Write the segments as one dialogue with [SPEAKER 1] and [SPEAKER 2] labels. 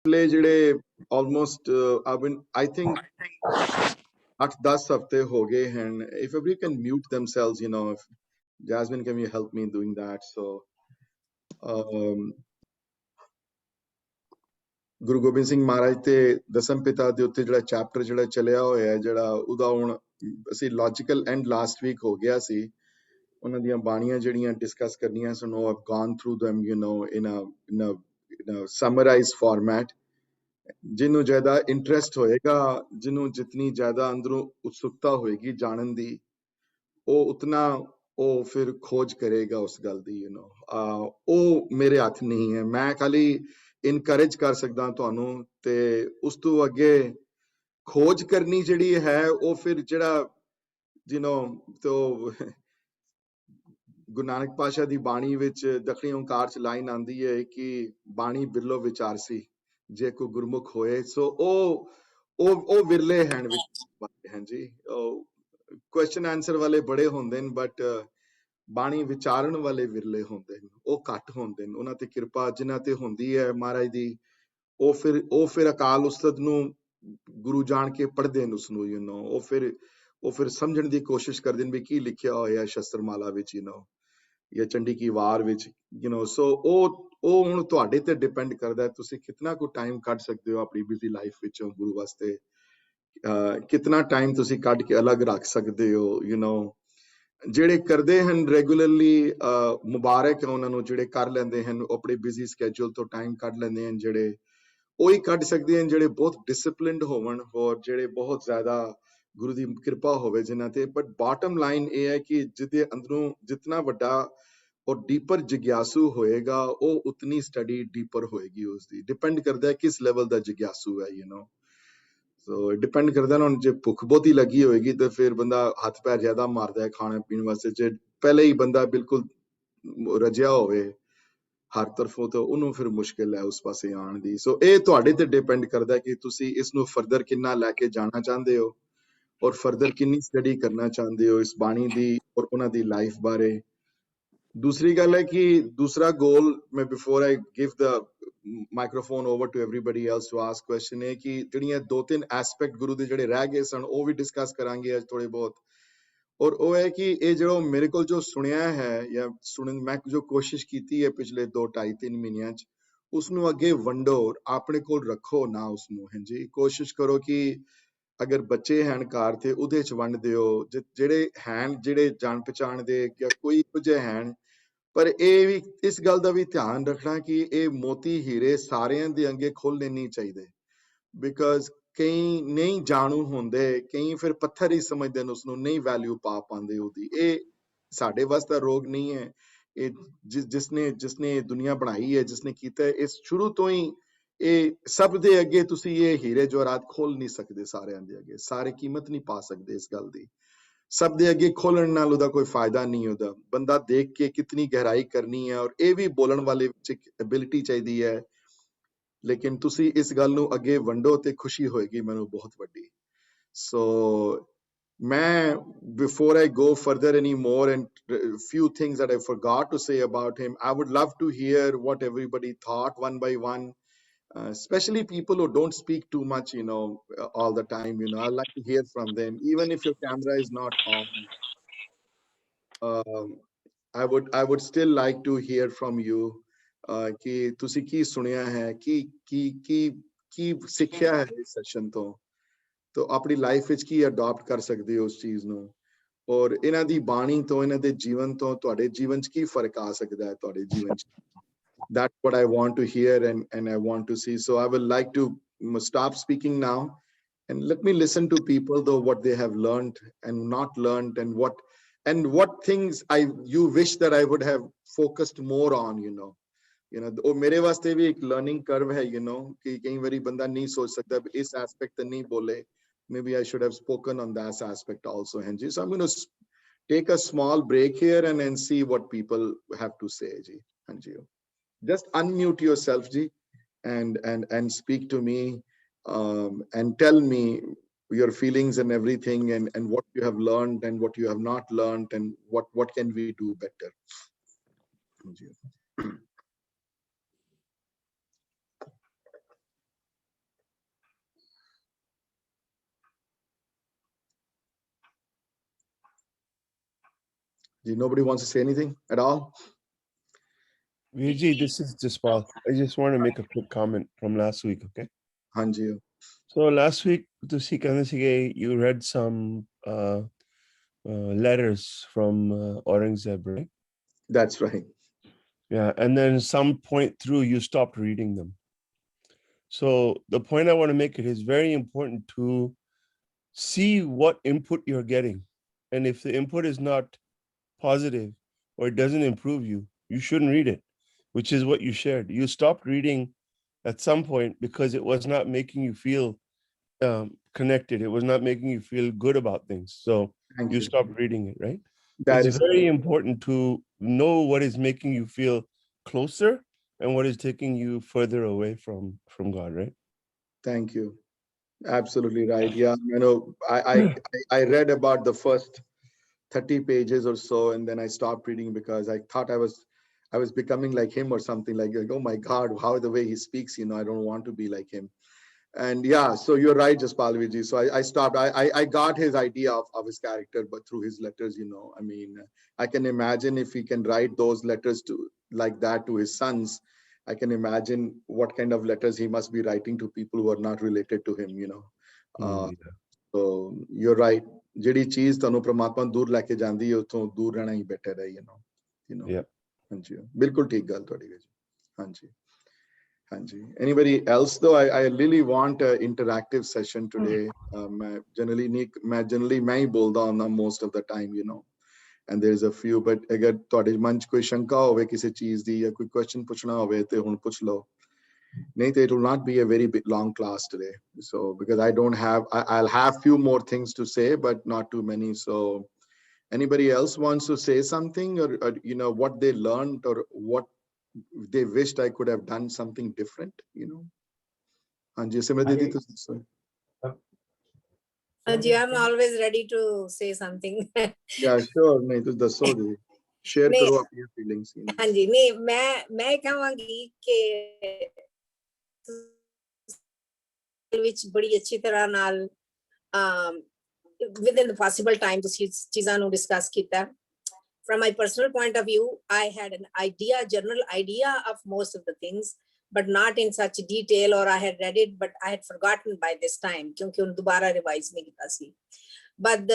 [SPEAKER 1] ਪਿਛਲੇ ਜਿਹੜੇ almost I think 8-10 ਹਫ਼ਤੇ ਹੋ ਗਏ ਹਨ. If everybody can mute themselves, if Jasmine, can you help me in doing that? So Guru Gobind Singh Maharaj ਤੇ ਦਸਮ ਪਿਤਾ ਦੇ ਉੱਤੇ ਜਿਹੜਾ ਚੈਪਟਰ ਜਿਹੜਾ ਚੱਲਿਆ ਹੋਇਆ ਜਿਹੜਾ ਉਹਦਾ ਹੁਣ ਅਸੀਂ ਲੌਜੀਕਲ ਐਂਡ ਲਾਸਟ ਵੀਕ ਹੋ ਗਿਆ ਸੀ. ਉਹਨਾਂ ਦੀਆਂ ਬਾਣੀਆਂ ਜਿਹੜੀਆਂ ਡਿਸਕਸ ਕਰਨੀਆਂ ਸਨ, ਉਹ I've gone through them, in a summarized format. ਜਿਹਨੂੰ ਜ਼ਿਆਦਾ ਇੰਟਰਸਟ ਹੋਏਗਾ, ਜਿਹਨੂੰ ਜਿਤਨੀ ਜ਼ਿਆਦਾ ਅੰਦਰੋਂ ਉਤਸੁਕਤਾ ਹੋਏਗੀ ਜਾਣਨ ਦੀ, ਉਹ ਉਤਨਾ ਉਹ ਫਿਰ ਖੋਜ ਕਰੇਗਾ ਉਸ ਗੱਲ ਦੀ. ਉਹ ਮੇਰੇ ਹੱਥ ਨਹੀਂ ਹੈ. ਮੈਂ ਖਾਲੀ ਇਨਕਰੇਜ ਕਰ ਸਕਦਾ ਤੁਹਾਨੂੰ, ਤੇ ਉਸ ਤੋਂ ਅੱਗੇ ਖੋਜ ਕਰਨੀ ਜਿਹੜੀ ਹੈ ਉਹ ਫਿਰ ਜਿਹੜਾ ਤੋ ਗੁਰੂ ਨਾਨਕ ਪਾਤਸ਼ਾਹ ਦੀ ਬਾਣੀ ਵਿੱਚ ਦਖਣੀ ਓਂਕਾਰ ਚ ਲਾਈਨ ਆਉਂਦੀ ਹੈ ਕਿ ਬਾਣੀ ਬਿਰਲੋ ਵਿਚਾਰਸੀ ਜੇ ਕੋਈ ਗੁਰਮੁਖ ਹੋਏ. ਸੋ ਉਹ ਵਿਰਲੇ ਹਨ ਵਿੱਚ ਹਾਂਜੀ. ਕੁਐਸਚਨ ਆਨਸਰ ਵਾਲੇ ਬੜੇ ਹੁੰਦੇ ਨੇ, ਬਟ ਬਾਣੀ ਵਿਚਾਰਨ ਵਾਲੇ ਵਿਰਲੇ ਹੁੰਦੇ ਨੇ, ਉਹ ਘੱਟ ਹੁੰਦੇ ਨੇ. ਉਹਨਾਂ ਤੇ ਕਿਰਪਾ ਜਿਨ੍ਹਾਂ ਤੇ ਹੁੰਦੀ ਹੈ ਮਹਾਰਾਜ ਦੀ, ਉਹ ਫਿਰ ਅਕਾਲ ਉਸਤਤ ਨੂੰ ਗੁਰੂ ਜਾਣ ਕੇ ਪੜ੍ਹਦੇ ਨੇ ਉਸਨੂੰ. ਉਹ ਫਿਰ ਸਮਝਣ ਦੀ ਕੋਸ਼ਿਸ਼ ਕਰਦੇ ਨੇ ਵੀ ਕੀ ਲਿਖਿਆ ਹੋਇਆ ਸ਼ਸਤਰਮਾਲਾ ਵਿੱਚ, ਜਾਂ ਚੰਡੀ ਕੀ ਵਾਰ ਵਿੱਚ. ਸੋ ਉਹ ਹੁਣ ਤੁਹਾਡੇ ਤੇ ਡਿਪੈਂਡ ਕਰਦਾ ਹੈ, ਤੁਸੀਂ ਕਿਤਨਾ ਕੁ ਟਾਈਮ ਕੱਢ ਸਕਦੇ ਹੋ ਆਪਣੀ ਬਿਜ਼ੀ ਲਾਈਫ ਵਿੱਚੋਂ ਗੁਰੂ ਵਾਸਤੇ. ਕਿਤਨਾ ਟਾਈਮ ਤੁਸੀਂ ਕੱਢ ਕੇ ਅਲੱਗ ਰੱਖ ਸਕਦੇ ਹੋ. ਜਿਹੜੇ ਕਰਦੇ ਹਨ ਰੈਗੂਲਰਲੀ, ਮੁਬਾਰਕ ਹੈ ਉਹਨਾਂ ਨੂੰ ਜਿਹੜੇ ਕਰ ਲੈਂਦੇ ਹਨ, ਆਪਣੇ ਬਿਜ਼ੀ ਸਕੇਜੂਲ ਤੋਂ ਟਾਈਮ ਕੱਢ ਲੈਂਦੇ ਹਨ. ਜਿਹੜੇ ਉਹੀ ਕੱਢ ਸਕਦੇ ਹਨ ਜਿਹੜੇ ਬਹੁਤ ਡਿਸਪਲਿਨਡ ਹੋਵਣ, ਔਰ ਜਿਹੜੇ ਬਹੁਤ ਜ਼ਿਆਦਾ ਗੁਰੂ ਦੀ ਕਿਰਪਾ ਹੋਵੇ ਜਿਨ੍ਹਾਂ ਤੇ. ਬਟ ਬਾਟਮ ਲਾਈਨ ਇਹ ਹੈ ਕਿ ਜਿਹਦੇ ਅੰਦਰੋਂ ਜਿਤਨਾ ਵੱਡਾ ਔਰ ਡੀਪਰ ਜਿਗਿਆਸੂ ਹੋਏਗਾ, ਉਹ ਉਤਨੀ ਸਟੱਡੀ ਡੀਪਰ ਹੋਏਗੀ. ਉਸਦੀ ਡਿਪੈਂਡ ਕਰਦਾ ਹੈ ਕਿਸ ਲੈਵਲ ਦਾ ਜਿਗਿਆਸੂ ਹੈ. ਸੋ ਡਿਪੈਂਡ ਕਰਦਾ ਨਾ, ਜੇ ਭੁੱਖ ਬਹੁਤੀ ਲੱਗੀ ਹੋਏਗੀ ਤਾਂ ਫਿਰ ਬੰਦਾ ਹੱਥ ਪੈਰ ਜ਼ਿਆਦਾ ਮਾਰਦਾ ਹੈ ਖਾਣੇ ਪੀਣ ਵਾਸਤੇ. ਜੇ ਪਹਿਲੇ ਹੀ ਬੰਦਾ ਬਿਲਕੁਲ ਰਜਿਆ ਹੋਵੇ ਹਰ ਤਰਫੋਂ, ਤਾਂ ਉਹਨੂੰ ਫਿਰ ਮੁਸ਼ਕਿਲ ਹੈ ਉਸ ਪਾਸੇ ਆਉਣ ਦੀ. ਸੋ ਇਹ ਤੁਹਾਡੇ ਤੇ ਡਿਪੈਂਡ ਕਰਦਾ ਕਿ ਤੁਸੀਂ ਇਸ ਨੂੰ ਫਰਦਰ ਕਿੰਨਾ ਲੈ ਕੇ ਜਾਣਾ ਚਾਹੁੰਦੇ ਹੋ, ਔਰ ਫਰਦਰ ਕਿੰਨੀ ਸਟੱਡੀ ਕਰਨਾ ਚਾਹੁੰਦੇ ਹੋ ਇਸ ਬਾਣੀ ਦੀ ਔਰ ਉਹਨਾਂ ਦੀ ਲਾਈਫ ਬਾਰੇ. ਦੂਸਰੀ ਗੱਲ ਹੈ ਕਿ ਦੂਸਰਾ ਗੋਲ, ਮੈਂ before I give the microphone over to everybody else to ask question, ਹੈ ਕਿ ਜਿਹੜੀਆਂ 2-3 ਐਸਪੈਕਟ ਗੁਰੂ ਦੇ ਜਿਹੜੇ ਰਹਿ ਗਏ ਸਨ ਉਹ ਵੀ ਡਿਸਕਸ ਕਰਾਂਗੇ ਅੱਜ ਥੋੜੇ ਬਹੁਤ. ਔਰ ਉਹ ਹੈ ਕਿ ਇਹ ਜਿਹੜਾ ਮੇਰੇ ਕੋਲ ਜੋ ਸੁਣਿਆ ਹੈ ਜਾਂ ਸੁਣਨ ਮੈਂ ਜੋ ਕੋਸ਼ਿਸ਼ ਕੀਤੀ ਹੈ ਪਿਛਲੇ 2-2.5-3 ਮਹੀਨਿਆਂ ਚ, ਉਸਨੂੰ ਅੱਗੇ ਵੰਡੋ, ਆਪਣੇ ਕੋਲ ਰੱਖੋ ਨਾ ਉਸਨੂੰ. ਹਾਂਜੀ, ਕੋਸ਼ਿਸ਼ ਕਰੋ ਕਿ ਅਗਰ ਬੱਚੇ ਹਨ ਘਰ ਤੇ ਉਹਦੇ ਚ ਵੰਡ ਦਿਓ, ਜਿਹੜੇ ਹਨ ਜਿਹੜੇ ਜਾਣ ਪਛਾਣ ਦੇ ਜਾਂ ਕੋਈ ਕੁਝ ਹਨ. ਪਰ ਇਹ ਵੀ ਇਸ ਗੱਲ ਦਾ ਵੀ ਧਿਆਨ ਰੱਖਣਾ ਕਿ ਇਹ ਮੋਤੀ ਹੀਰੇ ਸਾਰਿਆਂ ਦੇ ਅੱਗੇ ਖੋਲ੍ਹਣੇ ਨਹੀਂ ਚਾਹੀਦੇ, ਬਿਕਾਜ਼ ਕਈ ਨਹੀਂ ਜਾਣੂ ਹੁੰਦੇ, ਕਈ ਫਿਰ ਪੱਥਰ ਹੀ ਸਮਝਦੇ ਨੇ ਉਸਨੂੰ, ਨਹੀਂ ਵੈਲਿਊ ਪਾ ਪਾਉਂਦੇ ਉਹਦੀ. ਇਹ ਸਾਡੇ ਵਾਸਤੇ ਰੋਗ ਨਹੀਂ ਹੈ. ਇਹ ਜਿਸਨੇ ਦੁਨੀਆ ਬਣਾਈ ਹੈ, ਜਿਸਨੇ ਕੀਤਾ ਹੈ, ਇਸ ਸ਼ੁਰੂ ਤੋਂ ਹੀ ਇਹ ਸਭ ਦੇ ਅੱਗੇ ਤੁਸੀਂ ਇਹ ਹੀਰੇ ਜਵਾਹਰਾਤ ਖੋਲ ਨਹੀਂ ਸਕਦੇ. ਸਾਰਿਆਂ ਦੇ ਅੱਗੇ ਸਾਰੇ ਕੀਮਤ ਨਹੀਂ ਪਾ ਸਕਦੇ ਇਸ ਗੱਲ ਦੀ. ਸਭ ਦੇ ਅੱਗੇ ਖੋਲਣ ਨਾਲ ਉਹਦਾ ਕੋਈ ਫਾਇਦਾ ਨਹੀਂ. ਉਹਦਾ ਬੰਦਾ ਦੇਖ ਕੇ ਕਿਤਨੀ ਗਹਿਰਾਈ ਕਰਨੀ ਹੈ, ਔਰ ਇਹ ਵੀ ਬੋਲਣ ਵਾਲੇ ਵਿੱਚ ਐਬਿਲਿਟੀ ਚਾਹੀਦੀ ਹੈ. ਲੇਕਿਨ ਤੁਸੀਂ ਇਸ ਗੱਲ ਨੂੰ ਅੱਗੇ ਵੰਡੋ ਤੇ ਖੁਸ਼ੀ ਹੋਏਗੀ ਮੈਨੂੰ ਬਹੁਤ ਵੱਡੀ. ਸੋ ਮੈਂ before I go further anymore, and few things that I forgot to say about him, I would love to hear what everybody thought one by one, especially people who don't speak too much, all the time. I'd like to hear from them, even if your camera is not on. I would still like to hear from you. ਕਿ ਤੁਸੀਂ ਕੀ ਸੁਣਿਆ ਹੈ, ਕੀ ਸਿੱਖਿਆ ਹੈ ਇਸ session ਤੋਂ, ਤਾਂ ਆਪਣੀ ਲਾਈਫ ਵਿੱਚ ਕੀ ਅਡਾਪਟ ਕਰ ਸਕਦੇ ਹੋ ਉਸ ਚੀਜ਼ ਨੂੰ, ਔਰ ਇਹਨਾਂ ਦੀ ਬਾਣੀ ਤੋਂ, ਇਹਨਾਂ ਦੇ ਜੀਵਨ ਤੋਂ ਤੁਹਾਡੇ ਜੀਵਨ 'ਚ ਕੀ ਫਰਕ ਆ ਸਕਦਾ ਹੈ ਤੁਹਾਡੇ ਜੀਵਨ 'ਚ. That's what I want to hear and I want to see. So I would like to stop speaking now and let me listen to people, though, what they have learned and not learned, and what things you wish that I would have focused more on. ਉਹ ਮੇਰੇ ਵਾਸਤੇ ਵੀ ਇੱਕ learning curve ਹੈ. ਕਿ ਕਈ ਵਾਰੀ ਬੰਦਾ ਨਹੀਂ ਸੋਚ ਸਕਦਾ ਇਸ ਐਸਪੈਕਟ ਤੇ ਨਹੀਂ ਬੋਲੇ. Maybe I should have spoken on that aspect also, Henji. So I'm going to take a small break here and then see what people have to say, Ji. Henji, just unmute yourself, Ji, and speak to me, and tell me your feelings and everything, and what you have learned and what you have not learned, and what can we do better. Henji. Nobody wants to say anything at all?
[SPEAKER 2] Virji, this is Jaspal. I just want to make a quick comment from last week, okay?
[SPEAKER 1] Hanji.
[SPEAKER 2] So last week, you read some letters from Aurangzeb, right?
[SPEAKER 1] That's right.
[SPEAKER 2] Yeah, and then some point through, you stopped reading them. So the point I want to make, it is very important to see what input you're getting. And if the input is not positive or it doesn't improve you, you shouldn't read it, which is what you shared. You stopped reading at some point because it was not making you feel connected. It was not making you feel good about things. So
[SPEAKER 1] Thank
[SPEAKER 2] you
[SPEAKER 1] you.
[SPEAKER 2] stopped reading it, right?
[SPEAKER 1] That
[SPEAKER 2] It's
[SPEAKER 1] is
[SPEAKER 2] very important to know what is making you feel closer and what is taking you further away from God, right?
[SPEAKER 1] Thank you. Absolutely right. Yeah, I read about the first 30 pages or so, and then I stopped reading because I thought I was becoming like him or something, like, oh my God, how the way he speaks, I don't want to be like him. And yeah, so you're right, Jaspalviji. So I stopped. I got his idea of his character, but through his letters, I mean, I can imagine if he can write those letters to like that to his sons, I can imagine what kind of letters he must be writing to people who are not related to him. Uh,
[SPEAKER 2] Yeah.
[SPEAKER 1] so you're right. ਜਿਹੜੀ ਚੀਜ਼ ਤੁਹਾਨੂੰ ਪ੍ਰਮਾਤਮਾ ਦੂਰ ਲੈ ਕੇ ਜਾਂਦੀ ਹੈ ਉਥੋਂ ਦੂਰ ਰਹਿਣਾ ਹੀ ਬੈਟਰ ਹੈ
[SPEAKER 2] Yeah.
[SPEAKER 1] ਹਾਂਜੀ ਬਿਲਕੁਲ ਠੀਕ ਗੱਲ ਤੁਹਾਡੀ ਜੀ ਹਾਂਜੀ ਹਾਂਜੀ anybody else though I really want an interactive session today ਮੈਂ generally ਮੈਂ ਹੀ ਬੋਲਦਾ ਹੁੰਦਾ most of the time and there's a few but ਅਗਰ ਤੁਹਾਡੇ ਮਨ ਚ ਕੋਈ ਸ਼ੰਕਾ ਹੋਵੇ ਕਿਸੇ ਚੀਜ਼ ਦੀ ਜਾਂ ਕੋਈ ਕੁਐਸਚਨ ਪੁੱਛਣਾ ਹੋਵੇ ਤੇ ਹੁਣ ਪੁੱਛ ਲਓ Nathan, it will not be a very big, long class today. So, because I'll have few more things to say, but not too many. So, anybody else wants to say something or what they learned or what they wished I could have done something different, Anji, Simradidi,
[SPEAKER 3] Anji, I'm always ready to say something.
[SPEAKER 1] yeah, sure. नहीं तो दसो दीदी share करो अपनी feelings.
[SPEAKER 3] Anji, नहीं मैं कहूँगी कि which बड़ी अच्छी तरह नाल within the possible time ਤੁਸੀਂ ਚੀਜ਼ਾਂ ਨੂੰ discuss ਕੀਤਾ. From my personal point of view, I had an general idea of most of the things, but not in such detail, or I had read it, but I had forgotten by this time, क्योंकि उन दोबारा revise नहीं किया सी. But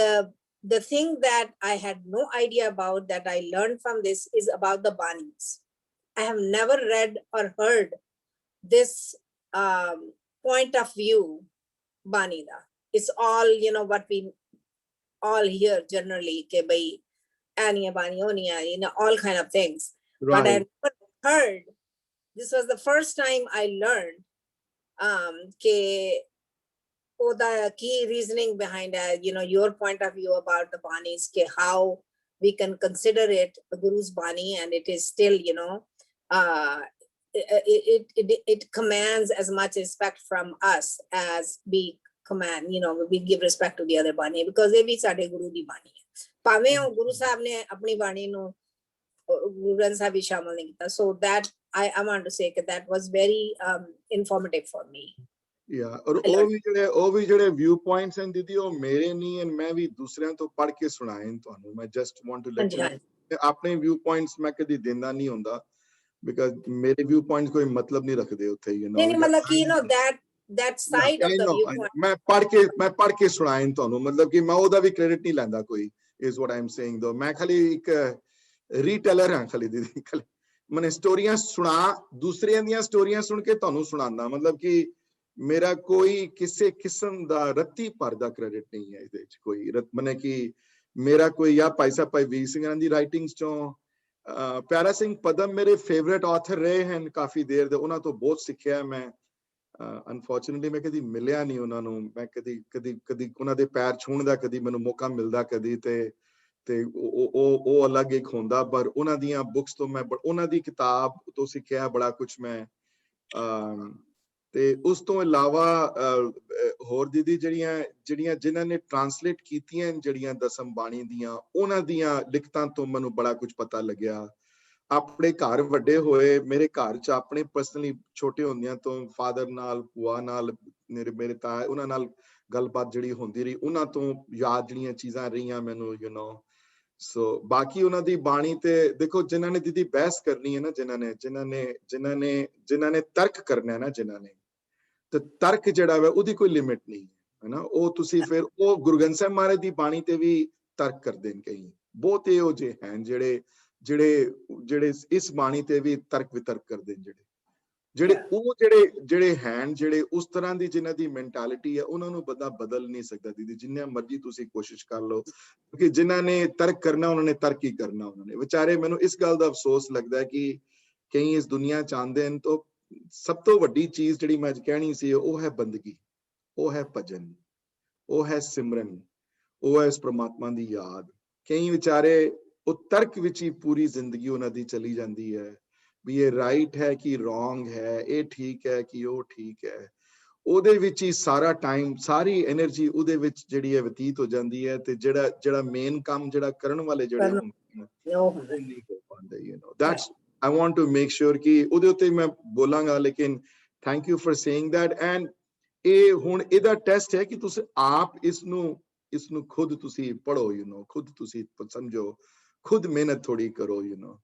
[SPEAKER 3] the thing that I had no idea about that I learned from this is about the Banis. I have never read or heard this point of view, Bani da. It's all, what we all hear generally, ke bhai, Ania, Bani, Onia, all kind of things. Right. But I never heard, this was the first time I learned ke the key reasoning behind your point of view about the Banis, ke how we can consider it the Guru's Bani, and it is still, it commands as much respect from us as we command, we give respect to the other Bani, because they be sade Guru di Bani. Pave Guru Sahib ne apni Bani nu Guru Granth Sahib hi shamal nahi kita. So that I want to say that that was very informative for me.
[SPEAKER 1] Yeah, और ਉਹ ਵੀ ਜਿਹੜੇ view points ਹਨ ਦੀਦੀ ਉਹ ਮੇਰੇ ਨਹੀਂ ਹਨ ਮੈਂ ਵੀ ਦੂਸਰਿਆਂ ਤੋਂ ਪੜ੍ਹ ਕੇ ਸੁਣਾਏ ਤੁਹਾਨੂੰ ਮੈਂ just want to let you ਆਪਣੇ ਵਿਊ ਪੁਆਇੰਟਸ ਮੈਂ ਕਦੀ ਦਿੰਦਾ ਨਹੀਂ ਹੁੰਦਾ ਬਿਕਾਜ਼ ਮੇਰੇ ਵਿਊ ਪੁਆਇੰਟਸ ਕੋਈ ਮਤਲਬ ਨਹੀਂ ਰੱਖਦੇ ਉੱਥੇ
[SPEAKER 3] ਨਹੀਂ ਮਤਲਬ ਕਿ that side of the viewpoint
[SPEAKER 1] ਮੈਂ ਪੜ੍ਹ ਕੇ ਸੁਣਾਏ ਤੁਹਾਨੂੰ ਮਤਲਬ ਕਿ ਮੈਂ ਉਹਦਾ ਵੀ ਕ੍ਰੈਡਿਟ ਨਹੀਂ ਲੈਂਦਾ ਕੋਈ is what I'm saying though ਮੈਂ ਖਾਲੀ ਇੱਕ ਰੀਟੇਲਰ ਹਾਂ ਖਾਲੀ ਦੀਦੀ ਖਾਲੀ ਮੈਂ ਸਟੋਰੀਆਂ ਸੁਣਾ ਦੂਸਰਿਆਂ ਦੀਆਂ ਸਟੋਰੀਆਂ ਸੁਣ ਕੇ ਤੁਹਾਨੂੰ ਸੁਣਾਉਂਦਾ ਮਤਲਬ ਕਿ ਮੇਰਾ ਕੋਈ ਕਿਸੇ ਕਿਸਮ ਦਾ ਰੱਤੀ ਭਰ ਦਾ ਕ੍ਰੈਡਿਟ ਨਹੀਂ ਹੈ ਇਹਦੇ ਵਿੱਚ ਕੋਈ ਮਨੇ ਕਿ ਮੇਰਾ ਕੋਈ ਜਾਂ ਭਾਈ ਸਾਹਿਬ ਭਾਈ ਵੀਰ ਸਿੰਘਾਂ ਦੀ ਰਾਈਟਿੰਗਸ ਚੋਂ ਪਿਆਰਾ ਸਿੰਘ ਪਦਮ ਮੇਰੇ ਫੇਵਰਿਟ ਆਥਰ ਰਹੇ ਹਨ ਕਾਫੀ ਦੇਰ ਦੇ ਉਹਨਾਂ ਤੋਂ ਬਹੁਤ ਸਿੱਖਿਆ ਮੈਂ ਅਨਫੋਰਚੂਨੇਟਲੀ ਮੈਂ ਕਦੀ ਮਿਲਿਆ ਨਹੀਂ ਉਹਨਾਂ ਨੂੰ ਮੈਂ ਕਦੀ ਉਹਨਾਂ ਦੇ ਪੈਰ ਛੂਹਣ ਦਾ ਕਦੀ ਮੈਨੂੰ ਮੌਕਾ ਮਿਲਦਾ ਕਦੀ ਤੇ ਉਹ ਅਲੱਗ ਇੱਕ ਹੁੰਦਾ ਪਰ ਉਹਨਾਂ ਦੀਆਂ ਬੁੱਕਸ ਤੋਂ ਮੈਂ ਉਹਨਾਂ ਦੀ ਕਿਤਾਬ ਤੋਂ ਸਿੱਖਿਆ ਬੜਾ ਕੁਝ ਮੈਂ ਤੇ ਉਸ ਤੋਂ ਇਲਾਵਾ ਹੋਰ ਦੀਦੀ ਜਿਹੜੀਆਂ ਜਿਨ੍ਹਾਂ ਨੇ ਟ੍ਰਾਂਸਲੇਟ ਕੀਤੀਆਂ ਜਿਹੜੀਆਂ ਦਸਮ ਬਾਣੀ ਦੀਆਂ ਉਹਨਾਂ ਦੀਆਂ ਲਿਖਤਾਂ ਤੋਂ ਮੈਨੂੰ ਬੜਾ ਕੁਝ ਪਤਾ ਲੱਗਿਆ ਆਪਣੇ ਘਰ ਵੱਡੇ ਹੋਏ ਮੇਰੇ ਘਰ ਚ ਆਪਣੇ ਪਰਸਨਲੀ ਛੋਟੇ ਹੁੰਦਿਆਂ ਤੋਂ ਫਾਦਰ ਨਾਲ ਭੂਆ ਨਾਲ ਮੇਰੇ ਤਾਏ ਉਹਨਾਂ ਨਾਲ ਗੱਲਬਾਤ ਜਿਹੜੀ ਹੁੰਦੀ ਰਹੀ ਉਹਨਾਂ ਤੋਂ ਯਾਦ ਜਿਹੜੀਆਂ ਚੀਜ਼ਾਂ ਰਹੀਆਂ ਮੈਨੂੰ ਸੋ ਬਾਕੀ ਉਹਨਾਂ ਦੀ ਬਾਣੀ ਤੇ ਦੇਖੋ, ਜਿਨ੍ਹਾਂ ਨੇ ਦੀਦੀ ਬਹਿਸ ਕਰਨੀ ਹੈ ਨਾ, ਜਿਨ੍ਹਾਂ ਨੇ ਤਰਕ ਕਰਨਾ ਹੈ ਨਾ, ਜਿਨ੍ਹਾਂ ਨੇ, ਤੇ ਤਰਕ ਜਿਹੜਾ ਵਾ ਉਹਦੀ ਕੋਈ ਲਿਮਿਟ ਨਹੀਂ ਹੈ ਨਾ। ਉਹ ਤੁਸੀਂ ਫਿਰ ਉਹ ਗੁਰੂ ਗ੍ਰੰਥ ਸਾਹਿਬ ਮਹਾਰਾਜ ਦੀ ਬਾਣੀ ਤੇ ਵੀ ਤਰਕ ਕਰਦੇ ਨੇ ਕਈ, ਬਹੁਤ ਇਹੋ ਜਿਹੇ ਹਨ ਜਿਹੜੇ ਇਸ ਬਾਣੀ ਤੇ ਵੀ ਤਰਕ ਵਿਤਰਕ ਕਰਦੇ ਨੇ, ਜਿਹੜੇ ਹਨ, ਜਿਹੜੇ ਉਸ ਤਰ੍ਹਾਂ ਦੀ ਜਿਨ੍ਹਾਂ ਦੀ ਮੈਂਟੈਲਿਟੀ ਹੈ, ਉਹਨਾਂ ਨੂੰ ਬੰਦਾ ਬਦਲ ਨਹੀਂ ਸਕਦਾ ਦੀਦੀ, ਜਿੰਨਾ ਮਰਜ਼ੀ ਤੁਸੀਂ ਕੋਸ਼ਿਸ਼ ਕਰ ਲਓ, ਕਿਉਂਕਿ ਜਿਨ੍ਹਾਂ ਨੇ ਤਰਕ ਕਰਨਾ ਉਹਨਾਂ ਨੇ ਤਰਕ ਹੀ ਕਰਨਾ। ਉਹਨਾਂ ਨੇ ਵਿਚਾਰੇ, ਮੈਨੂੰ ਇਸ ਗੱਲ ਦਾ ਅਫਸੋਸ ਲੱਗਦਾ ਕਿ ਕਈ ਇਸ ਦੁਨੀਆ ਚ ਆਉਂਦੇ ਨੇ ਤਾਂ ਸਭ ਤੋਂ ਵੱਡੀ ਚੀਜ਼ ਜਿਹੜੀ ਮੈਂ ਅੱਜ ਕਹਿਣੀ ਸੀ, ਉਹ ਹੈ ਬੰਦਗੀ, ਉਹ ਹੈ ਭਜਨ, ਉਹ ਹੈ ਸਿਮਰਨ, ਉਹ ਹੈ ਇਸ ਪ੍ਰਮਾਤਮਾ ਦੀ ਯਾਦ। ਕਈ ਵਿਚਾਰੇ ਉਹ ਤਰਕ ਵਿੱਚ ਹੀ ਪੂਰੀ ਜ਼ਿੰਦਗੀ ਉਹਨਾਂ ਦੀ ਚਲੀ ਜਾਂਦੀ ਹੈ ਵੀ ਇਹ ਰਾਈਟ ਹੈ ਕਿ ਰੋਂਗ ਹੈ, ਇਹ ਠੀਕ ਹੈ ਕਿ ਉਹ ਠੀਕ ਹੈ, ਉਹਦੇ ਵਿੱਚ ਹੀ ਸਾਰਾ ਟਾਈਮ, ਸਾਰੀ એનર્ਜੀ ਉਹਦੇ ਵਿੱਚ ਜਿਹੜੀ ਹੈ ਬਤੀਤ ਹੋ ਜਾਂਦੀ ਹੈ, ਤੇ ਜਿਹੜਾ ਮੇਨ ਕੰਮ ਜਿਹੜਾ ਕਰਨ ਵਾਲੇ ਜਿਹੜੇ ਹੁੰਦੇ ਨੇ ਉਹ ਨਹੀਂ ਹੋ ਪਾਉਂਦੇ। You know that's I want to make sure ਕਿ ਉਹਦੇ ਉੱਤੇ ਮੈਂ ਬੋਲਾਂਗਾ, ਲੇਕਿਨ thank you for saying that. And ਇਹ ਹੁਣ ਇਹਦਾ ਟੈਸਟ ਹੈ ਕਿ ਤੁਸੀਂ ਆਪ ਇਸ ਨੂੰ ਖੁਦ ਤੁਸੀਂ ਪੜੋ, ਯੂ نو, ਖੁਦ ਤੁਸੀਂ ਸਮਝੋ, ਖੁਦ ਮਿਹਨਤ ਥੋੜੀ ਕਰੋ, ਯੂ نو,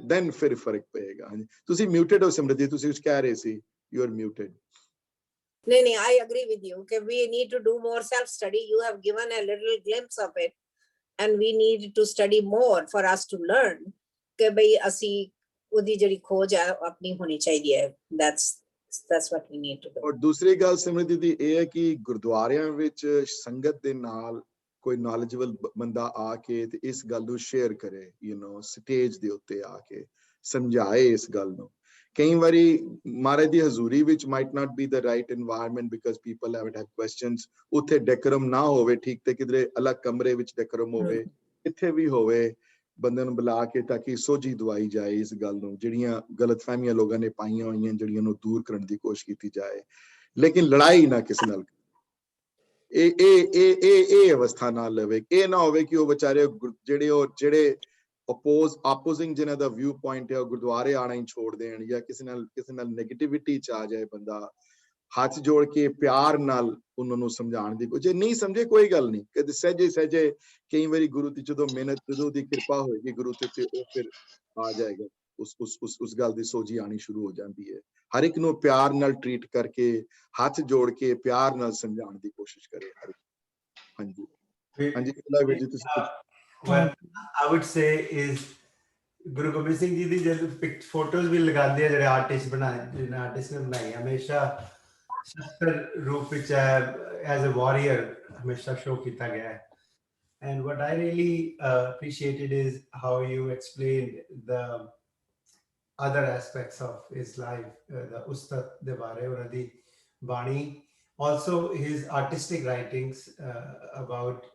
[SPEAKER 1] then ਫਿਰ ਫਰਕ ਪਏਗਾ। ਹਾਂਜੀ, ਤੁਸੀਂ ਮਿਊਟਡ ਹੋ ਸਿਮਰਤੀ, ਤੁਸੀਂ ਕੁਝ ਕਹਿ ਰਹੇ ਸੀ, you are muted.
[SPEAKER 3] No, I agree with you. Okay, we need to do more self-study. You have given a little glimpse of it, and we need to study more for us to learn. ਕਿ ਬਈ ਅਸੀਂ ਉਹਦੀ ਜਿਹੜੀ ਖੋਜ ਹੈ ਆਪਣੀ ਹੋਣੀ ਚਾਹੀਦੀ ਹੈ। That's what we need to do.
[SPEAKER 1] ਔਰ ਦੂਸਰੀ ਗੱਲ ਸਿਮਰਤੀ ਦੀ ਇਹ ਹੈ ਕਿ ਗੁਰਦੁਆਰਿਆਂ ਵਿੱਚ ਸੰਗਤ ਦੇ ਨਾਲ ਕੋਈ ਨੌਲੇਜਬਲ ਬੰਦਾ ਆ ਕੇ ਤੇ ਇਸ ਗੱਲ ਨੂੰ ਸ਼ੇਅਰ ਕਰੇ, ਯੂ نو, ਸਟੇਜ ਦੇ ਉੱਤੇ ਆ ਕੇ ਸਮਝਾਏ ਇਸ ਗੱਲ ਨੂੰ। ਕਈ ਵਾਰੀ ਮਹਾਰਾਜ ਦੀ ਹਜ਼ੂਰੀ ਵਿੱਚ might not be the right environment because people have questions, ਉੱਥੇ ਡੈਕੋਰਮ ਨਾ ਹੋਵੇ ਠੀਕ, ਤੇ ਕਿਧਰੇ ਅਲੱਗ ਕਮਰੇ ਵਿੱਚ ਡੈਕੋਰਮ ਹੋਵੇ, ਇੱਥੇ ਵੀ ਹੋਵੇ, ਬੰਦੇ ਨੂੰ ਬੁਲਾ ਕੇ ਤਾਂ ਕਿ ਸੋਝੀ ਦਵਾਈ ਜਾਏ ਇਸ ਗੱਲ ਨੂੰ, ਜਿਹੜੀਆਂ ਗਲਤਫਹਿਮੀਆਂ ਲੋਕਾਂ ਨੇ ਪਾਈਆਂ ਹੋਈਆਂ ਜਿਹੜੀਆਂ ਨੂੰ ਦੂਰ ਕਰਨ ਦੀ ਕੋਸ਼ਿਸ਼ ਕੀਤੀ ਜਾਏ, ਲੇਕਿਨ ਲੜਾਈ ਨਾ ਕਿਸੇ ਨਾਲ, ਇਹ ਅਵਸਥਾ ਨਾ ਲਵੇ। ਇਹ ਨਾ ਹੋਵੇ ਕਿ ਉਹ ਵਿਚਾਰੇ ਜਿਹੜੇ ਆਪੋਜ਼ਿੰਗ ਜਿਨ੍ਹਾਂ ਦਾ ਵਿਊ ਪੁਆਇੰਟ ਹੈ ਉਹ ਗੁਰਦੁਆਰੇ ਆਣਾ ਹੀ ਛੋੜ ਦੇਣ, ਜਾਂ ਕਿਸੇ ਨਾਲ ਨੈਗੇਟਿਵਿਟੀ ਚ ਆ ਜਾਏ। ਬੰਦਾ ਹੱਥ ਜੋੜ ਕੇ ਪਿਆਰ ਨਾਲ ਉਹਨਾਂ ਨੂੰ ਸਮਝਾਉਣ ਦੀ, ਜੇ ਨਹੀਂ ਸਮਝੇ ਕੋਈ ਗੱਲ ਨਹੀਂ, ਕਦੇ ਸਹਿਜੇ ਕਈ ਵਾਰੀ ਗੁਰੂ ਦੀ ਜਦੋਂ ਮਿਹਨਤ, ਜਦੋਂ ਦੀ ਕਿਰਪਾ ਹੋਏਗੀ ਗੁਰੂ ਤੇ ਉਹ ਫਿਰ ਆ ਜਾਏਗਾ, ਉਸ ਗੱਲ ਦੀ ਸੋਝੀ ਆਣੀ ਸ਼ੁਰੂ ਹੋ ਜਾਂਦੀ ਹੈ। ਹਰ ਇੱਕ ਨੂੰ ਪਿਆਰ ਨਾਲ ਟ੍ਰੀਟ ਕਰਕੇ, ਹੱਥ ਜੋੜ ਕੇ ਪਿਆਰ ਨਾਲ ਸਮਝਾਉਣ ਦੀ ਕੋਸ਼ਿਸ਼ ਕਰੇ ਹਰ ਇੱਕ। ਹਾਂਜੀ ਹਾਂਜੀ, ਵੀਰ ਜੀ ਤੁਸੀਂ
[SPEAKER 4] what I would say is Guru Gobind Singh ji ਦੀ ਜਦ ਫੋਟੋਜ਼ ਵੀ ਲਗਾਉਂਦੇ ਆ ਜਿਹੜੇ ਆਰਟਿਸਟ ਬਣਾਏ, ਜਿਹਨਾਂ ਆਰਟਿਸਟ ਨੇ ਬਣਾਈ, ਹਮੇਸ਼ਾ ਸ਼ਸਤਰ ਰੂਪ ਵਿੱਚ ਐਜ਼ ਅ ਵਾਰੀਅਰ ਹਮੇਸ਼ਾ ਸ਼ੋ ਕੀਤਾ ਗਿਆ ਹੈ। And what I really appreciated is how you explained the other aspects of his life, the Ustad de Bare, ਉਹਨਾਂ ਦੀ ਬਾਣੀ, also his artistic writings about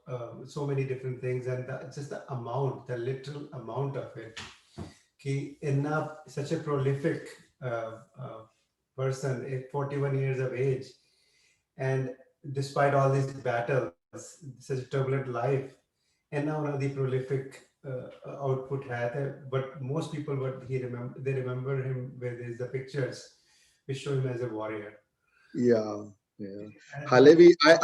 [SPEAKER 4] so many different things, and just the amount, the literal amount of it. Ki inna such a prolific person at 41 years of age, and despite all these battles, such a turbulent life, and now the prolific output had, but most people they remember him with the pictures which show him as a warrior.
[SPEAKER 1] Yeah. Halevi, I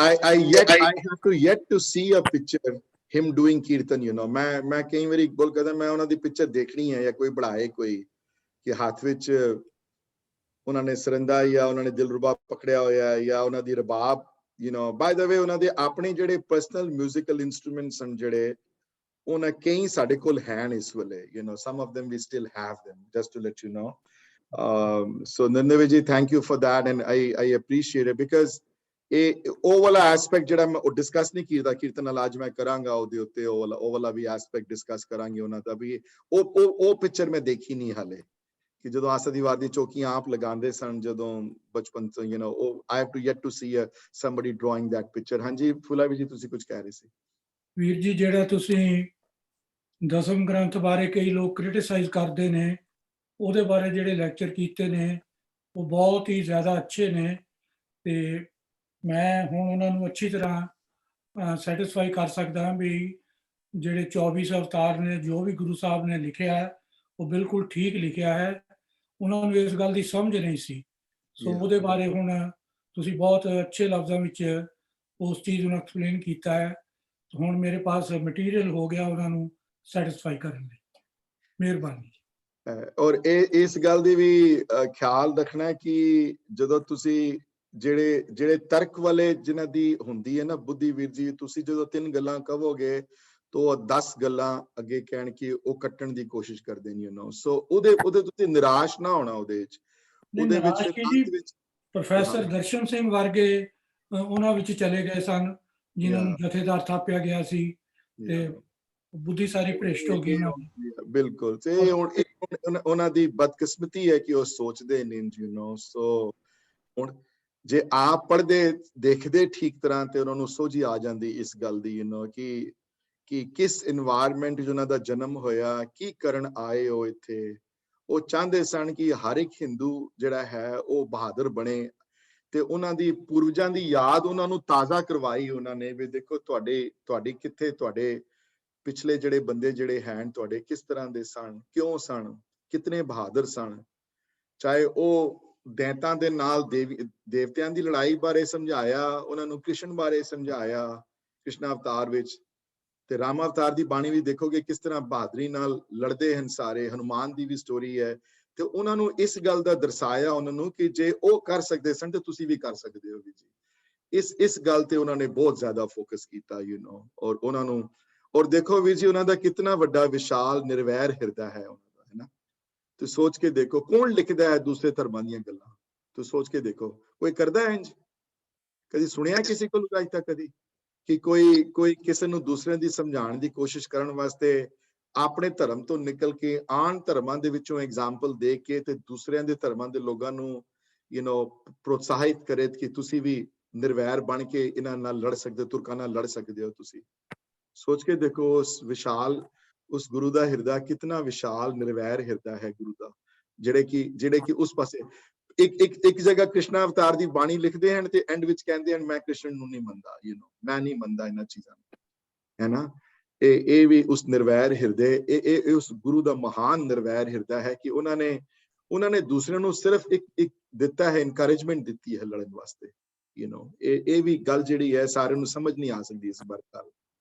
[SPEAKER 1] have to see a picture him doing kirtan, you know. ਮੈਂ ਕਈ ਵਾਰੀ ਬੋਲ ਕਰਦਾ ਮੈਂ ਉਹਨਾਂ ਦੀ picture ਦੇਖਣੀ ਹੈ, ਜਾਂ ਕੋਈ ਬਣਾਏ ਕੋਈ ਕਿ ਹੱਥ ਵਿੱਚ ਉਹਨਾਂ ਨੇ ਸਰੰਦਾ ਜਾਂ ਉਹਨਾਂ ਨੇ ਦਿਲਰੂਬਾ ਪਕੜਿਆ ਹੋਇਆ, ਜਾਂ ਉਹਨਾਂ ਦੀ ਰਬਾਬ, you know. By the way, ਉਹਨਾਂ ਦੇ ਆਪਣੇ ਜਿਹੜੇ ਪਰਸਨਲ ਮਿਊਜ਼ੀਕਲ ਇੰਸਟਰੂਮੈਂਟਸ ਹਨ ਜਿਹੜੇ ਉਹਨਾਂ ਕਈ ਸਾਡੇ ਕੋਲ ਹਨ ਇਸ ਵੇਲੇ, you know, some of them we still have them, just to let you know. So Nandaveji, thank you for that, and I appreciate it, because ਉਹ ਵਾਲਾ ਐਸਪੈਕਟ ਜਿਹੜਾ ਮੈਂ ਡਿਸਕਸ ਨਹੀਂ ਕੀਤਾ ਕੀਰਤਨ ਨਾਲ, ਅੱਜ ਮੈਂ ਕਰਾਂਗਾ ਉਹਦੇ ਉੱਤੇ, ਉਹ ਵਾਲਾ ਵੀ ਐਸਪੈਕਟ ਡਿਸਕਸ ਕਰਾਂਗੇ ਉਹਨਾਂ ਦਾ ਵੀ। ਉਹ ਪਿਕਚਰ ਮੈਂ ਦੇਖੀ ਨਹੀਂ ਹਾਲੇ, ਕਿ ਜਦੋਂ ਆਸਾ ਦੀ ਵਾਰ ਦੀ ਚੌਕੀਆਂ ਆਪ ਲਗਾਉਂਦੇ ਸਨ ਜਦੋਂ ਬਚਪਨ ਤੋਂ, you know, I have to yet to see somebody drawing that picture. ਹਾਂਜੀ ਫੁਲਾ ਵੀ ਜੀ ਤੁਸੀਂ ਕੁਝ ਕਹਿ ਰਹੇ ਸੀ।
[SPEAKER 5] ਵੀਰ ਜੀ, ਜਿਹੜਾ ਤੁਸੀਂ ਦਸਮ ਗ੍ਰੰਥ ਬਾਰੇ ਕਈ ਲੋਕ ਕ੍ਰਿਟਿਸਾਈਜ਼ ਕਰਦੇ ਨੇ, ਉਹਦੇ ਬਾਰੇ ਜਿਹੜੇ ਲੈਕਚਰ ਕੀਤੇ ਨੇ ਉਹ ਬਹੁਤ ਹੀ ਜ਼ਿਆਦਾ ਅੱਛੇ ਨੇ, ਤੇ ਮੈਂ ਹੁਣ ਉਹਨਾਂ ਨੂੰ ਅੱਛੀ ਤਰ੍ਹਾਂ ਸੈਟਿਸਫਾਈ ਕਰ ਸਕਦਾ ਹਾਂ ਵੀ ਜਿਹੜੇ 24 ਅਵਤਾਰ ਨੇ, ਜੋ ਵੀ ਗੁਰੂ ਸਾਹਿਬ ਨੇ ਲਿਖਿਆ ਹੈ ਉਹ ਬਿਲਕੁਲ ਠੀਕ ਲਿਖਿਆ ਹੈ। ਉਹਨਾਂ ਨੂੰ ਇਸ ਗੱਲ ਦੀ ਸਮਝ ਨਹੀਂ ਸੀ, ਸੋ ਉਹਦੇ ਬਾਰੇ ਹੁਣ ਤੁਸੀਂ ਬਹੁਤ ਅੱਛੇ ਲਫ਼ਜ਼ਾਂ ਵਿੱਚ ਉਸ ਚੀਜ਼ ਨੂੰ ਐਕਸਪਲੇਨ ਕੀਤਾ ਹੈ। ਹੁਣ ਮੇਰੇ ਪਾਸ ਮਟੀਰੀਅਲ ਹੋ ਗਿਆ ਉਹਨਾਂ ਨੂੰ ਸੈਟੀਸਫਾਈ ਕਰਨ ਲਈ। ਮਿਹਰਬਾਨੀ।
[SPEAKER 1] ਔਰ ਇਹ ਇਸ ਗੱਲ ਦੀ ਵੀ ਖਿਆਲ ਰੱਖਣਾ ਕਿ ਜਦੋਂ ਤੁਸੀਂ ਜਿਹੜੇ ਤਰਕ ਵਾਲੇ ਜਿਨ੍ਹਾਂ ਦੀ ਹੁੰਦੀ ਹੈ ਨਾ ਬੁੱਧੀ ਵੀਰ ਜੀ, ਤੁਸੀਂ ਜਦੋਂ 3 ਗੱਲਾਂ ਕਹੋਗੇ ਤਾਂ 10 ਗੱਲਾਂ ਅੱਗੇ ਕਹਿਣ ਕਿ ਉਹ ਕੱਟਣ ਦੀ ਕੋਸ਼ਿਸ਼ ਕਰਦੇ ਨੇ, ਸੋ ਉਹਦੇ ਤੁਸੀਂ ਨਿਰਾਸ਼ ਨਾ ਹੋਣਾ ਉਹਦੇ ਵਿੱਚ
[SPEAKER 5] ਨਿਰਾਸ਼ ਕੀ ਜੀ,
[SPEAKER 1] ਅੰਤ ਵਿੱਚ
[SPEAKER 5] ਪ੍ਰੋਫੈਸਰ ਦਰਸ਼ਨ ਸਿੰਘ ਵਰਗੇ ਉਹਨਾਂ ਵਿੱਚ ਚਲੇ ਗਏ ਸਨ ਜਿਨ੍ਹਾਂ ਨੂੰ ਜਥੇਦਾਰ ਥਾਪਿਆ ਗਿਆ ਸੀ ਤੇ ਬੁੱਧੀ ਸਾਰੀ ਭ੍ਰਿਸ਼ਟ ਹੋ ਗਈ ਉਹਨਾਂ ਦੀ।
[SPEAKER 1] ਬਿਲਕੁਲ, ਤੇ ਉਹਨਾਂ ਦੀ ਬਦਕਿਸਮਤੀ ਹੈ ਕਿ ਉਹ ਸੋਚਦੇ ਨਹੀਂ, ਸੋ ਹੁਣ ਜੇ ਆਪ ਪੜ੍ਹਦੇ ਦੇਖਦੇ ਠੀਕ ਤਰ੍ਹਾਂ ਤੇ ਉਹਨਾਂ ਨੂੰ ਸੋਝੀ ਆ ਜਾਂਦੀ ਇਸ ਗੱਲ ਦੀ, ਕਿ ਕਿਸ এনवायरमेंट 'ਚ ਉਹਨਾਂ ਦਾ ਜਨਮ ਹੋਇਆ, ਕੀ ਕਰਨ ਆਏ ਉਹ ਇੱਥੇ। ਉਹ ਚਾਹੁੰਦੇ ਸਨ ਕਿ ਹਰ ਇੱਕ ਹਿੰਦੂ ਜਿਹੜਾ ਹੈ ਉਹ ਬਹਾਦਰ ਬਣੇ ਤੇ ਉਹਨਾਂ ਦੀ ਪੂਰਵਜਾਂ ਦੀ ਯਾਦ ਉਹਨਾਂ ਨੂੰ ਤਾਜ਼ਾ ਕਰਵਾਈ ਉਹਨਾਂ ਨੇ ਵੀ ਦੇਖੋ ਤੁਹਾਡੀ ਕਿੱਥੇ, ਤੁਹਾਡੇ ਪਿਛਲੇ ਜਿਹੜੇ ਬੰਦੇ ਜਿਹੜੇ ਹਨ ਤੁਹਾਡੇ ਕਿਸ ਤਰ੍ਹਾਂ ਦੇ ਸਨ, ਕਿਉਂ ਸਨ, ਕਿਤਨੇ ਬਹਾਦਰ ਸਨ। ਚਾਹੇ ਉਹ ਦੈਂਤਾਂ ਦੇ ਨਾਲ ਦੇਵਤਿਆਂ ਦੀ ਲੜਾਈ ਬਾਰੇ ਸਮਝਾਇਆ, ਉਹਨਾਂ ਨੂੰ ਕ੍ਰਿਸ਼ਨ ਬਾਰੇ ਸਮਝਾਇਆ ਕ੍ਰਿਸ਼ਨ ਅਵਤਾਰ ਵਿੱਚ, ਤੇ ਰਾਮ ਅਵਤਾਰ ਦੀ ਬਾਣੀ ਵੀ ਦੇਖੋਗੇ ਕਿਸ ਤਰ੍ਹਾਂ ਬਹਾਦਰੀ ਨਾਲ ਲੜਦੇ ਹਨ ਸਾਰੇ। ਹਨੂਮਾਨ ਦੀ ਵੀ ਸਟੋਰੀ ਹੈ ਤੇ ਉਹਨਾਂ ਨੂੰ ਇਸ ਗੱਲ ਦਾ ਦਰਸਾਇਆ ਉਹਨਾਂ ਨੂੰ ਕਿ ਜੇ ਉਹ ਕਰ ਸਕਦੇ ਸਨ ਤੇ ਤੁਸੀਂ ਵੀ ਕਰ ਸਕਦੇ ਹੋ ਜੀ। ਇਸ ਗੱਲ ਤੇ ਉਹਨਾਂ ਨੇ ਬਹੁਤ ਜ਼ਿਆਦਾ ਫੋਕਸ ਕੀਤਾ, ਔਰ ਉਹਨਾਂ ਨੂੰ, ਔਰ ਦੇਖੋ ਵੀਰ ਜੀ ਉਹਨਾਂ ਦਾ ਕਿਤਨਾ ਵੱਡਾ ਵਿਸ਼ਾਲ ਨਿਰਵੈਰ ਹਿਰਦਾ ਹੈ ਉਹਨਾਂ ਦਾ, ਹੈ ਨਾ। ਤੇ ਸੋਚ ਕੇ ਦੇਖੋ ਕੌਣ ਲਿਖਦਾ ਹੈ ਦੂਸਰੇ ਧਰਮਾਂ ਦੀਆਂ ਗੱਲਾਂ, ਤੂੰ ਸੋਚ ਕੇ ਦੇਖੋ ਕੋਈ ਕਰਦਾ ਹੈ ਇੰਜ? ਕਦੀ ਸੁਣਿਆ ਕਿਸੇ ਕੋਲ ਅੱਜ ਤੱਕ ਕਦੀ ਕਿ ਕੋਈ ਕਿਸੇ ਨੂੰ ਦੂਸਰਿਆਂ ਦੀ ਸਮਝਾਉਣ ਦੀ ਕੋਸ਼ਿਸ਼ ਕਰਨ ਵਾਸਤੇ ਆਪਣੇ ਧਰਮ ਤੋਂ ਨਿਕਲ ਕੇ ਆਨ ਧਰਮਾਂ ਦੇ ਵਿੱਚੋਂ ਐਗਜ਼ਾਮਪਲ ਦੇ ਕੇ ਤੇ ਦੂਸਰਿਆਂ ਦੇ ਧਰਮਾਂ ਦੇ ਲੋਕਾਂ ਨੂੰ ਪ੍ਰੋਤਸਾਹਿਤ ਕਰੇ ਕਿ ਤੁਸੀਂ ਵੀ ਨਿਰਵੈਰ ਬਣ ਕੇ ਇਹਨਾਂ ਨਾਲ ਲੜ ਸਕਦੇ, ਤੁਰਕਾਂ ਨਾਲ ਲੜ ਸਕਦੇ ਹੋ ਤੁਸੀਂ। ਸੋਚ ਕੇ ਦੇਖੋ ਉਸ ਗੁਰੂ ਦਾ ਹਿਰਦਾ ਕਿਤਨਾ ਵਿਸ਼ਾਲ ਨਿਰਵੈਰ ਹਿਰਦਾ ਹੈ ਗੁਰੂ ਦਾ, ਜਿਹੜੇ ਕਿ ਉਸ ਪਾਸੇ ਇੱਕ ਜਗ੍ਹਾ ਕ੍ਰਿਸ਼ਨ ਅਵਤਾਰ ਦੀ ਬਾਣੀ ਲਿਖਦੇ ਹਨ ਤੇ ਐਂਡ ਵਿੱਚ ਕਹਿੰਦੇ ਹਨ ਮੈਂ ਕ੍ਰਿਸ਼ਨ ਨੂੰ ਨਹੀਂ ਮੰਨਦਾ, ਮੈਂ ਨਹੀਂ ਮੰਨਦਾ ਇਹਨਾਂ ਚੀਜ਼ਾਂ ਨੂੰ, ਹੈ ਨਾ। ਇਹ ਵੀ ਉਸ ਨਿਰਵੈਰ ਹਿਰਦੇ, ਇਹ ਉਸ ਗੁਰੂ ਦਾ ਮਹਾਨ ਨਿਰਵੈਰ ਹਿਰਦਾ ਹੈ ਕਿ ਉਹਨਾਂ ਨੇ ਦੂਸਰਿਆਂ ਨੂੰ ਸਿਰਫ ਇੱਕ ਦਿੱਤਾ ਹੈ, ਇਨਕਰੇਜਮੈਂਟ ਦਿੱਤੀ ਹੈ ਲੜਨ ਵਾਸਤੇ। ਇਹ ਵੀ ਗੱਲ ਜਿਹੜੀ ਹੈ ਸਾਰਿਆਂ ਨੂੰ ਸਮਝ ਨਹੀਂ ਆ ਸਕਦੀ ਇਸ ਬਾਰੇ।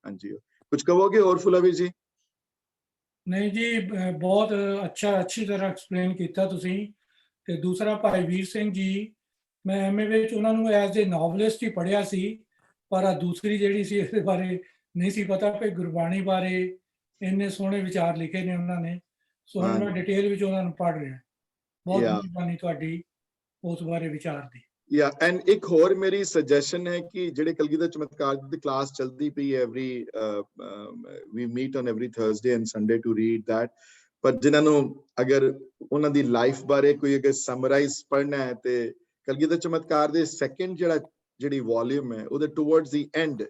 [SPEAKER 1] ਹਾਂਜੀ, ਕੁਝ ਕਹੋਗੇ ਹੋਰ ਫੁਲਾਵੀ ਜੀ?
[SPEAKER 5] ਨਹੀਂ ਜੀ, ਬਹੁਤ ਅੱਛੀ ਤਰ੍ਹਾਂ ਐਕਸਪਲੇਨ ਕੀਤਾ ਤੁਸੀਂ। ਤੇ ਦੂਸਰਾ ਭਾਈ ਵੀਰ ਸਿੰਘ ਜੀ, ਮੈਂ ਐਮਏ ਵਿੱਚ ਉਹਨਾਂ ਨੂੰ ਐਜ਼ ਏ ਨੋਵਲਿਸਟ ਹੀ ਪੜ੍ਹਿਆ ਸੀ, ਪਰ ਆ ਦੂਸਰੀ ਜਿਹੜੀ ਸੀ ਇਹਦੇ ਬਾਰੇ ਨਹੀਂ ਸੀ ਪਤਾ ਕਿ ਗੁਰਬਾਣੀ ਬਾਰੇ ਇੰਨੇ ਸੋਹਣੇ ਵਿਚਾਰ ਲਿਖੇ ਨੇ ਉਹਨਾਂ ਨੇ। ਸੋ ਹੁਣ ਮੈਂ ਡਿਟੇਲ ਵਿੱਚ ਉਹਨਾਂ ਨੂੰ ਪੜ੍ਹ ਰਿਹਾ। ਬਹੁਤ ਮਿਹਰਬਾਨੀ ਤੁਹਾਡੀ ਉਸ ਬਾਰੇ ਵਿਚਾਰ ਦੀ।
[SPEAKER 1] ਐਂਡ ਇੱਕ ਹੋਰ ਮੇਰੀ ਸੁਜੈਸ਼ਨ ਹੈ ਕਿ ਜਿਹੜੇ ਕਲਗੀਧਰ ਚਮਤਕਾਰ ਦੀ ਕਲਾਸ ਚੱਲਦੀ ਪਈ ਹੈ, we meet on every Thursday and Sunday to read that, ਪਰ ਜਿਨ੍ਹਾਂ ਨੂੰ ਅਗਰ ਉਹਨਾਂ ਦੀ ਲਾਈਫ ਬਾਰੇ ਕੋਈ ਅਗਰ ਸਮਰਾਈਜ਼ ਪੜ੍ਹਨਾ ਹੈ ਤੇ ਕਲਗੀਧਰ ਚਮਤਕਾਰ ਦੇ ਸੈਕੰਡ ਜਿਹੜੀ ਵੋਲਿਊਮ ਹੈ ਉਹਦੇ ਟੁਵਰਡਸ ਦੀ ਐਂਡ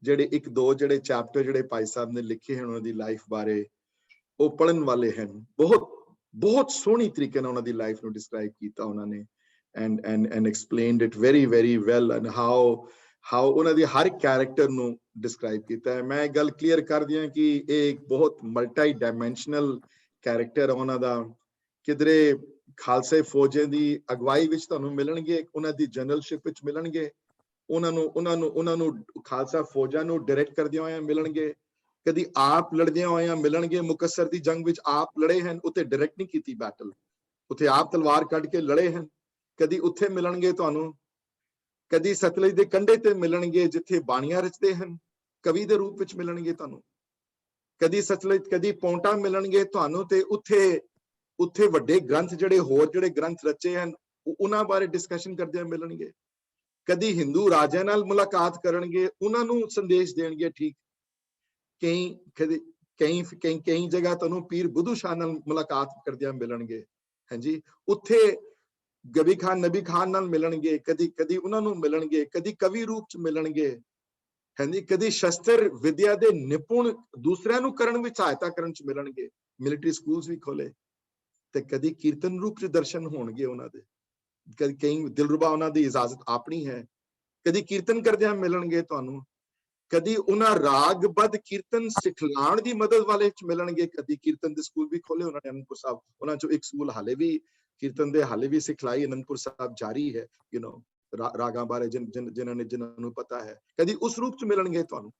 [SPEAKER 1] ਜਿਹੜੇ 1-2 ਜਿਹੜੇ ਚੈਪਟਰ ਜਿਹੜੇ ਭਾਈ ਸਾਹਿਬ ਨੇ ਲਿਖੇ ਹਨ ਉਹਨਾਂ ਦੀ ਲਾਈਫ ਬਾਰੇ, ਉਹ ਪੜ੍ਹਨ ਵਾਲੇ ਹਨ। ਬਹੁਤ ਸੋਹਣੀ ਤਰੀਕੇ ਨਾਲ ਉਹਨਾਂ ਦੀ ਲਾਈਫ ਨੂੰ ਡਿਸਕ੍ਰਾਈਬ ਕੀਤਾ ਉਹਨਾਂ ਨੇ and explained it very very well, and how ਉਹਨਾਂ ਦੀ ਹਰ ਕੈਰੈਕਟਰ ਨੂੰ ਡਿਸਕ੍ਰਾਈਬ ਕੀਤਾ ਹੈ। ਮੈਂ ਗੱਲ ਕਲੀਅਰ ਕਰ ਦਿਆਂ ਕਿ ਇਹ ਇੱਕ ਬਹੁਤ ਮਲਟੀ ਡਾਇਮੈਂਸ਼ਨਲ ਕੈਰੈਕਟਰ ਉਹਨਾਂ ਦਾ। ਕਿਧਰੇ ਖਾਲਸੇ ਫੌਜਾਂ ਦੀ ਅਗਵਾਈ ਵਿੱਚ ਤੁਹਾਨੂੰ ਮਿਲਣਗੇ, ਉਹਨਾਂ ਦੀ ਜਨਰਲਸ਼ਿਪ ਵਿੱਚ ਮਿਲਣਗੇ, ਉਹਨਾਂ ਨੂੰ ਖਾਲਸਾ ਫੌਜਾਂ ਨੂੰ ਡਾਇਰੈਕਟ ਕਰਦਿਆਂ ਹੋਇਆਂ ਮਿਲਣਗੇ, ਕਦੀ ਆਪ ਲੜਦਿਆਂ ਹੋਇਆਂ ਮਿਲਣਗੇ। ਮੁਕੱਸਰ ਦੀ ਜੰਗ ਵਿੱਚ ਆਪ ਲੜੇ ਹਨ, ਉੱਥੇ ਡਾਇਰੈਕਟ ਨਹੀਂ ਕੀਤੀ ਬੈਟਲ, ਉੱਥੇ ਆਪ ਤਲਵਾਰ ਕੱਢ ਕੇ ਲੜੇ ਹਨ। ਕਦੀ ਉੱਥੇ ਮਿਲਣਗੇ ਤੁਹਾਨੂੰ, ਕਦੀ ਸਤਲੁਜ ਦੇ ਕੰਢੇ ਤੇ ਮਿਲਣਗੇ ਜਿੱਥੇ ਬਾਣੀਆਂ ਰਚਦੇ ਹਨ, ਕਵੀ ਦੇ ਰੂਪ ਵਿੱਚ ਮਿਲਣਗੇ ਤੁਹਾਨੂੰ। ਕਦੀ ਸਤਲੁਜ, ਕਦੀ ਪੌਂਟਾ ਮਿਲਣਗੇ ਤੁਹਾਨੂੰ, ਤੇ ਉੱਥੇ ਵੱਡੇ ਗ੍ਰੰਥ ਜਿਹੜੇ ਗ੍ਰੰਥ ਰਚੇ ਹਨ ਉਹਨਾਂ ਬਾਰੇ ਡਿਸਕਸ਼ਨ ਕਰਦਿਆਂ ਮਿਲਣਗੇ। ਕਦੀ ਹਿੰਦੂ ਰਾਜਿਆਂ ਨਾਲ ਮੁਲਾਕਾਤ ਕਰਨਗੇ, ਉਹਨਾਂ ਨੂੰ ਸੰਦੇਸ਼ ਦੇਣਗੇ। ਠੀਕ, ਕਈ ਜਗ੍ਹਾ ਤੁਹਾਨੂੰ ਪੀਰ ਬੁੱਧੂ ਸ਼ਾਹ ਨਾਲ ਮੁਲਾਕਾਤ ਕਰਦਿਆਂ ਮਿਲਣਗੇ। ਹਾਂਜੀ, ਉੱਥੇ ਗਬੀ ਖਾਨ ਨਬੀ ਖਾਨ ਨਾਲ ਮਿਲਣਗੇ, ਕਦੀ ਉਹਨਾਂ ਨੂੰ ਮਿਲਣਗੇ, ਕਦੀ ਕਵੀ ਰੂਪ ਚ ਮਿਲਣਗੇ। ਹਾਂਜੀ, ਕਦੀ ਸ਼ਸਤਰ ਵਿਦਿਆ ਦੇ ਨਿਪੁੰਨ ਦੂਸਰਿਆਂ ਨੂੰ ਕਰਨ ਵਿੱਚ ਸਹਾਇਤਾ ਕਰਨ ਚ ਮਿਲਣਗੇ, ਮਿਲਟਰੀ ਸਕੂਲਸ ਵੀ ਖੋਲੇ। ਤੇ ਕਦੀ ਕੀਰਤਨ ਰੂਪ ਚ ਦਰਸ਼ਨ ਹੋਣਗੇ ਉਹਨਾਂ ਦੇ, ਕਈ ਦਿਲਰੁਬਾ ਉਹਨਾਂ ਦੀ ਇਜਾਜ਼ਤ ਆਪਣੀ ਹੈ। ਕਦੀ ਕੀਰਤਨ ਕਰਦਿਆਂ ਮਿਲਣਗੇ ਤੁਹਾਨੂੰ, ਕਦੀ ਉਹਨਾਂ ਰਾਗਬੱਧ ਕੀਰਤਨ ਸਿਖਲਾਉਣ ਦੀ ਮਦਦ ਵਾਲੇ ਚ ਮਿਲਣਗੇ। ਕਦੀ ਕੀਰਤਨ ਦੇ ਸਕੂਲ ਵੀ ਖੋਲੇ ਉਹਨਾਂ ਨੇ ਅਨੰਦਪੁਰ ਸਾਹਿਬ, ਉਹਨਾਂ ਚੋਂ ਇੱਕ ਸਕੂਲ ਹਾਲੇ ਵੀ ਕੀਰਤਨ ਦੇ ਹਾਲੇ ਵੀ ਸਿਖਲਾਈ ਅਨੰਦਪੁਰ ਸਾਹਿਬ ਜਾਰੀ ਹੈ, ਰਾਗਾਂ ਬਾਰੇ ਜਿਨ੍ਹਾਂ ਨੂੰ ਪਤਾ ਹੈ। ਕਦੀ ਉਸ ਰੂਪ ਚ ਮਿਲਣਗੇ ਤੁਹਾਨੂੰ।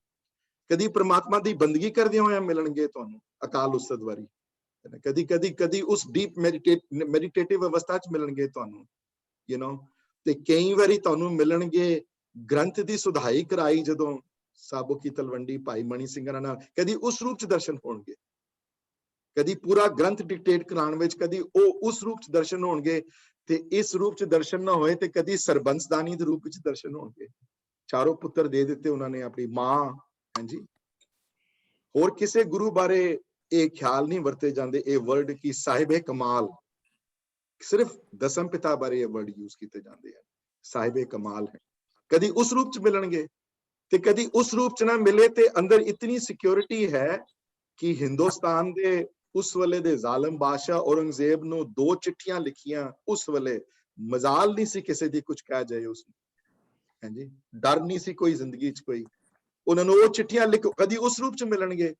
[SPEAKER 1] ਕਦੀ ਪ੍ਰਮਾਤਮਾ ਦੀ ਬੰਦਗੀ ਕਰਦੇ ਹੋਏ ਮਿਲਣਗੇ ਤੁਹਾਨੂੰ ਅਕਾਲ ਉਸਤਤ ਵਾਰੀ, ਕਦੀ ਉਸ ਡੀਪ ਮੈਡੀਟੇਟਿਵ ਅਵਸਥਾ 'ਚ ਮਿਲਣਗੇ ਤੁਹਾਨੂੰ, ਤੇ ਕਈ ਵਾਰੀ ਤੁਹਾਨੂੰ ਮਿਲਣਗੇ ਗ੍ਰੰਥ ਦੀ ਸੁਧਾਈ ਕਰਾਈ ਜਦੋਂ ਸਾਬੋ ਕੀ ਤਲਵੰਡੀ ਭਾਈ ਮਣੀ ਸਿੰਘਾਂ ਨਾਲ, ਕਦੀ ਉਸ ਰੂਪ 'ਚ ਦਰਸ਼ਨ ਹੋਣਗੇ, ਕਦੀ ਪੂਰਾ ਗ੍ਰੰਥ ਡਿਕਟੇਟ ਕਰਾਉਣ ਵਿੱਚ ਕਦੀ ਉਹ ਉਸ ਰੂਪ 'ਚ ਦਰਸ਼ਨ ਹੋਣਗੇ, ਤੇ ਇਸ ਰੂਪ 'ਚ ਦਰਸ਼ਨ ਨਾ ਹੋਏ ਤੇ ਕਦੀ ਸਰਬੰਸਦਾਨੀ ਦੇ ਰੂਪ ਵਿੱਚ ਦਰਸ਼ਨ ਹੋਣਗੇ। ਚਾਰੋਂ ਪੁੱਤਰ ਦੇ ਦਿੱਤੇ ਉਹਨਾਂ ਨੇ, ਆਪਣੀ ਮਾਂ। ਹਾਂਜੀ, ਹੋਰ ਕਿਸੇ ਗੁਰੂ ਬਾਰੇ ਇਹ ਖਿਆਲ ਨਹੀਂ ਵਰਤੇ ਜਾਂਦੇ ਇਹ ਵਰਡ ਕਿ ਸਾਹਿਬੇ ਕਮਾਲ, ਸਿਰਫ ਦਸਮ ਪਿਤਾ ਬਾਰੇ ਇਹ ਵਰਡ ਯੂਜ਼ ਕੀਤੇ ਜਾਂਦੇ ਹਨ, ਸਾਹਿਬੇ ਕਮਾਲ ਹੈ। ਕਦੀ ਉਸ ਰੂਪ 'ਚ ਮਿਲਣਗੇ ਤੇ ਕਦੀ ਉਸ ਰੂਪ 'ਚ ਨਾ ਮਿਲੇ ਤੇ ਅੰਦਰ ਇਤਨੀ ਸਿਕਿਉਰਿਟੀ ਹੈ ਕਿ ਹਿੰਦੁਸਤਾਨ ਦੇ ਉਸ ਵੇਲੇ ਦੇ ਜ਼ਾਲਮ ਬਾਦਸ਼ਾਹ ਔਰੰਗਜ਼ੇਬ ਨੂੰ 2 ਚਿੱਠੀਆਂ ਲਿਖੀਆਂ ਉਸ ਵੇਲੇ, ਮਜ਼ਾਲ ਨਹੀਂ ਸੀ ਕਿਸੇ ਦੀ ਕੁਝ ਕਹਿ ਜਾਏ ਉਸਨੂੰ, ਹਾਂਜੀ, ਡਰ ਨਹੀਂ ਸੀ ਕੋਈ ਜ਼ਿੰਦਗੀ 'ਚ ਕੋਈ, ਉਹਨਾਂ ਨੂੰ ਉਹ ਚਿੱਠੀਆਂ ਲਿਖ, ਕਦੀ ਉਸ ਰੂਪ 'ਚ ਮਿਲਣਗੇ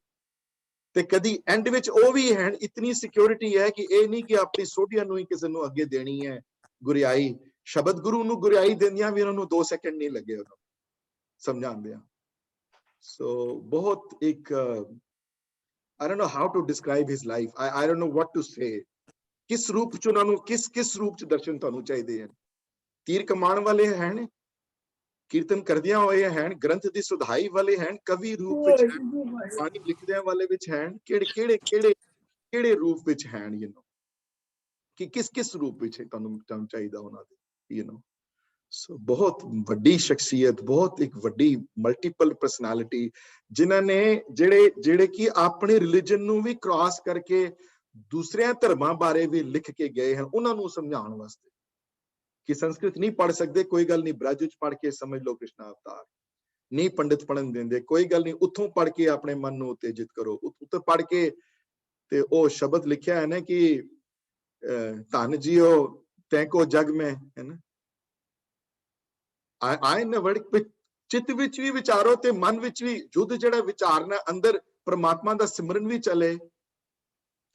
[SPEAKER 1] ਤੇ ਕਦੀ ਐਂਡ ਵਿੱਚ ਉਹ ਵੀ ਹੈ। ਇਤਨੀ ਸਿਕਿਉਰਿਟੀ ਹੈ ਕਿ ਇਹ ਨਹੀਂ ਕਿ ਆਪਣੀ ਸੋਢੀਆਂ ਨੂੰ ਹੀ ਕਿਸੇ ਨੂੰ ਅੱਗੇ ਦੇਣੀ ਹੈ ਗੁਰਿਆਈ, ਸ਼ਬਦ ਗੁਰੂ ਨੂੰ ਗੁਰਿਆਈ ਦਿੰਦਿਆਂ ਵੀ ਉਹਨਾਂ ਨੂੰ 2 ਸੈਕਿੰਡ ਨਹੀਂ ਲੱਗੇ ਉਹਨਾਂ ਸਮਝਾਉਂਦਿਆਂ। ਸੋ ਬਹੁਤ ਇੱਕ I don't know how to describe his life. I don't know what to say. ਕਿਸ ਰੂਪ 'ਚ ਉਹਨਾਂ ਨੂੰ ਕਿਸ ਰੂਪ 'ਚ ਦਰਸ਼ਨ ਤੁਹਾਨੂੰ ਚਾਹੀਦੇ ਹਨ? ਤੀਰ ਕਮਾਣ ਵਾਲੇ ਹਨ, ਕੀਰਤਨ ਕਰਦਿਆਂ ਹੋਏ ਹਨ, ਗ੍ਰੰਥ ਦੀ ਸੁਧਾਈ ਵਾਲੇ ਹਨ, ਕਵੀ ਰੂਪ ਵਿੱਚ ਹਨ, ਬਾਣੀ ਲਿਖਦਿਆਂ ਵਾਲੇ ਵਿੱਚ ਹਨ, ਕਿਹੜੇ ਰੂਪ ਵਿੱਚ ਹਨ, ਕਿ ਕਿਸ ਰੂਪ ਵਿੱਚ ਤੁਹਾਨੂੰ ਚਾਹੀਦਾ ਉਹਨਾਂ ਦੇ, ਸੋ ਬਹੁਤ ਵੱਡੀ ਸ਼ਖਸੀਅਤ, ਬਹੁਤ ਇੱਕ ਵੱਡੀ ਮਲਟੀਪਲ ਪਰਸਨੈਲਿਟੀ, ਜਿਨ੍ਹਾਂ ਨੇ ਜਿਹੜੇ ਕਿ ਆਪਣੇ ਰਿਲੀਜਨ ਨੂੰ ਵੀ ਕ੍ਰਾਸ ਕਰਕੇ ਦੂਸਰਿਆਂ ਧਰਮਾਂ ਬਾਰੇ ਵੀ ਲਿਖ ਕੇ ਗਏ ਹਨ, ਉਹਨਾਂ ਨੂੰ ਸਮਝਾਉਣ ਵਾਸਤੇ ਕਿ ਸੰਸਕ੍ਰਿਤ ਨਹੀਂ ਪੜ੍ਹ ਸਕਦੇ, ਕੋਈ ਗੱਲ ਨਹੀਂ, ਬ੍ਰਜ ਵਿੱਚ ਪੜ੍ਹ ਕੇ ਸਮਝ ਲਓ ਕ੍ਰਿਸ਼ਨਾ ਅਵਤਾਰ, ਨਹੀਂ ਪੰਡਿਤ ਪੜ੍ਹਨ ਦਿੰਦੇ, ਕੋਈ ਗੱਲ ਨਹੀਂ, ਉੱਥੋਂ ਪੜ੍ਹ ਕੇ ਆਪਣੇ ਮਨ ਨੂੰ ਉਤੇਜਿਤ ਕਰੋ, ਉੱਥੇ ਪੜ੍ਹ ਕੇ ਤੇ ਉਹ ਸ਼ਬਦ ਲਿਖਿਆ ਹੈ ਨਾ ਕਿ ਧਨ ਜੀਓ ਤੈਂਕੋ ਜਗ ਮੈਂ, ਹੈ ਨਾ, ਆਏ ਨਾ ਵੜ ਚਿੱਤ ਵਿੱਚ ਵੀ ਵਿਚਾਰੋ ਤੇ ਮਨ ਵਿੱਚ ਵੀ ਯੁੱਧ ਜਿਹੜਾ ਵਿਚਾਰਨਾ, ਅੰਦਰ ਪ੍ਰਮਾਤਮਾ ਦਾ ਸਿਮਰਨ ਵੀ ਚੱਲੇ